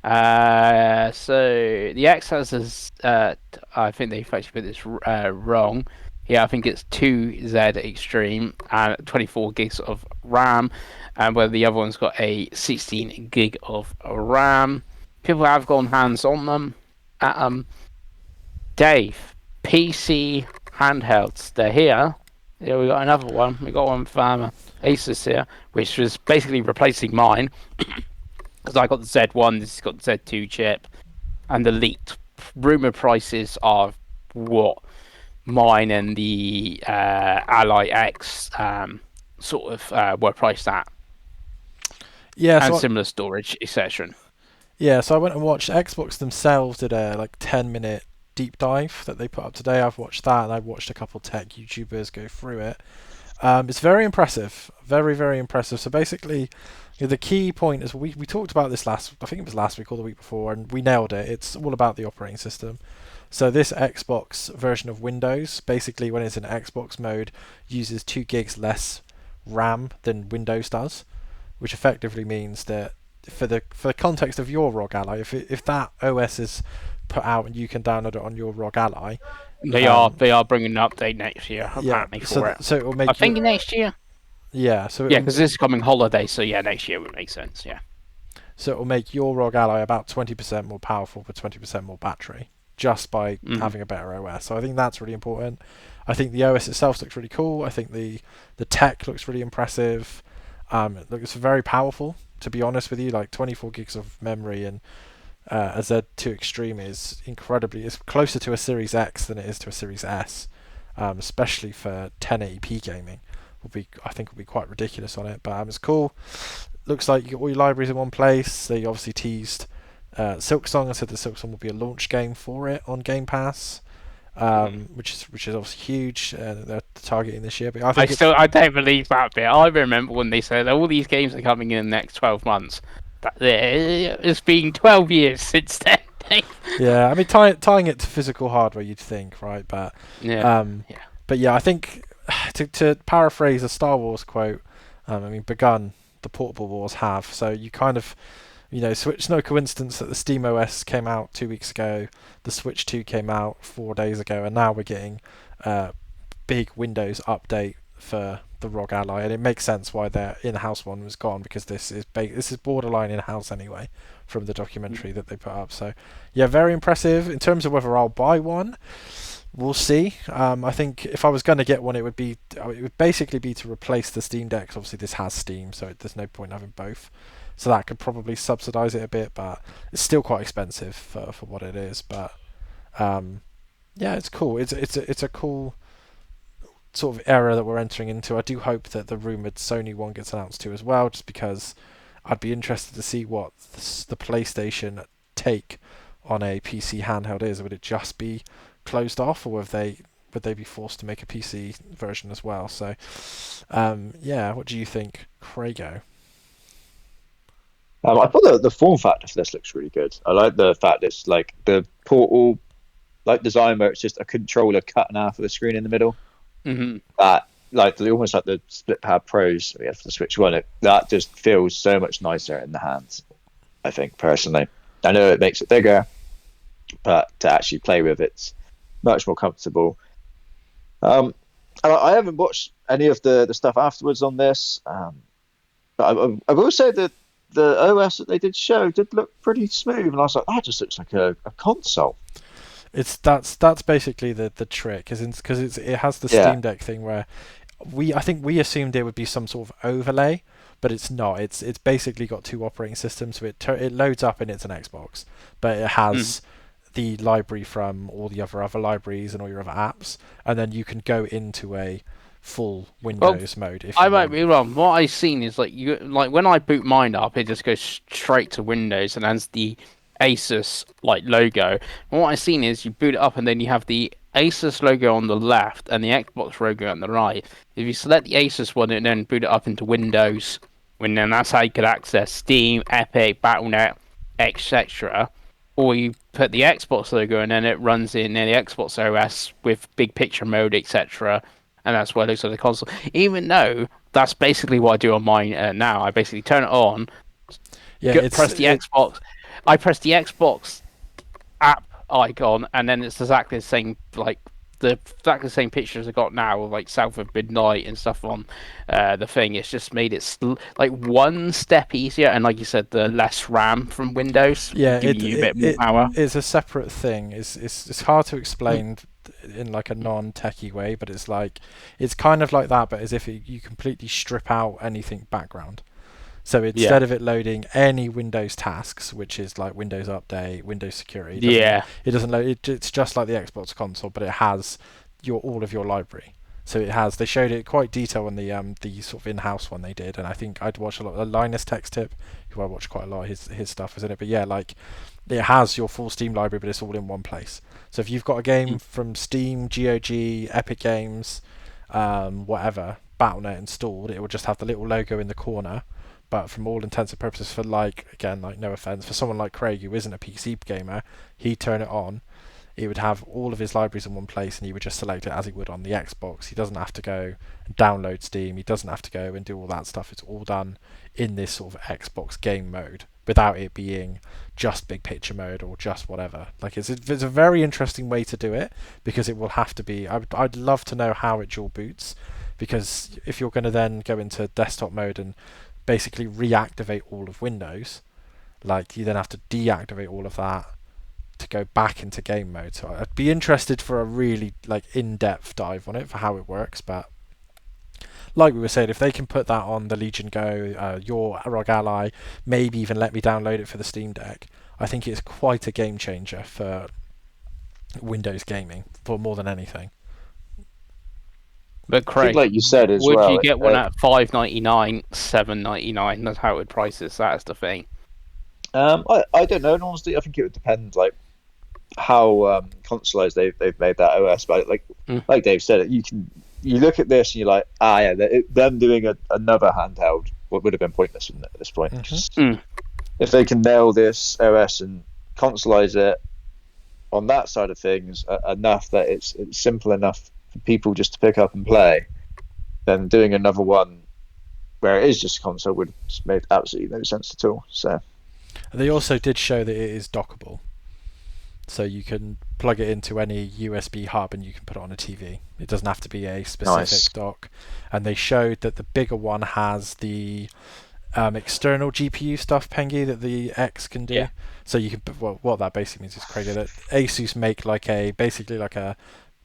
[SPEAKER 2] So the X has this, I think they've actually put this wrong. Yeah, I think it's 2Z Extreme and 24 gigs of RAM, and where the other one's got a 16 gig of RAM. People have gone hands on them. Dave, PC handhelds, they're here. Yeah, we got another one. We got one from Asus here, which was basically replacing mine. Because I got the Z1, this has got the Z2 chip, and the leaked rumor prices are what mine and the Ally X sort of were priced at.
[SPEAKER 1] Yeah,
[SPEAKER 2] and similar storage, etc.
[SPEAKER 1] Yeah, so I went and watched Xbox themselves did a like 10-minute deep dive that they put up today. I've watched that, and I've watched a couple tech YouTubers go through it. It's very impressive, very, very impressive. So basically, the key point is we talked about this I think it was last week or the week before, and we nailed it. It's all about the operating system. So this Xbox version of Windows, basically when it's in Xbox mode, uses 2 gigs less RAM than Windows does, which effectively means that for the context of your ROG Ally, if that OS is put out and you can download it on your ROG Ally,
[SPEAKER 2] they are bringing an update next year apparently for it.
[SPEAKER 1] So it will make.
[SPEAKER 2] I think next year.
[SPEAKER 1] Yeah. So
[SPEAKER 2] because this is coming holiday, so yeah, next year would make sense. Yeah.
[SPEAKER 1] So it will make your ROG Ally about 20% more powerful with 20% more battery, just by having a better OS. So I think that's really important. I think the OS itself looks really cool. I think the tech looks really impressive. It looks very powerful, to be honest with you. Like 24 gigs of memory and a Z2 Extreme is incredibly. It's closer to a Series X than it is to a Series S, especially for 1080p gaming. I think will be quite ridiculous on it, but it's cool. Looks like you get all your libraries in one place. They obviously teased Silksong. I said that Silksong will be a launch game for it on Game Pass. which is obviously huge. They're targeting this year, but I think
[SPEAKER 2] I don't believe that bit. I remember when they said all these games are coming in the next 12 months. It's been 12 years since then.
[SPEAKER 1] yeah, I mean tying it to physical hardware, you'd think, right? But
[SPEAKER 2] Yeah.
[SPEAKER 1] but yeah, I think to paraphrase a Star Wars quote, I mean, begun the portable wars have. So you kind of, Switch. It's no coincidence that the Steam OS came out 2 weeks ago, the Switch 2 came out 4 days ago, and now we're getting big Windows update for the ROG Ally, and it makes sense why their in-house one was gone, because this is borderline in-house anyway from the documentary that they put up. So yeah, very impressive. In terms of whether I'll buy one, we'll see. I think if I was going to get one, it would basically be to replace the Steam Deck. Obviously, this has Steam, so there's no point having both. So that could probably subsidize it a bit, but it's still quite expensive for what it is. But yeah, it's cool. It's a cool sort of era that we're entering into. I do hope that the rumored Sony one gets announced too as well, just because I'd be interested to see what the PlayStation take on a PC handheld is. Would it just be closed off, or would they be forced to make a PC version as well? So yeah, what do you think, Craigo?
[SPEAKER 3] I thought the form factor for this looks really good. I like the fact it's like the Portal like design where it's just a controller cut in half of the screen in the middle.
[SPEAKER 2] Mm-hmm.
[SPEAKER 3] That almost like the split pad pros we had for the Switch One. That just feels so much nicer in the hands. I think personally, I know it makes it bigger, but to actually play with it's much more comfortable. I haven't watched any of the stuff afterwards on this, but I will say that the OS that they did show did look pretty smooth, and I was like, that just looks like a console.
[SPEAKER 1] That's basically the trick, because it has the Steam Deck thing where I think we assumed there would be some sort of overlay, but it's not. It's basically got two operating systems, so it loads up and it's an Xbox, but it has the library from all the other libraries and all your other apps, and then you can go into a full Windows mode. If I
[SPEAKER 2] might be wrong. What I've seen is like when I boot mine up, it just goes straight to Windows and has the Asus logo. And what I've seen is you boot it up and then you have the Asus logo on the left and the Xbox logo on the right. If you select the Asus one and then boot it up into Windows, then that's how you could access Steam, Epic, Battle.net, etc. Or you put the Xbox logo and then it runs in the Xbox OS with big picture mode, etc. And that's where it looks like the console. Even though that's basically what I do on mine now. I basically turn it on, press the Xbox. I press the Xbox app icon, and then it's exactly the same, exactly the same pictures I got now, of South of Midnight and stuff on the thing. It's just made it one step easier, and like you said, the less RAM from Windows, giving you a bit more power.
[SPEAKER 1] It's a separate thing. It's hard to explain in a non-techie way, but it's kind of like that, but as if you completely strip out anything background. So instead of it loading any Windows tasks, which is like Windows Update, Windows Security, it doesn't load. It's just like the Xbox console, but it has all of your library. So they showed it quite detailed in the sort of in-house one they did, and I think I'd watched a lot of Linus Tech Tip, who I watch quite a lot. His stuff was in it, but yeah, it has your full Steam library, but it's all in one place. So if you've got a game from Steam, GOG, Epic Games, whatever, Battle.net installed, it will just have the little logo in the corner. But from all intents and purposes, for no offense, for someone like Craig who isn't a PC gamer, he'd turn it on. He would have all of his libraries in one place, and he would just select it as he would on the Xbox. He doesn't have to go and download Steam. He doesn't have to go and do all that stuff. It's all done in this sort of Xbox game mode, without it being just big picture mode or just whatever. It's a very interesting way to do it, because it will have to be. I'd love to know how it dual boots, because if you're going to then go into desktop mode and basically reactivate all of Windows, you then have to deactivate all of that to go back into game mode. So I'd be interested for a really in-depth dive on it for how it works. But like we were saying, if they can put that on the Legion Go, your ROG Ally, maybe even let me download it for the Steam Deck, I think it's quite a game changer for Windows gaming, for more than anything.
[SPEAKER 2] But Craig,
[SPEAKER 3] like you said as
[SPEAKER 2] would
[SPEAKER 3] well,
[SPEAKER 2] you get one at $5.99, $7.99? That's how it would price this. That's the thing.
[SPEAKER 3] I don't know. And honestly, I think it would depend. how consoleized they've made that OS. But like Dave said, you look at this and you're like, yeah, them doing another handheld would have been pointless at this point. Just, if they can nail this OS and consoleize it on that side of things enough that it's simple enough for people just to pick up and play, then doing another one where it is just a console would have made absolutely no sense at all. So
[SPEAKER 1] they also did show that it is dockable, so you can plug it into any USB hub and you can put it on a TV. It doesn't have to be a specific dock. And they showed that the bigger one has the external GPU stuff, Pengi, that the X can do.
[SPEAKER 2] Yeah.
[SPEAKER 1] So you can, what that basically means is crazy, that Asus make basically like a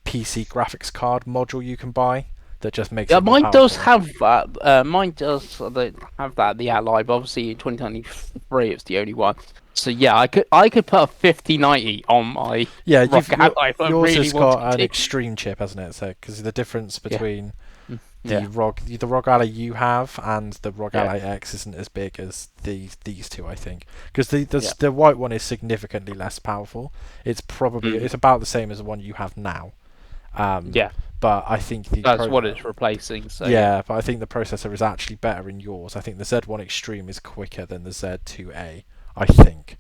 [SPEAKER 1] PC graphics card module you can buy that just makes it more
[SPEAKER 2] mine does
[SPEAKER 1] powerful.
[SPEAKER 2] have that. Mine does have that. The Ally, but obviously in 2023 it's the only one. So yeah, I could put a 5090 on my Rock Ally if I
[SPEAKER 1] yours
[SPEAKER 2] really
[SPEAKER 1] has got
[SPEAKER 2] wanted
[SPEAKER 1] an
[SPEAKER 2] to.
[SPEAKER 1] extreme chip, hasn't it? So because the difference between
[SPEAKER 2] Yeah.
[SPEAKER 1] the ROG Ally you have and the ROG Ally X isn't as big as these two, I think, because the white one is significantly less powerful. It's probably it's about the same as the one you have now. But I think
[SPEAKER 2] that's what it's replacing. So
[SPEAKER 1] but I think the processor is actually better in yours. I think the Z1 Extreme is quicker than the Z2A, I think.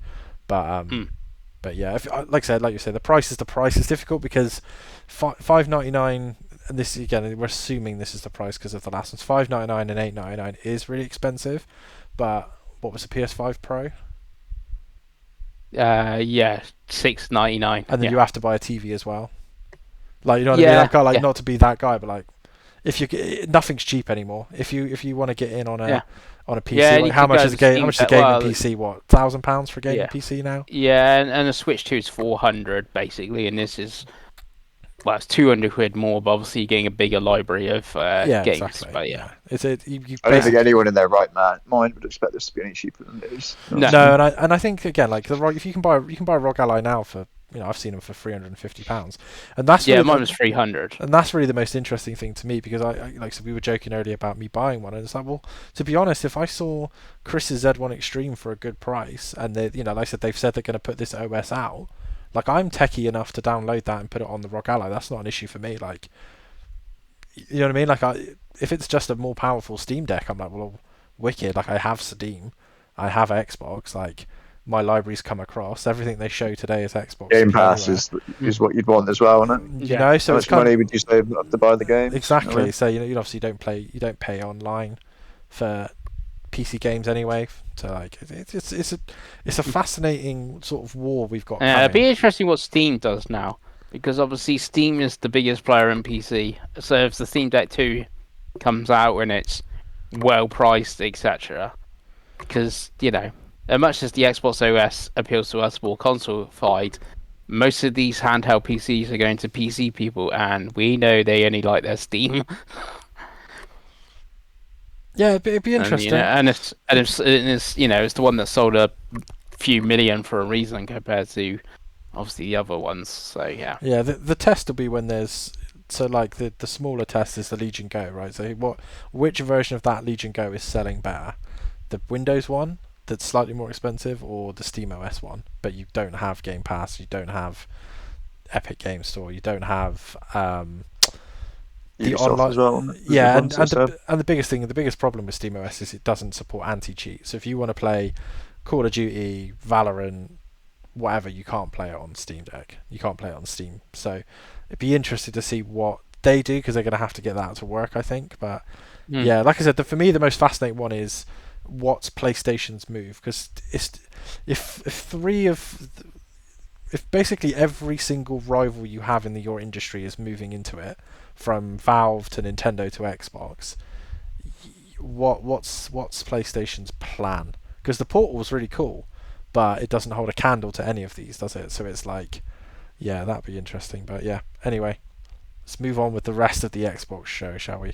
[SPEAKER 1] But yeah, like you said, the price is difficult because $5.99, and this again we're assuming this is the price because of the last ones. $5.99 and $8.99 is really expensive, but what was the PS5 Pro?
[SPEAKER 2] $6.99.
[SPEAKER 1] And then you have to buy a TV as well. Like, you know what I mean? I've got not to be that guy, but like, if you nothing's cheap anymore. If you want to get in on a PC, like, how much is a game? How much is a gaming PC? What, £1,000 for a gaming PC now?
[SPEAKER 2] Yeah, and a Switch 2 is 400 basically, and this is it's 200 quid more, but obviously you're getting a bigger library of games.
[SPEAKER 1] Exactly.
[SPEAKER 2] But
[SPEAKER 1] It's
[SPEAKER 3] I don't think anyone in their right mind would expect this to be any cheaper than it is.
[SPEAKER 1] No, and I think again, like if you can buy a ROG Ally now for, I've seen them for £350, and that's really
[SPEAKER 2] mine was 300.
[SPEAKER 1] And that's really the most interesting thing to me, because I we were joking earlier about me buying one, and it's like, well, to be honest, if I saw Chris's Z1 Extreme for a good price, and they, like I said, they've said they're going to put this OS out, like, I'm techie enough to download that and put it on the ROG Ally. That's not an issue for me. Like, you know what I mean? Like, if it's just a more powerful Steam Deck, I'm like, well, wicked. Like, I have Steam, I have Xbox, like, my libraries come across. Everything they show today is Xbox.
[SPEAKER 3] Game Pass is what you'd want as well, isn't it?
[SPEAKER 1] You know, so
[SPEAKER 3] how much money would you save to buy the game?
[SPEAKER 1] Exactly. So you obviously don't pay online for PC games anyway. So like, it's a fascinating sort of war we've got.
[SPEAKER 2] It'd be interesting what Steam does now, because obviously Steam is the biggest player in PC. So if the Steam Deck 2 comes out and it's well priced, etc., because as much as the Xbox OS appeals to us more console-fied, most of these handheld PCs are going to PC people, and we know they only like their Steam.
[SPEAKER 1] Yeah, it'd be interesting.
[SPEAKER 2] And it's the one that sold a few million for a reason compared to obviously the other ones. So yeah.
[SPEAKER 1] Yeah, the test will be when there's like the smaller test is the Legion Go, right? So which version of that Legion Go is selling better? The Windows one that's slightly more expensive, or the SteamOS one, but you don't have Game Pass, you don't have Epic Game Store, you don't have the online
[SPEAKER 3] as well.
[SPEAKER 1] And the biggest problem with SteamOS is it doesn't support anti-cheat. So if you want to play Call of Duty, Valorant, whatever, you can't play it on Steam Deck. You can't play it on Steam. So it'd be interesting to see what they do, because they're going to have to get that to work, I think. But yeah, like I said, for me the most fascinating one is what's PlayStation's move, because if basically every single rival you have in your industry is moving into it, from Valve to Nintendo to Xbox, what's PlayStation's plan? Because the Portal's really cool, but it doesn't hold a candle to any of these, does it? So it's like, yeah, that'd be interesting. But yeah, anyway, let's move on with the rest of the Xbox show, shall we?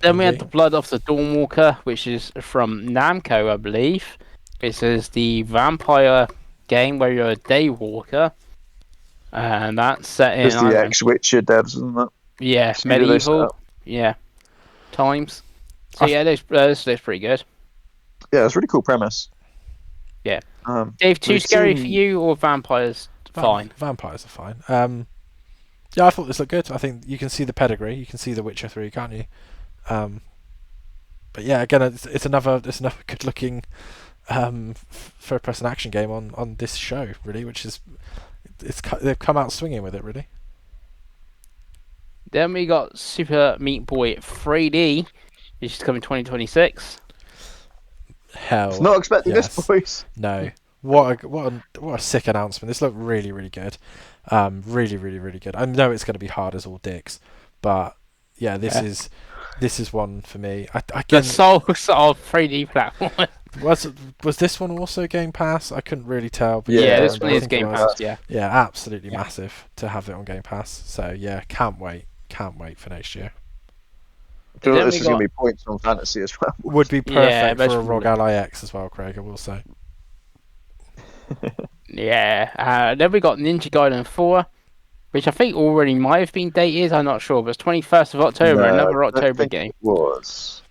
[SPEAKER 2] Then we had the Blood of the Dawnwalker, which is from Namco, I believe. It is the vampire game where you're a daywalker, and that's set in.
[SPEAKER 3] It's the ex-Witcher devs, isn't it?
[SPEAKER 2] Yeah, medieval. Yeah, times. So yeah, that's pretty good.
[SPEAKER 3] Yeah, it's a really cool premise.
[SPEAKER 2] Yeah. Dave, too scary for you, or vampires? fine.
[SPEAKER 1] Vampires are fine. Yeah, I thought this looked good. I think you can see the pedigree. You can see The Witcher 3, can't you? But yeah, again, it's another good-looking third-person action game on this show, really, which is they've come out swinging with it, really.
[SPEAKER 2] Then we got Super Meat Boy 3D, which is coming 2026.
[SPEAKER 1] Hell,
[SPEAKER 3] Not expecting
[SPEAKER 1] yes.
[SPEAKER 3] this, boys.
[SPEAKER 1] No, what a sick announcement! This looked really, really good. Really, really, really good. I know it's going to be hard as all dicks, but yeah, this is one for me.
[SPEAKER 2] The Soul 3D platform.
[SPEAKER 1] Was this one also Game Pass? I couldn't really tell. But
[SPEAKER 2] Yeah, this
[SPEAKER 1] I
[SPEAKER 2] one is
[SPEAKER 1] think it
[SPEAKER 2] Game
[SPEAKER 1] was.
[SPEAKER 2] Pass. Yeah.
[SPEAKER 1] Yeah, absolutely massive to have it on Game Pass. So yeah, can't wait for next year.
[SPEAKER 3] I feel
[SPEAKER 2] Then
[SPEAKER 3] like this
[SPEAKER 2] we
[SPEAKER 3] is going to
[SPEAKER 2] got-
[SPEAKER 3] be points on fantasy as well.
[SPEAKER 1] Would be
[SPEAKER 2] Yeah,
[SPEAKER 1] perfect for a
[SPEAKER 2] most
[SPEAKER 1] ROG
[SPEAKER 2] probably.
[SPEAKER 1] Ally X as well, Craig. I will say.
[SPEAKER 2] Yeah. Then we got Ninja Gaiden 4, which I think already might have been dated. I'm not sure, but it's 21st of October.
[SPEAKER 3] No,
[SPEAKER 2] Another
[SPEAKER 3] I don't
[SPEAKER 2] October
[SPEAKER 3] think
[SPEAKER 2] game.
[SPEAKER 3] It was.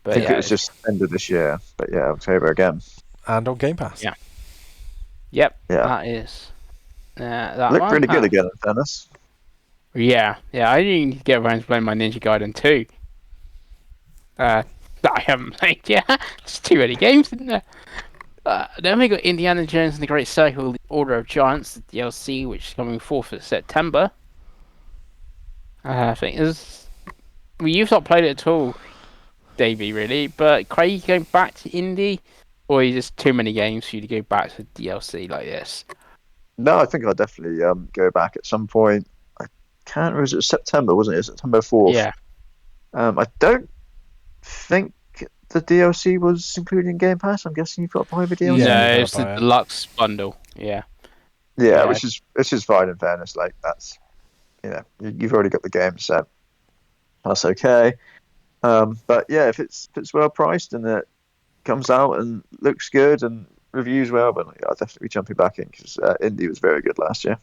[SPEAKER 2] But
[SPEAKER 3] I think
[SPEAKER 2] yeah,
[SPEAKER 3] it was just end of this year. But yeah, October again.
[SPEAKER 1] And on Game Pass.
[SPEAKER 2] Yeah. Yep.
[SPEAKER 3] Yeah.
[SPEAKER 2] That is. That
[SPEAKER 3] Looked
[SPEAKER 2] one.
[SPEAKER 3] really good again, in fairness.
[SPEAKER 2] Yeah. I didn't get around to playing my Ninja Gaiden 2. That I haven't played yet. There's too many games, isn't there? Then we got Indiana Jones and the Great Circle, The Order of Giants, the DLC, which is coming 4th of September. I think you've not played it at all, Davey, really. But Craig, you going back to indie, or is just too many games for you to go back to DLC like this?
[SPEAKER 3] No, I think I'll definitely go back at some point. I can't remember. Was it September, wasn't it? September 4th.
[SPEAKER 2] Yeah.
[SPEAKER 3] I don't think the DLC was included in Game Pass. I'm guessing you've got to buy the DLC.
[SPEAKER 1] Yeah,
[SPEAKER 2] No,
[SPEAKER 1] you gotta
[SPEAKER 2] it's the
[SPEAKER 1] buy it.
[SPEAKER 2] deluxe bundle. Yeah.
[SPEAKER 3] Yeah,
[SPEAKER 2] Yeah.
[SPEAKER 3] which is fine in fairness. Like that's you've already got the game, so that's okay. But yeah, if it's well priced and it comes out and looks good and reviews well, then I'll definitely be jumping back in because Indie was very good last year.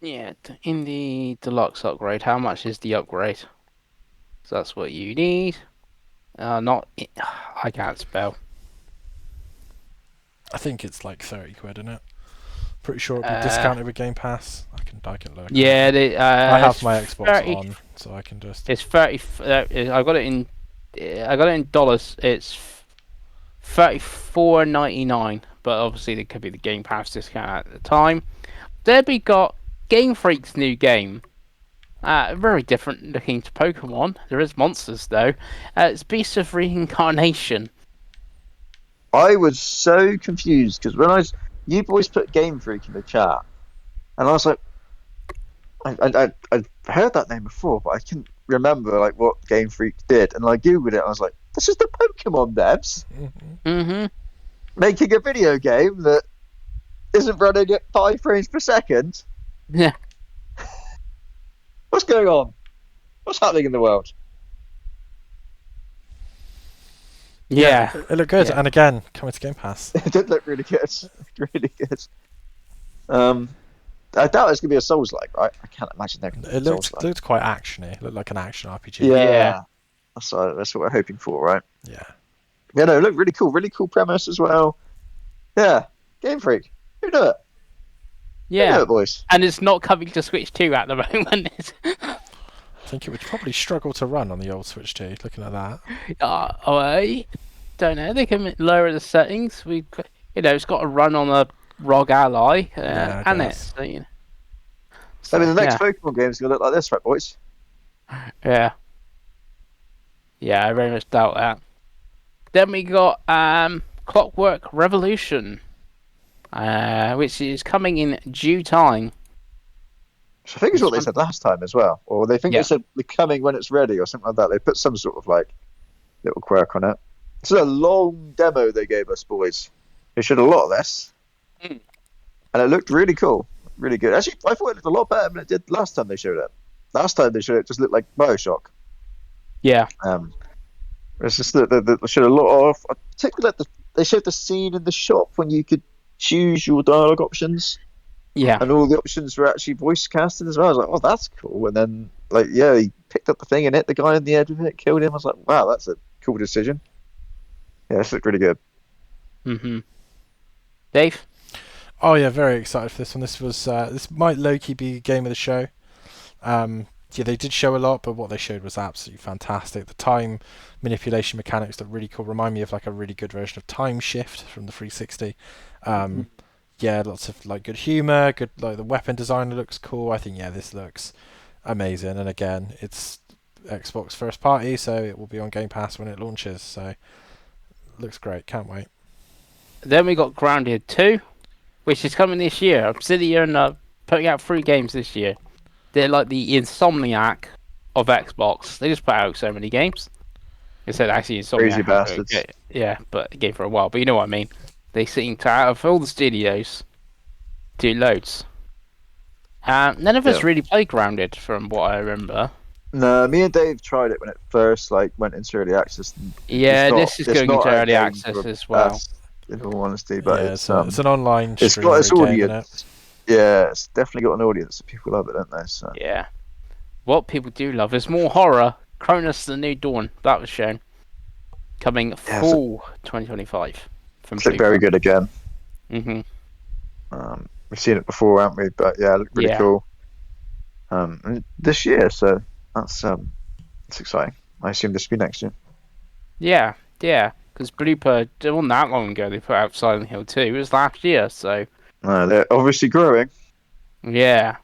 [SPEAKER 2] Yeah, in the deluxe upgrade, how much is the upgrade? So that's what you need. I can't spell.
[SPEAKER 1] I think it's like 30 quid, isn't it? Pretty sure it'll be discounted with Game Pass. I can look.
[SPEAKER 2] Yeah,
[SPEAKER 1] I have
[SPEAKER 2] it's
[SPEAKER 1] my Xbox
[SPEAKER 2] 30
[SPEAKER 1] on, so I can just.
[SPEAKER 2] It's 30. I got it in dollars. It's $34.99, but obviously there could be the Game Pass discount at the time. There we got Game Freak's new game. Very different looking to Pokemon. There is monsters though. It's Beast of Reincarnation.
[SPEAKER 3] I was so confused because you boys put Game Freak in the chat, and I was like, I'd heard that name before, but I couldn't remember like what Game Freak did, and I googled it. And I was like, this is the Pokemon devs
[SPEAKER 2] Mm-hmm.
[SPEAKER 3] making a video game that isn't running at 5 frames per second.
[SPEAKER 2] Yeah.
[SPEAKER 3] What's going on? What's happening in the world?
[SPEAKER 2] Yeah.
[SPEAKER 1] It looked good,
[SPEAKER 2] Yeah.
[SPEAKER 1] and again, coming to Game Pass.
[SPEAKER 3] It did look really good. Really good. I doubt it's gonna be a Souls-like, right? I can't imagine they're gonna be
[SPEAKER 1] It
[SPEAKER 3] Souls-like.
[SPEAKER 1] looked quite actiony. It looked like an action RPG.
[SPEAKER 3] Yeah. That's what we're hoping for, right?
[SPEAKER 1] Yeah.
[SPEAKER 3] Yeah, no, look, really cool premise as well. Yeah, Game Freak. Who knew it? Who knew
[SPEAKER 2] Yeah.
[SPEAKER 3] it, boys?
[SPEAKER 2] And it's not coming to Switch 2 at the moment.
[SPEAKER 1] I think it would probably struggle to run on the old Switch 2, looking at that.
[SPEAKER 2] I don't know. They can lower the settings. It's got to run on a ROG Ally,
[SPEAKER 1] Yeah, I
[SPEAKER 2] and
[SPEAKER 1] guess.
[SPEAKER 2] it. So, you know.
[SPEAKER 3] I mean, the next
[SPEAKER 2] yeah.
[SPEAKER 3] Pokemon game is gonna look like this, right, boys?
[SPEAKER 2] Yeah. Yeah, I very much doubt that. Then we got Clockwork Revolution, which is coming in due time.
[SPEAKER 3] Which I think is what they said last time as well. Or they think
[SPEAKER 2] Yeah.
[SPEAKER 3] they said they're coming when it's ready or something like that. They put some sort of like little quirk on it. It's a long demo they gave us, boys. They showed a lot of this.
[SPEAKER 2] Mm.
[SPEAKER 3] And it looked really cool. Really good. Actually, I thought it looked a lot better than it did last time they showed it. Last time they showed it just looked like Bioshock.
[SPEAKER 2] Yeah.
[SPEAKER 3] It's just that they showed a lot of, particularly they showed the scene in the shop when you could choose your dialogue options,
[SPEAKER 2] Yeah.
[SPEAKER 3] and all the options were actually voice casted as well. I was like, oh, that's cool. And then, like, yeah, he picked up the thing and hit the guy in the edge of it, killed him. I was like, wow, that's a cool decision. Yeah, this looked really good.
[SPEAKER 2] Mhm. Dave.
[SPEAKER 1] Oh yeah, very excited for this one. This might low-key be game of the show. Yeah, they did show a lot, but what they showed was absolutely fantastic. The time manipulation mechanics look really cool. Remind me of like a really good version of Time Shift from the 360. Yeah, lots of like good humor, good like the weapon design looks cool. I think this looks amazing. And again, it's Xbox first party, so it will be on Game Pass when it launches. So looks great. Can't wait.
[SPEAKER 2] Then we got Grounded 2, which is coming this year. Obsidian putting out 3 games this year. They're like the Insomniac of Xbox. They just put out so many games. Instead, actually, Insomniac.
[SPEAKER 3] Crazy bastards.
[SPEAKER 2] Yeah, but a game for a while. But you know what I mean. They seem to, out of all the studios, do loads. None of us really played Grounded, from what I remember.
[SPEAKER 3] No, me and Dave tried it when it first went into early access.
[SPEAKER 2] Yeah, this is going into early access as well.
[SPEAKER 3] In all honesty, but
[SPEAKER 1] it's an online.
[SPEAKER 3] It's got its audience.
[SPEAKER 1] It?
[SPEAKER 3] Yeah, it's definitely got an audience. People love it, don't they? So.
[SPEAKER 2] Yeah. What people do love is more horror. Cronus: The New Dawn, that was shown, coming fall 2025. From
[SPEAKER 3] it's very good again.
[SPEAKER 2] Mhm.
[SPEAKER 3] We've seen it before, haven't we? But yeah, it looked really cool. This year, so that's exciting. I assume this will be next year.
[SPEAKER 2] Yeah, because Blooper, it wasn't that long ago they put out Silent Hill 2. It was last year, so.
[SPEAKER 3] They're obviously growing.
[SPEAKER 2] Yeah.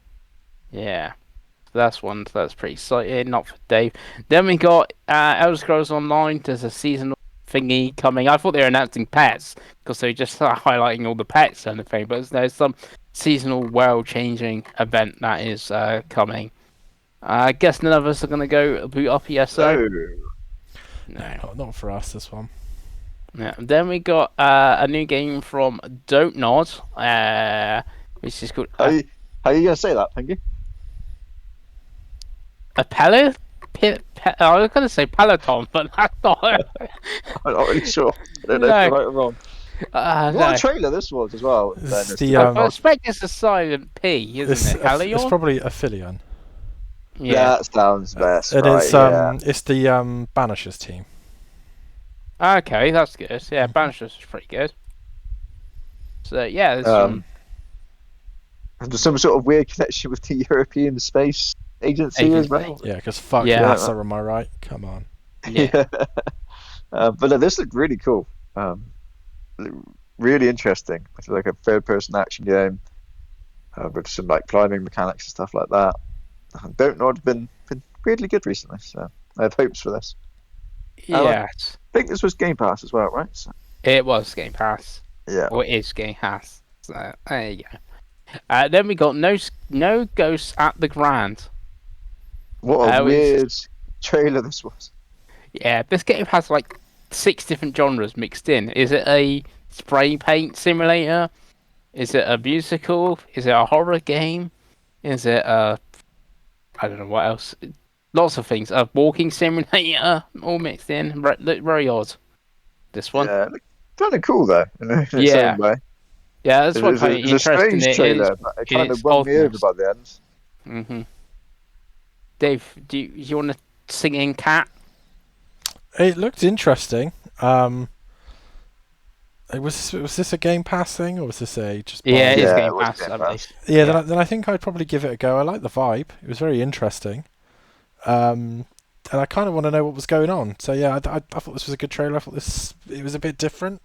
[SPEAKER 2] That's pretty exciting. Not for Dave. Then we got Elder Scrolls Online. There's a seasonal thingy coming. I thought they were announcing pets because they were just highlighting all the pets and everything. But there's some seasonal world-changing event that is coming. I guess none of us are going to go boot up ESO.
[SPEAKER 1] No, not for us, this one.
[SPEAKER 2] Yeah. Then we got a new game from Don't Nod, which is called...
[SPEAKER 3] How are you going to say that, Pengi?
[SPEAKER 2] I was going to say Peloton, but that's not...
[SPEAKER 3] I'm not really sure. I don't know if you're right or wrong. What a trailer this was as well.
[SPEAKER 2] I expect it's a silent P, isn't it?
[SPEAKER 1] It's probably a Philion.
[SPEAKER 3] Yeah, that sounds best.
[SPEAKER 1] And
[SPEAKER 3] right,
[SPEAKER 1] it's the Banishers team.
[SPEAKER 2] Okay, that's good. Yeah, Banishers is pretty good. So yeah,
[SPEAKER 3] there's some sort of weird connection with the European Space Agency as well.
[SPEAKER 1] Yeah, because NASA, am I right? Come on.
[SPEAKER 2] Yeah.
[SPEAKER 3] But no, this looked really cool. Really interesting. It's like a third-person action game with some like climbing mechanics and stuff like that. Don't know, have been weirdly good recently, so I have hopes for this.
[SPEAKER 2] Yeah.
[SPEAKER 3] I think this was Game Pass as well, right? So.
[SPEAKER 2] It was Game Pass.
[SPEAKER 3] Yeah.
[SPEAKER 2] Or it is Game Pass. So there you go. Then we got no Ghosts at the Grand.
[SPEAKER 3] What a weird trailer this was.
[SPEAKER 2] Yeah, this game has like 6 different genres mixed in. Is it a spray paint simulator? Is it a musical? Is it a horror game? Is it a... I don't know what else. Lots of things. A walking simulator, all mixed in. Very odd. This one.
[SPEAKER 3] Yeah, kind of cool though. In its own way.
[SPEAKER 2] Yeah, that's what kind of interesting.
[SPEAKER 3] It's a strange trailer, but it kind of won me over by the end.
[SPEAKER 2] Mhm. Dave, do you want to sing in Cat?
[SPEAKER 1] It looked interesting. Was this a Game Pass thing or was this a just?
[SPEAKER 2] Yeah, it is Game Pass.
[SPEAKER 1] Yeah, then I think I'd probably give it a go. I like the vibe. It was very interesting. And I kind of want to know what was going on. So yeah, I thought this was a good trailer. I thought it was a bit different.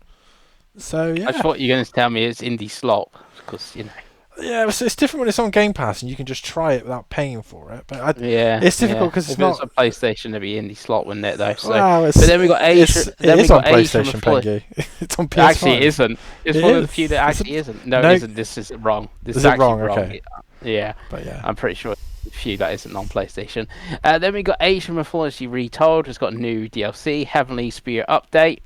[SPEAKER 1] So yeah.
[SPEAKER 2] I thought you were going to tell me it's indie slop because
[SPEAKER 1] Yeah, it's different when it's on Game Pass and you can just try it without paying for it. But it's difficult because it's not.
[SPEAKER 2] If it's a PlayStation, it'd be indie slot, wouldn't it? Though. So,
[SPEAKER 1] but
[SPEAKER 2] then we got Age.
[SPEAKER 1] It is on PlayStation, Pengi. It's on PS5.
[SPEAKER 2] Actually, it isn't. It's one of the few that actually isn't. No, it isn't. This is wrong. This is actually wrong. Okay. Yeah.
[SPEAKER 1] But yeah,
[SPEAKER 2] I'm pretty sure a few that isn't on PlayStation. Then we got Asian Mythology Retold. It's got a new DLC, Heavenly Spear update,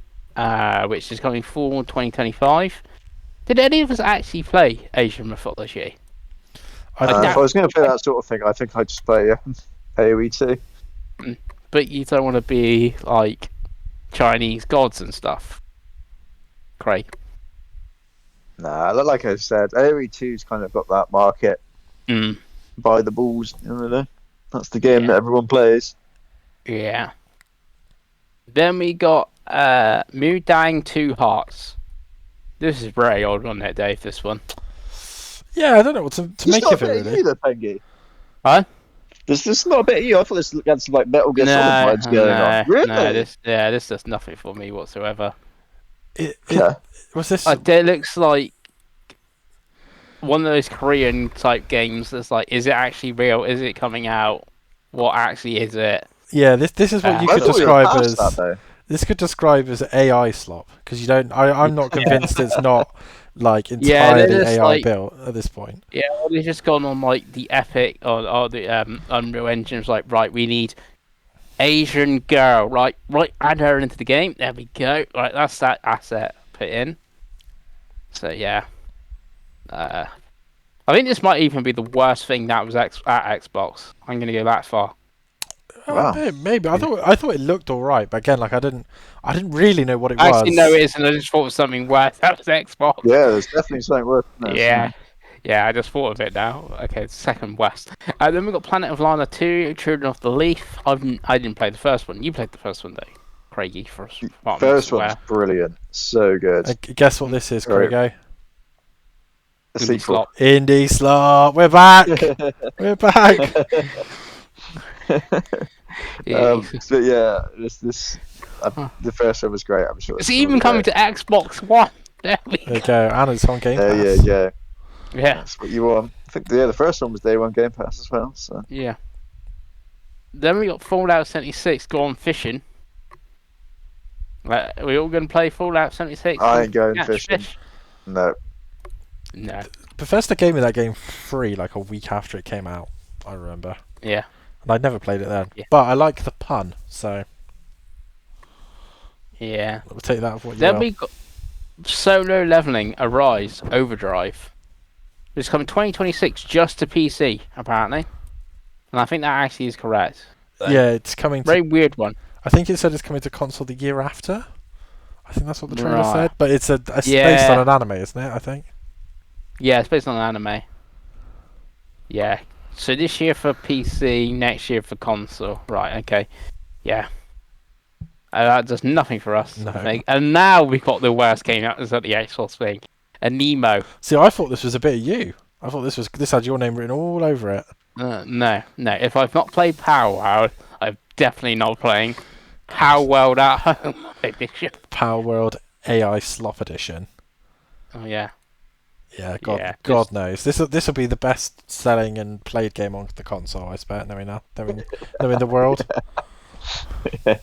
[SPEAKER 2] which is coming fall 2025. Did any of us actually play Asian Mythology?
[SPEAKER 3] If I was going to play that sort of thing, I think I'd just play AoE 2.
[SPEAKER 2] But you don't want to be like Chinese gods and stuff, Craig.
[SPEAKER 3] Nah, like I said, AoE 2's kind of got that market by the balls. You know, that's the game that everyone plays.
[SPEAKER 2] Yeah. Then we got Mudang 2 Hearts. This is very old, wasn't it, Dave? This one.
[SPEAKER 1] Yeah, I don't know what to
[SPEAKER 3] There's
[SPEAKER 1] make
[SPEAKER 3] not a
[SPEAKER 1] of it
[SPEAKER 3] bit of
[SPEAKER 1] really.
[SPEAKER 3] you, though, Pengi.
[SPEAKER 2] Huh?
[SPEAKER 3] There's not a bit of you. I thought this had some like Metal Gear Solid
[SPEAKER 2] No,
[SPEAKER 3] vibes going on.
[SPEAKER 2] no.
[SPEAKER 3] Really?
[SPEAKER 2] This does nothing for me whatsoever.
[SPEAKER 1] It
[SPEAKER 3] Okay.
[SPEAKER 1] was this.
[SPEAKER 2] It looks like one of those Korean type games that's like, is it actually real? Is it coming out? What actually is it?
[SPEAKER 1] Yeah, this is what you
[SPEAKER 3] I
[SPEAKER 1] could
[SPEAKER 3] thought we were
[SPEAKER 1] describe
[SPEAKER 3] past that
[SPEAKER 1] as.
[SPEAKER 3] though.
[SPEAKER 1] This could describe as AI slop because you don't. I'm not convinced it's not like
[SPEAKER 2] Yeah, they're
[SPEAKER 1] entirely
[SPEAKER 2] just
[SPEAKER 1] AI
[SPEAKER 2] like,
[SPEAKER 1] built at this point.
[SPEAKER 2] yeah, well, they've just gone on like the Epic or the Unreal Engine's like, right, we need Asian girl, right, add her into the game. There we go. Right, that's that asset put in. So yeah, I think this might even be the worst thing that was at Xbox. I'm gonna go that far.
[SPEAKER 3] Wow.
[SPEAKER 1] Maybe I thought it looked all right, but again, like I didn't really know what it
[SPEAKER 2] Actually,
[SPEAKER 1] was.
[SPEAKER 2] no, it isn't. I just thought it was something worse. That was Xbox.
[SPEAKER 3] Yeah, there's definitely something worth this.
[SPEAKER 2] Yeah. Yeah, I just thought of it now. Okay, second West. Then we've got Planet of Lana 2, Children of the Leaf. I didn't play the first one. You played the first one, though, Craigie, for us.
[SPEAKER 3] First one's brilliant. So good.
[SPEAKER 1] Guess what this is,
[SPEAKER 3] Right.
[SPEAKER 1] Craigo?
[SPEAKER 3] A sequel.
[SPEAKER 1] Indie slot. We're back. We're back.
[SPEAKER 2] Yeah.
[SPEAKER 3] But yeah, the first one was great. I'm sure
[SPEAKER 2] It's even coming to Xbox One. There we
[SPEAKER 1] There you
[SPEAKER 2] go.
[SPEAKER 1] go, and it's on Game Pass.
[SPEAKER 3] There you go.
[SPEAKER 2] Yeah.
[SPEAKER 3] That's what you want. I think the first one was day one Game Pass as well. So
[SPEAKER 2] Yeah. Then we got Fallout 76 Gone Fishing. We all going to play Fallout 76?
[SPEAKER 3] I ain't going
[SPEAKER 2] Catch
[SPEAKER 3] fishing.
[SPEAKER 2] fish?
[SPEAKER 3] No.
[SPEAKER 2] No.
[SPEAKER 1] Bethesda gave me that game free like a week after it came out. I remember,
[SPEAKER 2] Yeah.
[SPEAKER 1] and I'd never played it then.
[SPEAKER 2] Yeah.
[SPEAKER 1] But I like the pun, so
[SPEAKER 2] Yeah.
[SPEAKER 1] we'll take that for what you
[SPEAKER 2] Then
[SPEAKER 1] will.
[SPEAKER 2] we got Solo Leveling Arise Overdrive. It's coming 2026 just to PC, apparently. And I think that actually is correct.
[SPEAKER 1] Yeah, it's coming.
[SPEAKER 2] Very weird one.
[SPEAKER 1] I think it said it's coming to console the year after. I think that's what the trailer
[SPEAKER 2] Right.
[SPEAKER 1] said. But it's based
[SPEAKER 2] Yeah.
[SPEAKER 1] on an anime, isn't it? I think.
[SPEAKER 2] Yeah, it's based on an anime. Yeah. So this year for PC, next year for console. Right, okay. Yeah. That does nothing for us,
[SPEAKER 1] No.
[SPEAKER 2] I think. And now we've got the worst game out is at the Xbox thing. A Nemo.
[SPEAKER 1] See, I thought this was a bit of you. I thought this had your name written all over it.
[SPEAKER 2] No. If I've not played Power World, I'm definitely not playing Power World at Home edition.
[SPEAKER 1] Power World AI Slop Edition.
[SPEAKER 2] Oh yeah.
[SPEAKER 1] Yeah,
[SPEAKER 2] Yeah,
[SPEAKER 1] God knows. This will be the best selling and played game on the console, I expect, knowing the world.
[SPEAKER 2] Yeah.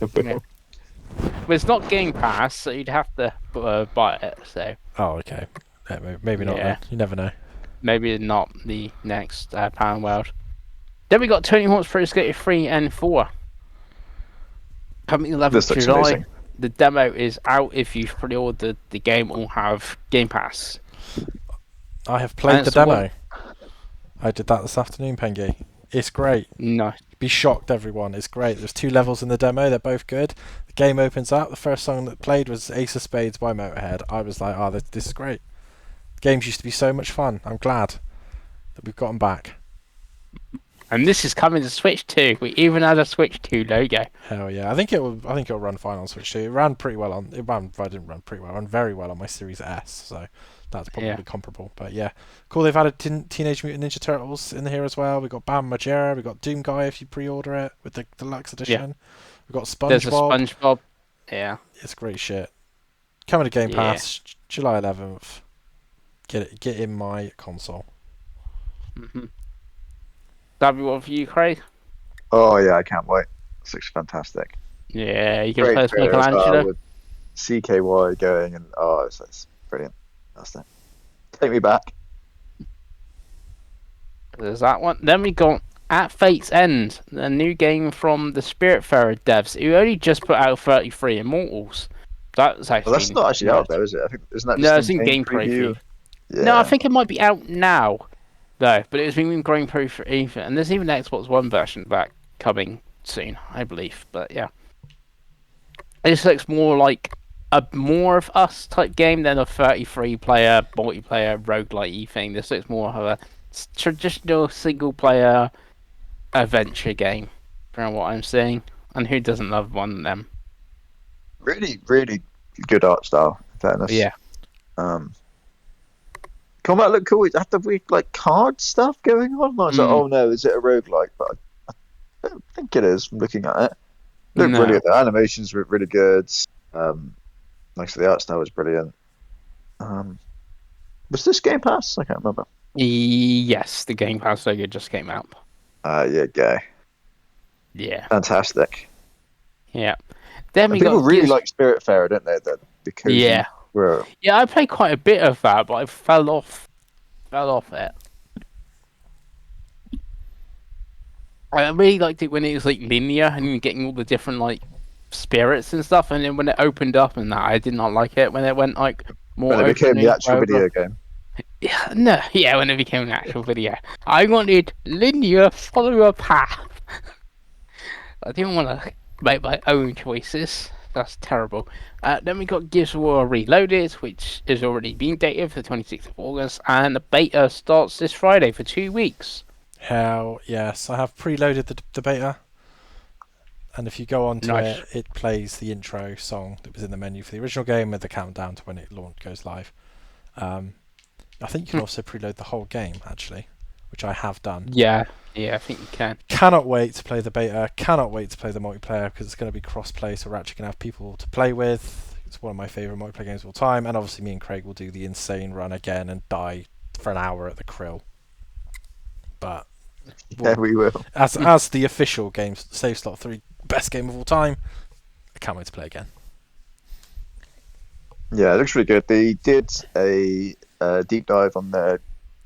[SPEAKER 2] But it's not Game Pass, so you'd have to buy it. So
[SPEAKER 1] Oh, okay. Yeah, maybe not
[SPEAKER 2] Yeah.
[SPEAKER 1] then. You never know.
[SPEAKER 2] maybe not the next Power World. Then we got Tony Hawk's Pro Skater 3 and 4. Coming 11th
[SPEAKER 3] This looks
[SPEAKER 2] July.
[SPEAKER 3] amazing.
[SPEAKER 2] The demo is out if you've pre-ordered the game or have Game Pass.
[SPEAKER 1] I have played the
[SPEAKER 2] it's the
[SPEAKER 1] demo.
[SPEAKER 2] one-
[SPEAKER 1] I did that this afternoon, Pengi. It's great.
[SPEAKER 2] No.
[SPEAKER 1] Be shocked, everyone. It's great. There's 2 levels in the demo. They're both good. The game opens up. The first song that played was Ace of Spades by Motorhead. I was like, oh, this is great. Games used to be so much fun. I'm glad that we've got them back.
[SPEAKER 2] And this is coming to Switch 2. We even had a Switch 2 logo.
[SPEAKER 1] Hell yeah! I think it'll run fine on Switch 2. It ran pretty well on. I didn't run pretty well. It ran very well on my Series S. So that's probably
[SPEAKER 2] Yeah.
[SPEAKER 1] comparable. But yeah, cool. They've added Teenage Mutant Ninja Turtles in here as well. We got Bam Margera. We got Doom Guy if you pre-order it with the deluxe edition. We've got
[SPEAKER 2] There's a
[SPEAKER 1] SpongeBob.
[SPEAKER 2] SpongeBob. Yeah.
[SPEAKER 1] It's great shit. Coming to Game
[SPEAKER 2] Yeah.
[SPEAKER 1] Pass July 11th. Get in my console.
[SPEAKER 2] Mm-hmm. That'd be one for you, Craig?
[SPEAKER 3] Oh yeah, I can't wait. This looks fantastic.
[SPEAKER 2] Yeah, you can
[SPEAKER 3] Great
[SPEAKER 2] play as
[SPEAKER 3] trailer as well,
[SPEAKER 2] Michelangelo.
[SPEAKER 3] with CKY going and it's brilliant. That's it. Take me back.
[SPEAKER 2] There's that one. Then we got At Fate's End, a new game from the Spiritfarer devs, who only just put out 33 Immortals. That's actually.
[SPEAKER 3] Well, that's not actually out though, is it? I think isn't that just
[SPEAKER 2] No, it's in game preview.
[SPEAKER 3] Yeah.
[SPEAKER 2] No, I think it might be out now, though. But it's been going preview for even, and there's even an Xbox One version of that coming soon, I believe. But yeah, this looks more like a more of us type game than a 33-player multiplayer roguelike thing. This looks more of a traditional single-player adventure game, from what I'm seeing. And who doesn't love one of them?
[SPEAKER 3] really, really good art style. In fairness.
[SPEAKER 2] Yeah.
[SPEAKER 3] combat looked cool. It had the weird like card stuff going on. I was like, oh no, is it a roguelike? But I don't think it is from looking at it. Looked
[SPEAKER 2] No.
[SPEAKER 3] brilliant. The animations were really good. Like the art style was brilliant. Was this Game Pass? I can't remember.
[SPEAKER 2] Yes, the Game Pass logo just came out.
[SPEAKER 3] Yeah, gay.
[SPEAKER 2] Yeah.
[SPEAKER 3] Fantastic.
[SPEAKER 2] Yeah. Then we
[SPEAKER 3] People
[SPEAKER 2] got
[SPEAKER 3] really like Spiritfarer, don't they? The cozy
[SPEAKER 2] Yeah.
[SPEAKER 3] world.
[SPEAKER 2] Yeah, I played quite a bit of that, but I fell off it. I really liked it when it was like linear and you were getting all the different like spirits and stuff, and then when it opened up and that, I did not like it when it went like more.
[SPEAKER 3] When it became the
[SPEAKER 2] opening
[SPEAKER 3] actual
[SPEAKER 2] over.
[SPEAKER 3] video game.
[SPEAKER 2] Yeah, no, yeah, when it became an actual video, I wanted linear, follow a path. I didn't want to make my own choices. That's terrible. Then we got Gears of War Reloaded, which is already being dated for the 26th of August, and the beta starts this Friday for 2 weeks.
[SPEAKER 1] Hell yes, I have preloaded the beta, and if you go onto
[SPEAKER 2] Nice.
[SPEAKER 1] it plays the intro song that was in the menu for the original game with the countdown to when it goes live. I think you can also preload the whole game actually, which I have done.
[SPEAKER 2] Yeah, I think you can.
[SPEAKER 1] Cannot wait to play the beta. Cannot wait to play the multiplayer because it's going to be cross-play, so we're actually going to have people to play with. It's one of my favourite multiplayer games of all time, and obviously me and Craig will do the insane run again and die for an hour at the krill. But
[SPEAKER 3] Yeah, we will.
[SPEAKER 1] as the official games Save Slot 3 best game of all time, I can't wait to play again.
[SPEAKER 3] Yeah, it looks really good. They did a deep dive on their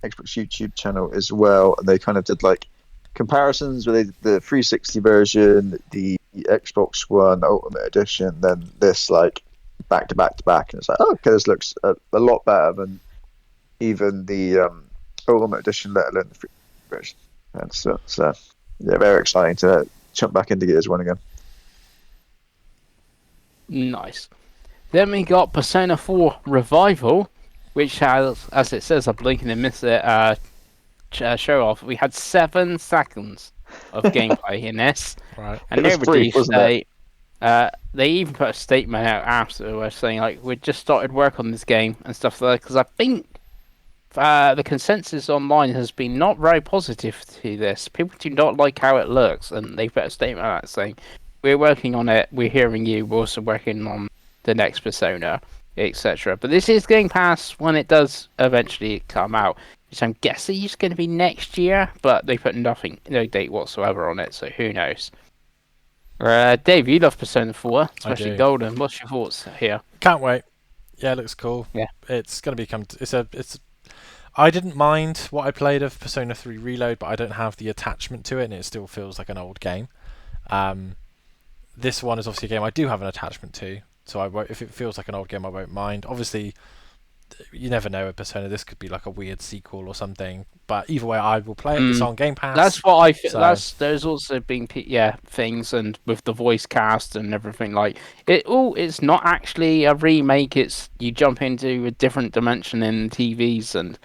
[SPEAKER 3] Xbox YouTube channel as well, and they kind of did like comparisons with the 360 version, the Xbox One Ultimate Edition, then this like back to back to back, and it's like, oh, okay, this looks a lot better than even the Ultimate Edition, let alone the free version. And so yeah, very exciting to jump back into Gears 1 again.
[SPEAKER 2] Nice. Then we got Persona 4 Revival, which has, as it says, I'm blinking and miss it, show off. We had 7 seconds of gameplay in this,
[SPEAKER 1] Right.
[SPEAKER 2] and
[SPEAKER 3] It
[SPEAKER 2] they
[SPEAKER 3] was brief,
[SPEAKER 2] released
[SPEAKER 3] wasn't
[SPEAKER 2] they even put a statement out afterwards saying like we just started work on this game and stuff like that, because I think the consensus online has been not very positive to this. People do not like how it looks, and they put a statement out saying we're working on it, we're hearing you, we're also working on the next Persona, etc. But this is Game Pass when it does eventually come out, which I'm guessing is going to be next year, but they put no date whatsoever on it, so who knows. Dave, you love Persona 4, especially
[SPEAKER 1] do.
[SPEAKER 2] Golden. What's your thoughts here?
[SPEAKER 1] Can't wait. Yeah, it looks cool.
[SPEAKER 2] Yeah.
[SPEAKER 1] It's going to become... I didn't mind what I played of Persona 3 Reload, but I don't have the attachment to it, and it still feels like an old game. This one is obviously a game I do have an attachment to, so I won't, if it feels like an old game, I won't mind. Obviously, you never know with Persona. This could be like a weird sequel or something. But either way, I will play it. It's on Game Pass.
[SPEAKER 2] That's what I feel.
[SPEAKER 1] So-
[SPEAKER 2] There's also been things, and with the voice cast and everything, like it. Oh, it's not actually a remake. It's you jump into a different dimension in TVs, and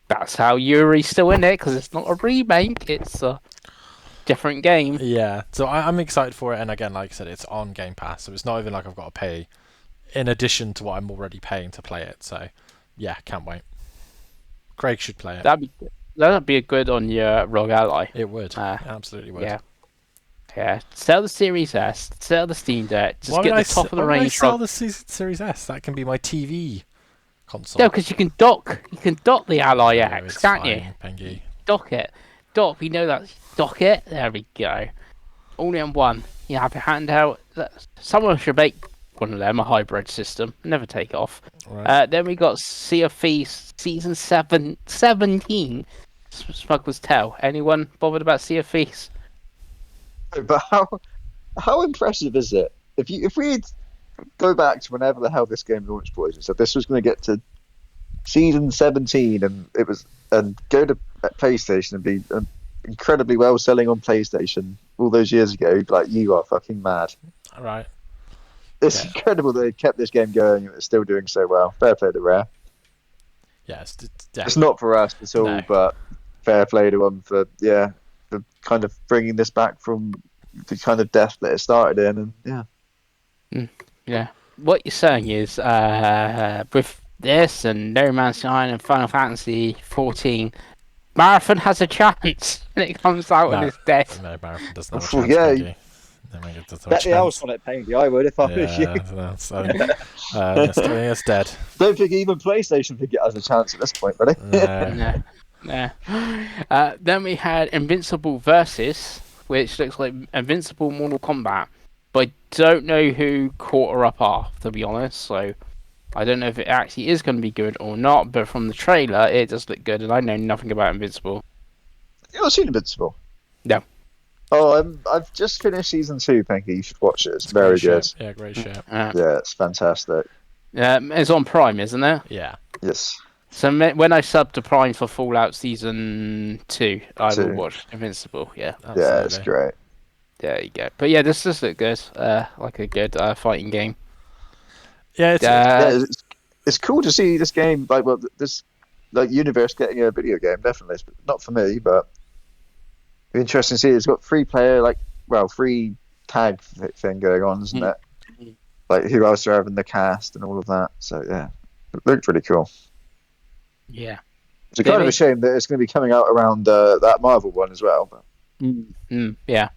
[SPEAKER 2] that's how Yuri's still in it, because it's not a remake. It's a different game.
[SPEAKER 1] Yeah, so I'm excited for it, and again, like I said, it's on Game Pass, so it's not even like I've got to pay in addition to what I'm already paying to play it. So, yeah, can't wait. Craig should play it.
[SPEAKER 2] That'd be a good on your Rogue Ally.
[SPEAKER 1] It would. It absolutely would.
[SPEAKER 2] Yeah. Sell the Series S. Sell the Steam Deck. Just
[SPEAKER 1] Why
[SPEAKER 2] get
[SPEAKER 1] would
[SPEAKER 2] the top of the
[SPEAKER 1] why would I
[SPEAKER 2] range.
[SPEAKER 1] sell the Series S? That can be my TV console.
[SPEAKER 2] No, because you can dock. You can dock the Ally
[SPEAKER 1] No,
[SPEAKER 2] X,
[SPEAKER 1] it's
[SPEAKER 2] can't
[SPEAKER 1] fine,
[SPEAKER 2] you?
[SPEAKER 1] Pengi.
[SPEAKER 2] Dock it. We know that. Dock it. There we go. All in one. You have your handheld. Someone should make one of them a hybrid system. Never take off.
[SPEAKER 1] Right.
[SPEAKER 2] Then we got Sea of Thieves Season 17. Smuggler's Tale. Anyone bothered about Sea of Thieves?
[SPEAKER 3] But how impressive is it? If we go back to whenever the hell this game launched, boys, and said this was going to get to season 17, and go to PlayStation and be incredibly well selling on PlayStation all those years ago, you'd be like, you are fucking mad.
[SPEAKER 1] Right.
[SPEAKER 3] It's incredible that they kept this game going and it's still doing so well. Fair play to Rare.
[SPEAKER 1] Yeah,
[SPEAKER 3] It's not for us at all, but fair play to them for kind of bringing this back from the kind of death that it started in, and
[SPEAKER 2] Yeah. What you're saying is, with this and No Man's Sky and Final Fantasy 14, Marathon has a chance when it comes out and it's dead.
[SPEAKER 1] No, Marathon doesn't have a
[SPEAKER 3] Well,
[SPEAKER 1] chance,
[SPEAKER 3] yeah.
[SPEAKER 1] Pengi. No, it doesn't have a
[SPEAKER 3] Bet the house
[SPEAKER 1] chance.
[SPEAKER 3] on it, Pengi. I would if I was you.
[SPEAKER 1] Yeah, so, it's dead.
[SPEAKER 3] Don't think even PlayStation think it has a chance at this point, really.
[SPEAKER 1] No.
[SPEAKER 2] No. Then we had Invincible Versus, which looks like Invincible Mortal Kombat, but I don't know who caught her up off, to be honest, so I don't know if it actually is going to be good or not, but from the trailer, it does look good, and I know nothing about Invincible.
[SPEAKER 3] You ever seen Invincible?
[SPEAKER 2] No.
[SPEAKER 3] Oh, I've just finished season 2, Pengi. You should watch it. It's very good.
[SPEAKER 1] Yeah, great shit.
[SPEAKER 3] Yeah, it's fantastic.
[SPEAKER 2] It's on Prime, isn't it?
[SPEAKER 1] Yeah.
[SPEAKER 3] Yes.
[SPEAKER 2] So when I sub to Prime for Fallout Season 2, I will watch Invincible, yeah.
[SPEAKER 1] Absolutely.
[SPEAKER 3] Yeah, it's great.
[SPEAKER 2] There you go. But yeah, this does look good. Like a good fighting game.
[SPEAKER 1] Yeah,
[SPEAKER 3] it's cool to see this game, this universe getting a video game, definitely. It's not for me, but it'd be interesting to see. It's got free tag thing going on, isn't it? Like who else are having the cast and all of that. So yeah, it looked really cool.
[SPEAKER 2] Yeah.
[SPEAKER 3] It's kind of a shame that it's going to be coming out around that Marvel one as well. But...
[SPEAKER 2] Yeah.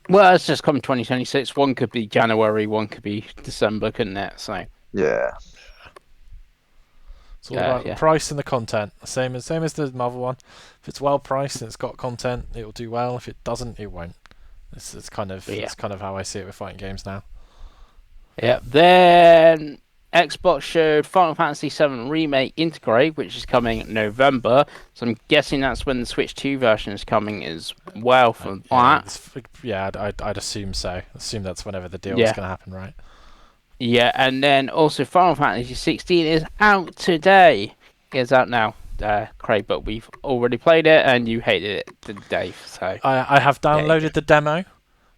[SPEAKER 2] Well, it's just coming 2026. One could be January, one could be December, couldn't it? So
[SPEAKER 3] yeah.
[SPEAKER 1] It's all about the price and the content. Same as the Marvel one. If it's well priced and it's got content, it will do well. If it doesn't, it won't. It's kind of how I see it with fighting games now.
[SPEAKER 2] Yeah. Then Xbox showed Final Fantasy VII Remake Integrate, which is coming in November. So I'm guessing that's when the Switch 2 version is coming as well for that.
[SPEAKER 1] Yeah, I'd assume so. Assume that's whenever the deal is going to happen, right?
[SPEAKER 2] Yeah, and then also Final Fantasy 16 is out today. It's out now, Craig, but we've already played it and you hated it today. So
[SPEAKER 1] I have downloaded the demo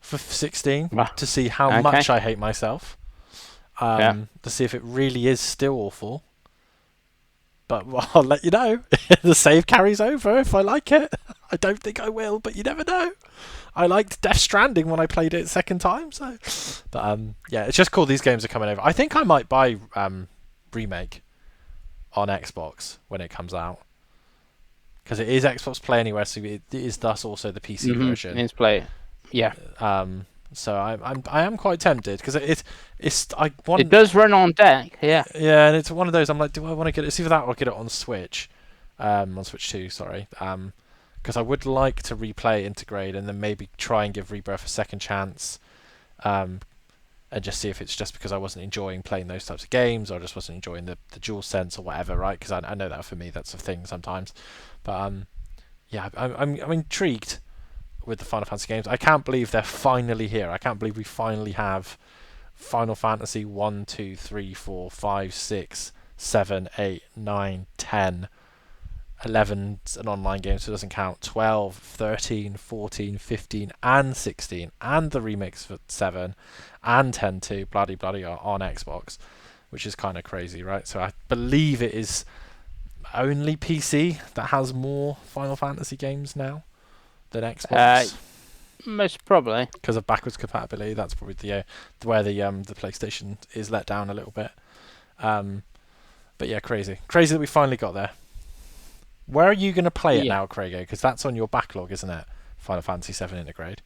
[SPEAKER 1] for 16 to see how much I hate myself. To see if it really is still awful. But I'll let you know. The save carries over if I like it. I don't think I will, but you never know. I liked Death Stranding when I played it second time, so. But it's just cool. These games are coming over. I think I might buy Remake on Xbox when it comes out, because it is Xbox Play Anywhere, so it is thus also the PC version.
[SPEAKER 2] It's Play, yeah.
[SPEAKER 1] So I am quite tempted because it
[SPEAKER 2] does run on deck, yeah.
[SPEAKER 1] Yeah, and it's one of those. I'm like, do I want to get it? It's either that or get it on Switch, on Switch 2. Sorry, because I would like to replay Integrate and then maybe try and give Rebirth a second chance, and just see if it's just because I wasn't enjoying playing those types of games or just wasn't enjoying the DualSense or whatever, right? Because I know that for me that's a thing sometimes, but I'm intrigued with the Final Fantasy games. I can't believe they're finally here. I can't believe we finally have Final Fantasy 1, 2, 3, 4, 5, 6, 7, 8, 9, 10, 11 an online game, so it doesn't count, 12, 13, 14, 15 and 16 and the remakes for 7 and 10 too, bloody on Xbox, which is kind of crazy, right? So I believe it is only PC that has more Final Fantasy games now than Xbox.
[SPEAKER 2] Most probably
[SPEAKER 1] because of backwards compatibility. That's probably where the PlayStation is let down a little bit. But yeah, crazy that we finally got there. Where are you going to play it now, Craigo? Because that's on your backlog, isn't it? Final Fantasy VII Integrate.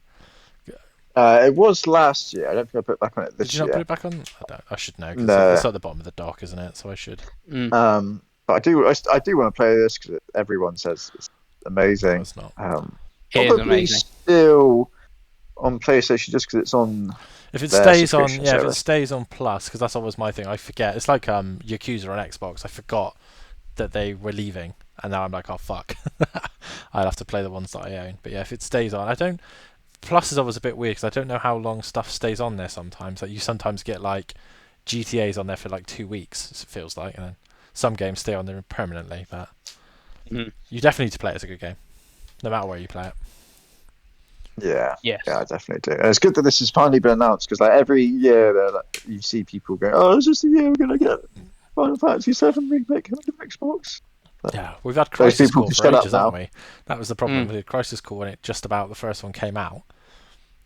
[SPEAKER 3] It was last year. I don't think I put it back on it this year.
[SPEAKER 1] Did you not put it back on? I should know, because it's at the bottom of the dock, isn't it? So I should.
[SPEAKER 3] But I do want to play this because everyone says it's amazing.
[SPEAKER 1] No, it's not.
[SPEAKER 3] Probably still on PlayStation just because it's on.
[SPEAKER 1] If it stays on, if it stays on Plus, because that's always my thing. I forget. It's like Yakuza on Xbox. I forgot that they were leaving, and now I'm like, oh fuck, I'll have to play the ones that I own. But yeah, if it stays on, I don't. Plus is always a bit weird because I don't know how long stuff stays on there. Sometimes, like you sometimes get like GTA's on there for like 2 weeks. It feels like, and then some games stay on there permanently. But you definitely need to play it. It's a good game, no matter where you play it.
[SPEAKER 3] Yeah, I definitely do. And it's good that this has finally been announced because like every year you see people go, "Oh, it's just a year we're gonna get Final Fantasy VII remake coming to Xbox." But
[SPEAKER 1] yeah, we've had Crisis Core for ages, haven't we? That was the problem with Crisis Core when it just about the first one came out.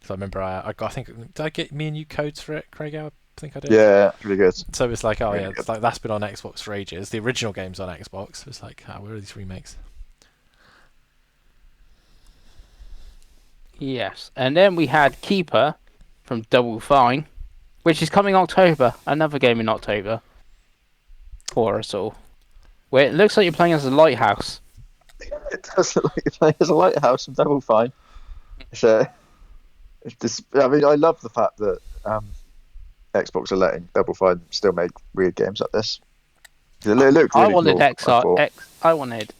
[SPEAKER 1] So I remember I think did I get me and you codes for it, Craig? I think I did.
[SPEAKER 3] Yeah, really good.
[SPEAKER 1] So it's like, oh
[SPEAKER 3] Really
[SPEAKER 1] yeah,
[SPEAKER 3] good.
[SPEAKER 1] it's like that's been on Xbox for ages. The original game's on Xbox. It's like, where are these remakes?
[SPEAKER 2] Yes, and then we had Keeper from Double Fine, which is coming October. Another game in October for us all. Where it looks like you're playing as a lighthouse.
[SPEAKER 3] It does look like you're playing as a lighthouse from Double Fine. So, I mean, I love the fact that Xbox are letting Double Fine still make weird games like this. It looked
[SPEAKER 2] I
[SPEAKER 3] really
[SPEAKER 2] wanted
[SPEAKER 3] cool.
[SPEAKER 2] I wanted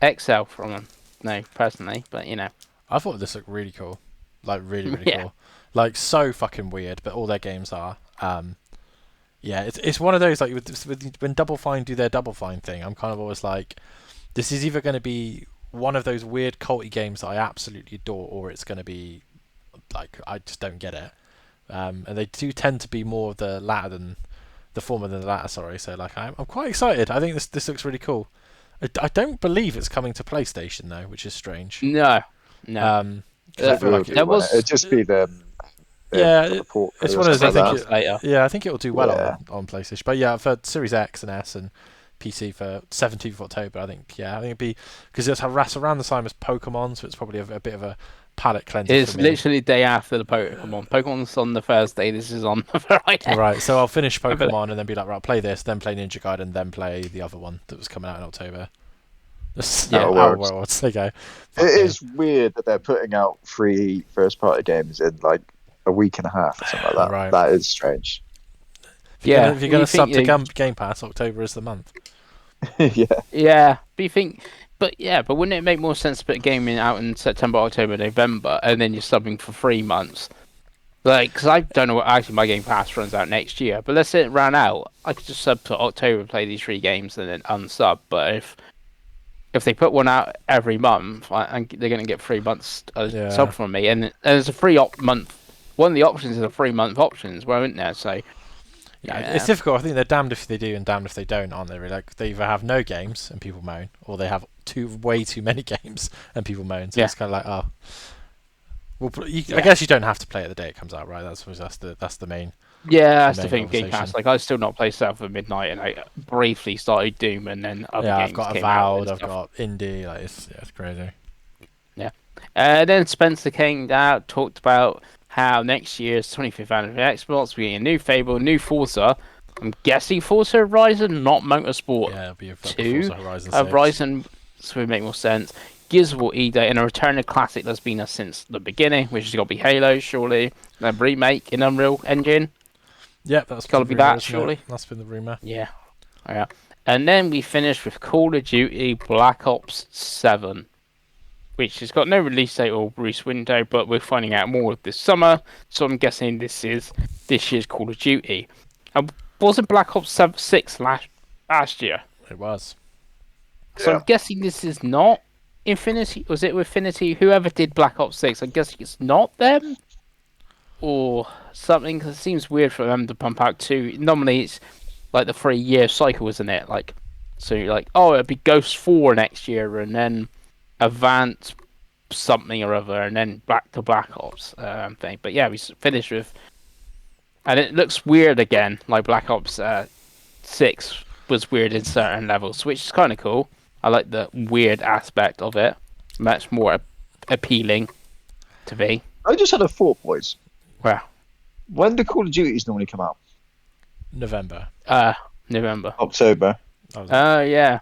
[SPEAKER 2] XL from them. No, personally, but you know.
[SPEAKER 1] I thought this looked really cool, like really
[SPEAKER 2] Yeah.
[SPEAKER 1] cool, like so fucking weird. But all their games are. Yeah, it's one of those like when Double Fine do their Double Fine thing. I'm kind of always like, this is either going to be one of those weird culty games that I absolutely adore, or it's going to be like I just don't get it. And they do tend to be more of the latter than the former than the latter. Sorry, so like I'm quite excited. I think this looks really cool. I don't believe it's coming to PlayStation though, which is strange.
[SPEAKER 2] No.
[SPEAKER 1] 'Cause I feel like
[SPEAKER 2] there was-
[SPEAKER 3] it'd just be the
[SPEAKER 1] yeah,
[SPEAKER 3] port
[SPEAKER 1] it's
[SPEAKER 3] or
[SPEAKER 1] one of those. I
[SPEAKER 3] something
[SPEAKER 1] think
[SPEAKER 3] like
[SPEAKER 2] later.
[SPEAKER 1] yeah, I think it will do well
[SPEAKER 3] Yeah.
[SPEAKER 1] on PlayStation. But yeah, for Series X and S and PC for 17th of October, I think it'd be because it's around the time as Pokemon, so it's probably a bit of a palate cleanser.
[SPEAKER 2] It's
[SPEAKER 1] for me.
[SPEAKER 2] literally the day after the Pokemon. Pokemon's on the Thursday. This is on the Friday.
[SPEAKER 1] Right, so I'll finish Pokemon and then be like, right, I'll play this, then play Ninja Gaiden, then play the other one that was coming out in October.
[SPEAKER 2] Yeah,
[SPEAKER 1] Outer Worlds. There you go.
[SPEAKER 3] It
[SPEAKER 1] Fuck me.
[SPEAKER 3] is weird that they're putting out free first-party games in like a week and a half or something like that.
[SPEAKER 1] Right.
[SPEAKER 3] That is strange.
[SPEAKER 1] If you're
[SPEAKER 2] Yeah,
[SPEAKER 1] gonna, if you're going to sub to
[SPEAKER 2] think
[SPEAKER 1] Game Pass, October is the month.
[SPEAKER 3] Yeah.
[SPEAKER 2] Yeah, but you think, but wouldn't it make more sense to put a game out in September, October, November, and then you're subbing for 3 months? Like, because I don't know what actually my Game Pass runs out next year, but let's say it ran out, I could just sub to October, play these 3 games, and then unsub. But if they put one out every month, they're going to get 3 months sub from me, and there's a free month. One of the options is a 3-month options, won't there? So.
[SPEAKER 1] Yeah, it's difficult. I think they're damned if they do and damned if they don't, aren't they? Really? Like they either have no games and people moan, or they have way too many games and people moan. So it's kind of like, oh, well, I guess you don't have to play it the day it comes out, right? That's the main.
[SPEAKER 2] Yeah, that's
[SPEAKER 1] the
[SPEAKER 2] the
[SPEAKER 1] main
[SPEAKER 2] thing. Game Pass. Like I still not play South of Midnight, and I briefly started Doom, and then other games
[SPEAKER 1] I've got
[SPEAKER 2] came out
[SPEAKER 1] Avowed,
[SPEAKER 2] and
[SPEAKER 1] I've
[SPEAKER 2] stuff.
[SPEAKER 1] got Indie. Like it's crazy.
[SPEAKER 2] Then Spencer came out, talked about how next year's 25th anniversary of Xbox, we're getting a new Fable, new Forza. I'm guessing Forza Horizon, not Motorsport
[SPEAKER 1] Yeah, it'll be a
[SPEAKER 2] 2.
[SPEAKER 1] Forza Horizon 6.
[SPEAKER 2] Horizon, so it would make more sense. Gears of War E-Day, and a return of classic that's been us since the beginning, which has got to be Halo, surely. A remake in Unreal Engine.
[SPEAKER 1] Yeah, that's
[SPEAKER 2] Gotta
[SPEAKER 1] been
[SPEAKER 2] be
[SPEAKER 1] the rumour,
[SPEAKER 2] that,
[SPEAKER 1] isn't it?
[SPEAKER 2] surely.
[SPEAKER 1] That's been the rumor.
[SPEAKER 2] Yeah. And then we finished with Call of Duty Black Ops 7, which has got no release date or release window, but we're finding out more this summer, so I'm guessing this is this year's Call of Duty. And wasn't Black Ops 6 last year?
[SPEAKER 1] It was.
[SPEAKER 2] So I'm guessing this is not Infinity. Was it with Infinity? Whoever did Black Ops 6, I'm guessing it's not them? Or something, because it seems weird for them to pump out 2. Normally it's like the 3-year cycle, isn't it? Like, so you're like, oh, it'd be Ghost 4 next year, and then Advance something or other, and then back to Black Ops thing. But yeah, we finished with, and it looks weird again, like Black Ops 6 was weird in certain levels, which is kind of cool. I like the weird aspect of it. Much more appealing to me.
[SPEAKER 3] I just had a thought, boys.
[SPEAKER 2] Well,
[SPEAKER 3] When do Call of Duties normally come out?
[SPEAKER 1] November.
[SPEAKER 2] November.
[SPEAKER 3] October.
[SPEAKER 2] Oh yeah.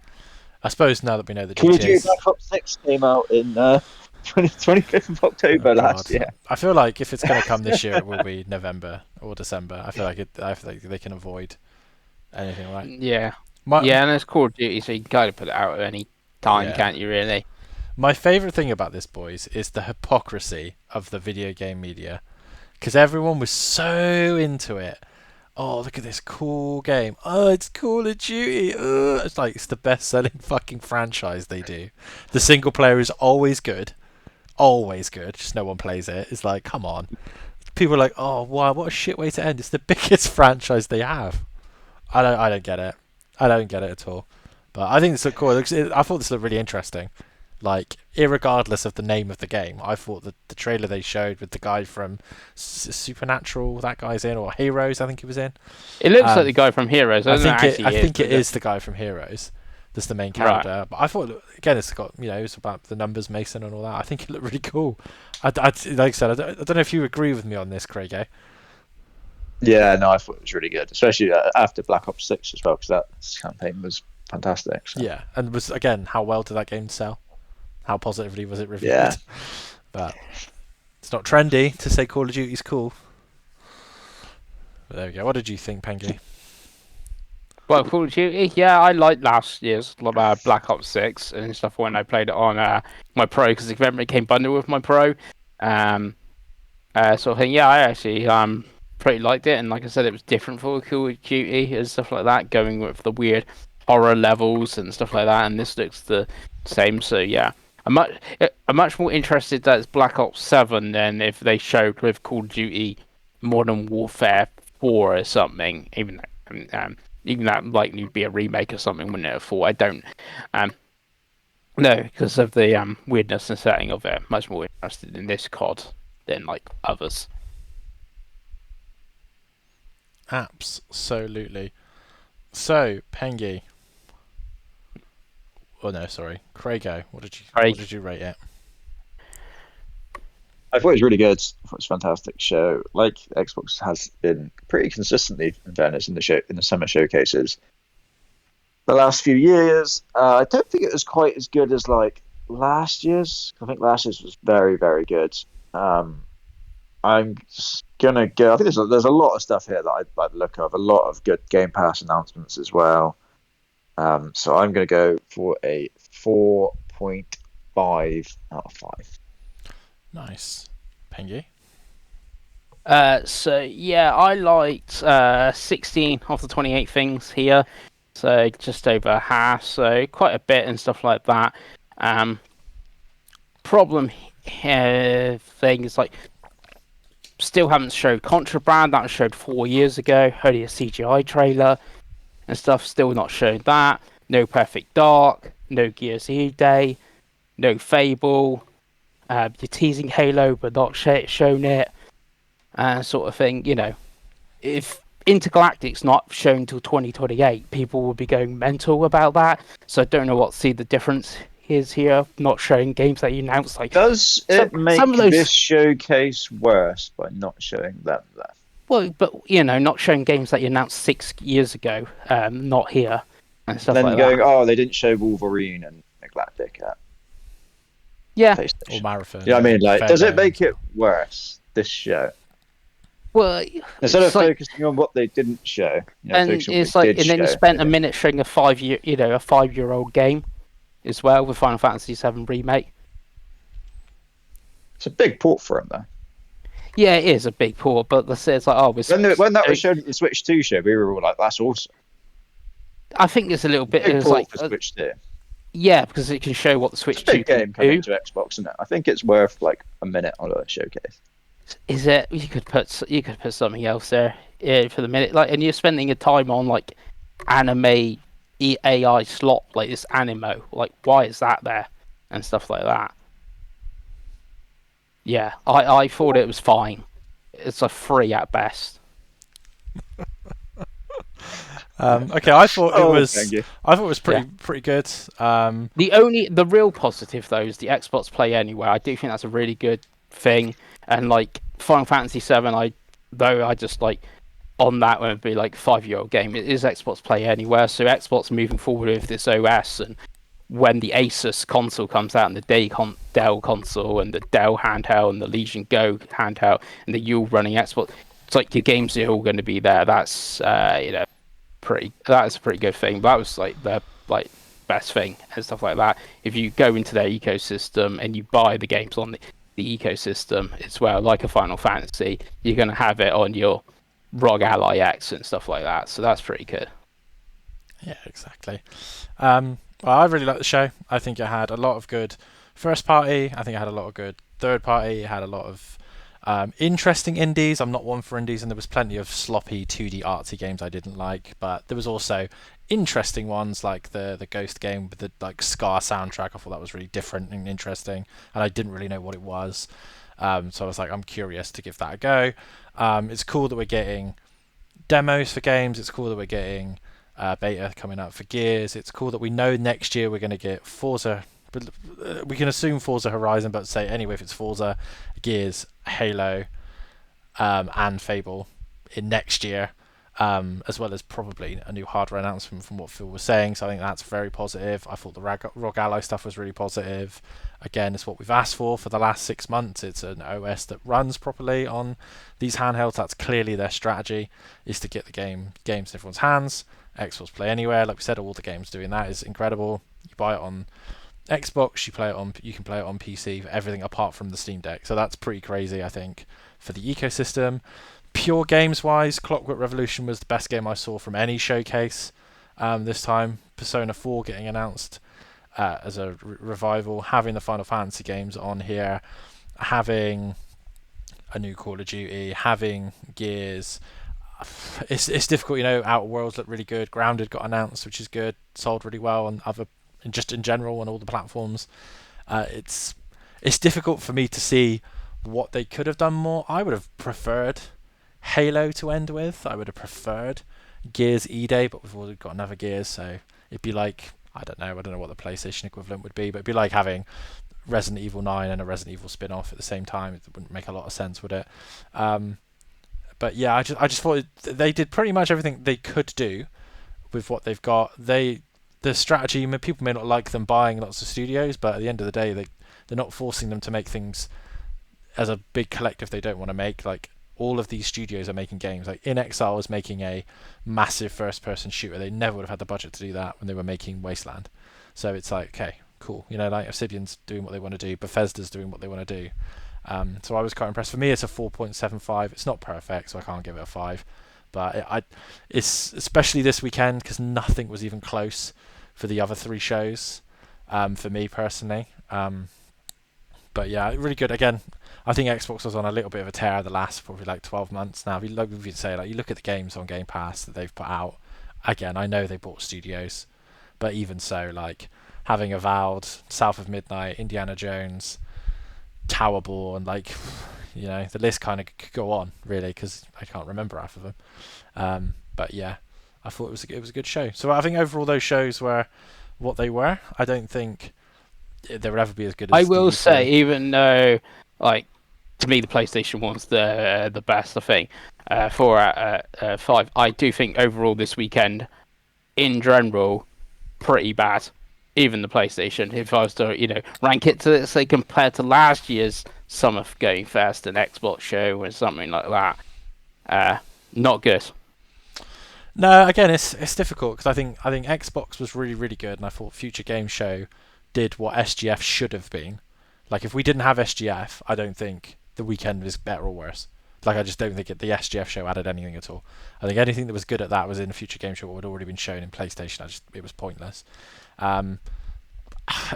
[SPEAKER 1] I suppose now that we know the
[SPEAKER 3] Call of Duty
[SPEAKER 1] GTA's...
[SPEAKER 3] Black Ops 6 came out in 25th of October last year.
[SPEAKER 1] I feel like if it's going to come this year, it will be November or December. I feel like they can avoid anything, right?
[SPEAKER 2] Yeah.
[SPEAKER 1] My,
[SPEAKER 2] Yeah, and it's Call of Duty, so you can kind of put it out at any time,
[SPEAKER 1] Yeah.
[SPEAKER 2] can't you? Really?
[SPEAKER 1] My favourite thing about this, boys, is the hypocrisy of the video game media. Because everyone was so into it. Oh, look at this cool game. Oh, it's Call of Duty. It's like it's the best-selling fucking franchise they do. The single player is always good. Always good. Just no one plays it. It's like, come on. People are like, oh, wow, what a shit way to end. It's the biggest franchise they have. I don't get it. I don't get it at all. But I think this looked cool. I thought this looked really interesting. Like, irregardless of the name of the game, I thought that the trailer they showed with the guy from Supernatural, that guy's in, or Heroes, I think he was in.
[SPEAKER 2] It looks like the guy from Heroes.
[SPEAKER 1] I
[SPEAKER 2] don't know
[SPEAKER 1] think it.
[SPEAKER 2] actually
[SPEAKER 1] I think
[SPEAKER 2] but
[SPEAKER 1] it is the guy from Heroes. That's the main
[SPEAKER 2] Right.
[SPEAKER 1] character. But I thought, again, it's got, it's about the numbers Mason and all that. I think it looked really cool. Like I said, I don't know if you agree with me on this, Craig.
[SPEAKER 3] Yeah, no, I thought it was really good, especially after Black Ops 6 as well, because that campaign was fantastic. So.
[SPEAKER 1] Yeah, and was, again, how well did that game sell? How positively was it reviewed?
[SPEAKER 3] Yeah.
[SPEAKER 1] But it's not trendy to say Call of Duty's cool. But there we go. What did you think, Pengi?
[SPEAKER 2] Well, Call of Duty, yeah, I liked last year's Black Ops 6 and stuff when I played it on my Pro, because it came bundled with my Pro. Sort of thing. Yeah, I actually pretty liked it, and like I said, it was different for Call of Duty and stuff like that, going with the weird horror levels and stuff like that, and this looks the same, so yeah. I'm much more interested that it's Black Ops 7 than if they showed with Call of Duty Modern Warfare 4 or something, even that likely would be a remake or something, wouldn't it? 4, I don't. No, because of the weirdness and setting of it. Much more interested in this COD than like others.
[SPEAKER 1] Absolutely. So, Pengi. Oh no, sorry, Craigo. What did you rate it?
[SPEAKER 3] I thought it was really good. I thought it was a fantastic show. Like, Xbox has been pretty consistently, in fairness, in the summer showcases the last few years. I don't think it was quite as good as like last year's. I think last year's was very, very good. I'm just gonna go. I think there's a lot of stuff here that I'd like the look of. A lot of good Game Pass announcements as well. So I'm gonna go for a 4.5 out of 5.
[SPEAKER 1] Nice, Pengi.
[SPEAKER 2] So yeah, I liked 16 of the 28 things here, so just over half, so quite a bit and stuff like that. Problem thing is like still haven't showed Contraband. That was showed 4 years ago. Only a CGI trailer and stuff. Still not shown that. No Perfect Dark. No Gears Eve Day. No Fable. You're teasing Halo, but not shown it. Sort of thing. If Intergalactic's not shown till 2028, people will be going mental about that. So I don't know what the difference is here. Not showing games that you announced. Like,
[SPEAKER 3] does it make
[SPEAKER 2] some of those...
[SPEAKER 3] this showcase worse by not showing them there?
[SPEAKER 2] Well, but not showing games that you announced 6 years ago, not here and stuff
[SPEAKER 3] then
[SPEAKER 2] like
[SPEAKER 3] going,
[SPEAKER 2] that.
[SPEAKER 3] oh, they didn't show Wolverine and Galactic at PlayStation.
[SPEAKER 1] Or Marathon.
[SPEAKER 3] Yeah, I mean, like, does it make it worse, this show?
[SPEAKER 2] Well,
[SPEAKER 3] instead of focusing on what they didn't show,
[SPEAKER 2] and it's like, and then you spent a minute showing a 5-year-old game as well with Final Fantasy VII Remake.
[SPEAKER 3] It's a big port for them, though.
[SPEAKER 2] Yeah, it is a big port, but it's like, oh,
[SPEAKER 3] when that was shown at the Switch 2 show, we were all like, "That's awesome."
[SPEAKER 2] I think it's a little bit.
[SPEAKER 3] Big
[SPEAKER 2] It's
[SPEAKER 3] port
[SPEAKER 2] like
[SPEAKER 3] for Switch 2.
[SPEAKER 2] Yeah, because it can show what the Switch 2
[SPEAKER 3] big game
[SPEAKER 2] can
[SPEAKER 3] coming
[SPEAKER 2] do.
[SPEAKER 3] to Xbox, isn't it? I think it's worth like a minute on a showcase.
[SPEAKER 2] Is it? You could put something else there for the minute, like, and you're spending your time on like anime AI slot, like this Animo, like why is that there and stuff like that. Yeah, I thought it was fine. It's a 3 at best.
[SPEAKER 1] Okay, I thought it was.
[SPEAKER 3] Thank you.
[SPEAKER 1] I thought it was pretty good.
[SPEAKER 2] The real positive though is the Xbox Play Anywhere. I do think that's a really good thing, and like Final Fantasy VII, I just like on that one would be like 5-year-old game. It is Xbox Play Anywhere, so Xbox moving forward with this OS, and when the Asus console comes out, and the Dell console, and the Dell handheld, and the Legion Go handheld, and the Yule running Xbox, it's like your games are all going to be there. That's that's a pretty good thing. That was like the best thing and stuff like that. If you go into their ecosystem and you buy the games on the ecosystem as well, like a Final Fantasy, you're going to have it on your ROG Ally X and stuff like that. So that's pretty good.
[SPEAKER 1] Yeah, exactly. Well, I really liked the show. I think it had a lot of good first party. I think it had a lot of good third party. It had a lot of Interesting indies. I'm not one for indies, and there was plenty of sloppy 2D artsy games I didn't like, but there was also interesting ones like the Ghost game with the like Scar soundtrack. I thought that was really different and interesting, and I didn't really know what it was. So I was like, I'm curious to give that a go. It's cool that we're getting demos for games. It's cool that we're getting beta coming out for Gears. It's cool that we know next year we're going to get Forza. We can assume Forza Horizon, but say anyway, if it's Forza, Gears, Halo, and Fable in next year, as well as probably a new hardware announcement from what Phil was saying. So I think that's very positive. I thought the ROG Ally stuff was really positive. Again, it's what we've asked for the last 6 months. It's an OS that runs properly on these handhelds. That's clearly their strategy, is to get the games in everyone's hands. Xbox Play Anywhere, like we said, all the games doing that is incredible. You buy it on Xbox, you can play it on PC for everything apart from the Steam Deck. So that's pretty crazy, I think, for the ecosystem. Pure games wise, Clockwork Revolution was the best game I saw from any showcase this time. Persona 4 getting announced as a revival, having the Final Fantasy games on here, having a new Call of Duty, having Gears. It's difficult, Outer Worlds looked really good. Grounded got announced, which is good. Sold really well on other, and just in general on all the platforms. It's difficult for me to see what they could have done more. I would have preferred Halo to end with. I would have preferred Gears E-Day, but we've already got another Gears, so it'd be like, I don't know what the PlayStation equivalent would be, but it'd be like having Resident Evil 9 and a Resident Evil spin-off at the same time. It wouldn't make a lot of sense, would it? But yeah, I just thought they did pretty much everything they could do with what they've got. The strategy, people may not like them buying lots of studios, but at the end of the day, they're not forcing them to make things as a big collective they don't want to make. Like, all of these studios are making games. Like, In Exile was making a massive first-person shooter. They never would have had the budget to do that when they were making Wasteland. So it's like, okay, cool. Like Obsidian's doing what they want to do. Bethesda's doing what they want to do. So I was quite impressed. For me, it's a 4.75. It's not perfect, so I can't give it a 5. But it's especially this weekend because nothing was even close for the other 3 shows, for me personally. But yeah, really good. Again, I think Xbox was on a little bit of a tear the last probably like 12 months now. If you look at the games on Game Pass that they've put out, again, I know they bought studios, but even so, like having Avowed, South of Midnight, Indiana Jones, Towerborn, like, the list kind of could go on really because I can't remember half of them. But yeah, I thought it was a good show. So I think overall those shows were what they were. I don't think they would ever be as good as
[SPEAKER 2] I will say, even though, like, to me the PlayStation one's the best, I think, 4 out of 5. I do think overall this weekend, in general, pretty bad. Even the PlayStation, if I was to, rank it to, say, compared to last year's Summer Game Fest and Xbox show or something like that, not good.
[SPEAKER 1] No, again, it's difficult because I think Xbox was really, really good, and I thought Future Game Show did what SGF should have been. Like, if we didn't have SGF, I don't think the weekend was better or worse. Like, I just don't think the SGF show added anything at all. I think anything that was good at that was in Future Game Show, what had already been shown in PlayStation. It was pointless.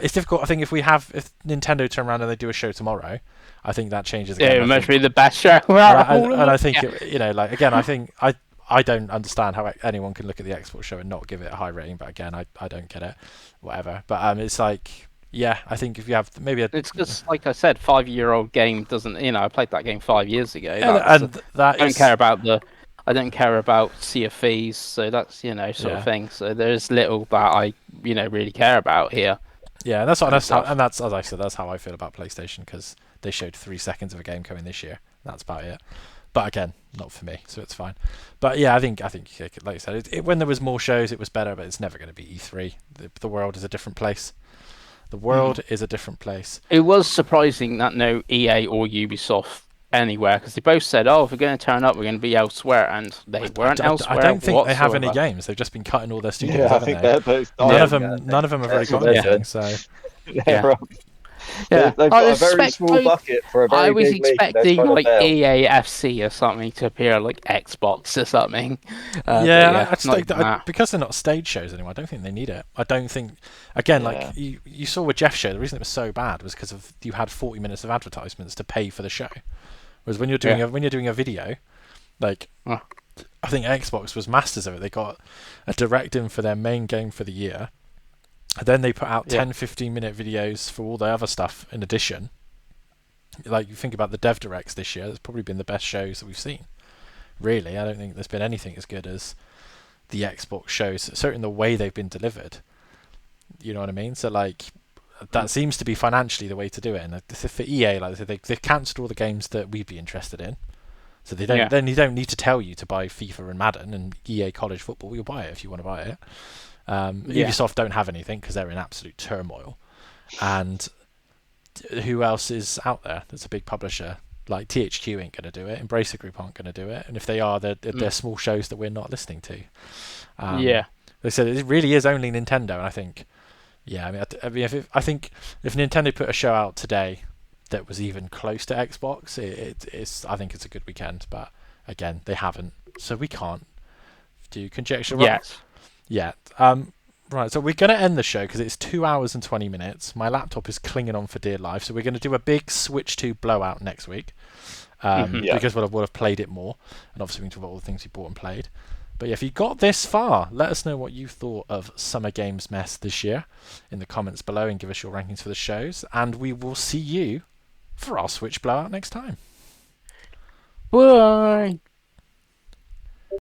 [SPEAKER 1] It's difficult. I think if Nintendo turn around and they do a show tomorrow, I think that changes again.
[SPEAKER 2] Yeah, it must be the best show.
[SPEAKER 1] and I think, again, I think I don't understand how anyone can look at the Xbox show and not give it a high rating, but again, I don't get it. Whatever. But it's like, yeah, I think if you have maybe
[SPEAKER 2] it's just like I said, 5-year-old game doesn't. I played that game 5 years ago.
[SPEAKER 1] I
[SPEAKER 2] don't care about Sea of Thieves, so that's sort of thing. So there's little that I really care about here.
[SPEAKER 1] Yeah, that's as I said, that's how I feel about PlayStation because they showed 3 seconds of a game coming this year. That's about it. But again, not for me, so it's fine. But yeah, I think like you said, when there was more shows, it was better. But it's never going to be E3. The world is a different place. The world is a different place.
[SPEAKER 2] It was surprising that no EA or Ubisoft anywhere, because they both said, "Oh, if we're going to turn up, we're going to be elsewhere," and they weren't elsewhere.
[SPEAKER 1] I don't think
[SPEAKER 2] whatsoever.
[SPEAKER 1] they have any games. They've just been cutting all their studios.
[SPEAKER 3] Yeah, I
[SPEAKER 1] haven't
[SPEAKER 3] think
[SPEAKER 1] they?
[SPEAKER 3] they're both.
[SPEAKER 1] None of them have really got anything. So
[SPEAKER 2] Yeah,
[SPEAKER 3] they've got a very small bucket for a very
[SPEAKER 2] I was
[SPEAKER 3] big league.
[SPEAKER 2] expecting like EAFC or something to appear, like Xbox or something.
[SPEAKER 1] Because they're not stage shows anymore. I don't think they need it. I don't think. Again, like you saw with Jeff's show, the reason it was so bad was because you had 40 minutes of advertisements to pay for the show. Whereas when you're doing a video, like
[SPEAKER 2] Uh.
[SPEAKER 1] I think Xbox was masters of it. They got a direct in for their main game for the year. And then they put out 10, 15-minute videos for all the other stuff in addition. Like, you think about the Dev Directs this year, it's probably been the best shows that we've seen. Really, I don't think there's been anything as good as the Xbox shows, certainly in the way they've been delivered. You know what I mean? So, like, that seems to be financially the way to do it. And for EA, like they've cancelled all the games that we'd be interested in. So they don't. Then you don't need to tell you to buy FIFA and Madden and EA College Football. You'll buy it if you want to buy it. Ubisoft don't have anything because they're in absolute turmoil. And who else is out there that's a big publisher? Like THQ ain't going to do it. Embracer Group aren't going to do it. And if they are, they're small shows that we're not listening to. They said it really is only Nintendo, and I think, I think if Nintendo put a show out today that was even close to Xbox, I think it's a good weekend. But again, they haven't, so we can't do conjecture yet. Right, so we're going to end the show because it's 2 hours and 20 minutes. My laptop is clinging on for dear life, so we're going to do a big Switch 2 blowout next week because we'll have played it more, and obviously we can talk about all the things we bought and played. But yeah, if you got this far, let us know what you thought of Summer Games Mess this year in the comments below, and give us your rankings for the shows, and we will see you for our Switch blowout next time.
[SPEAKER 2] Bye.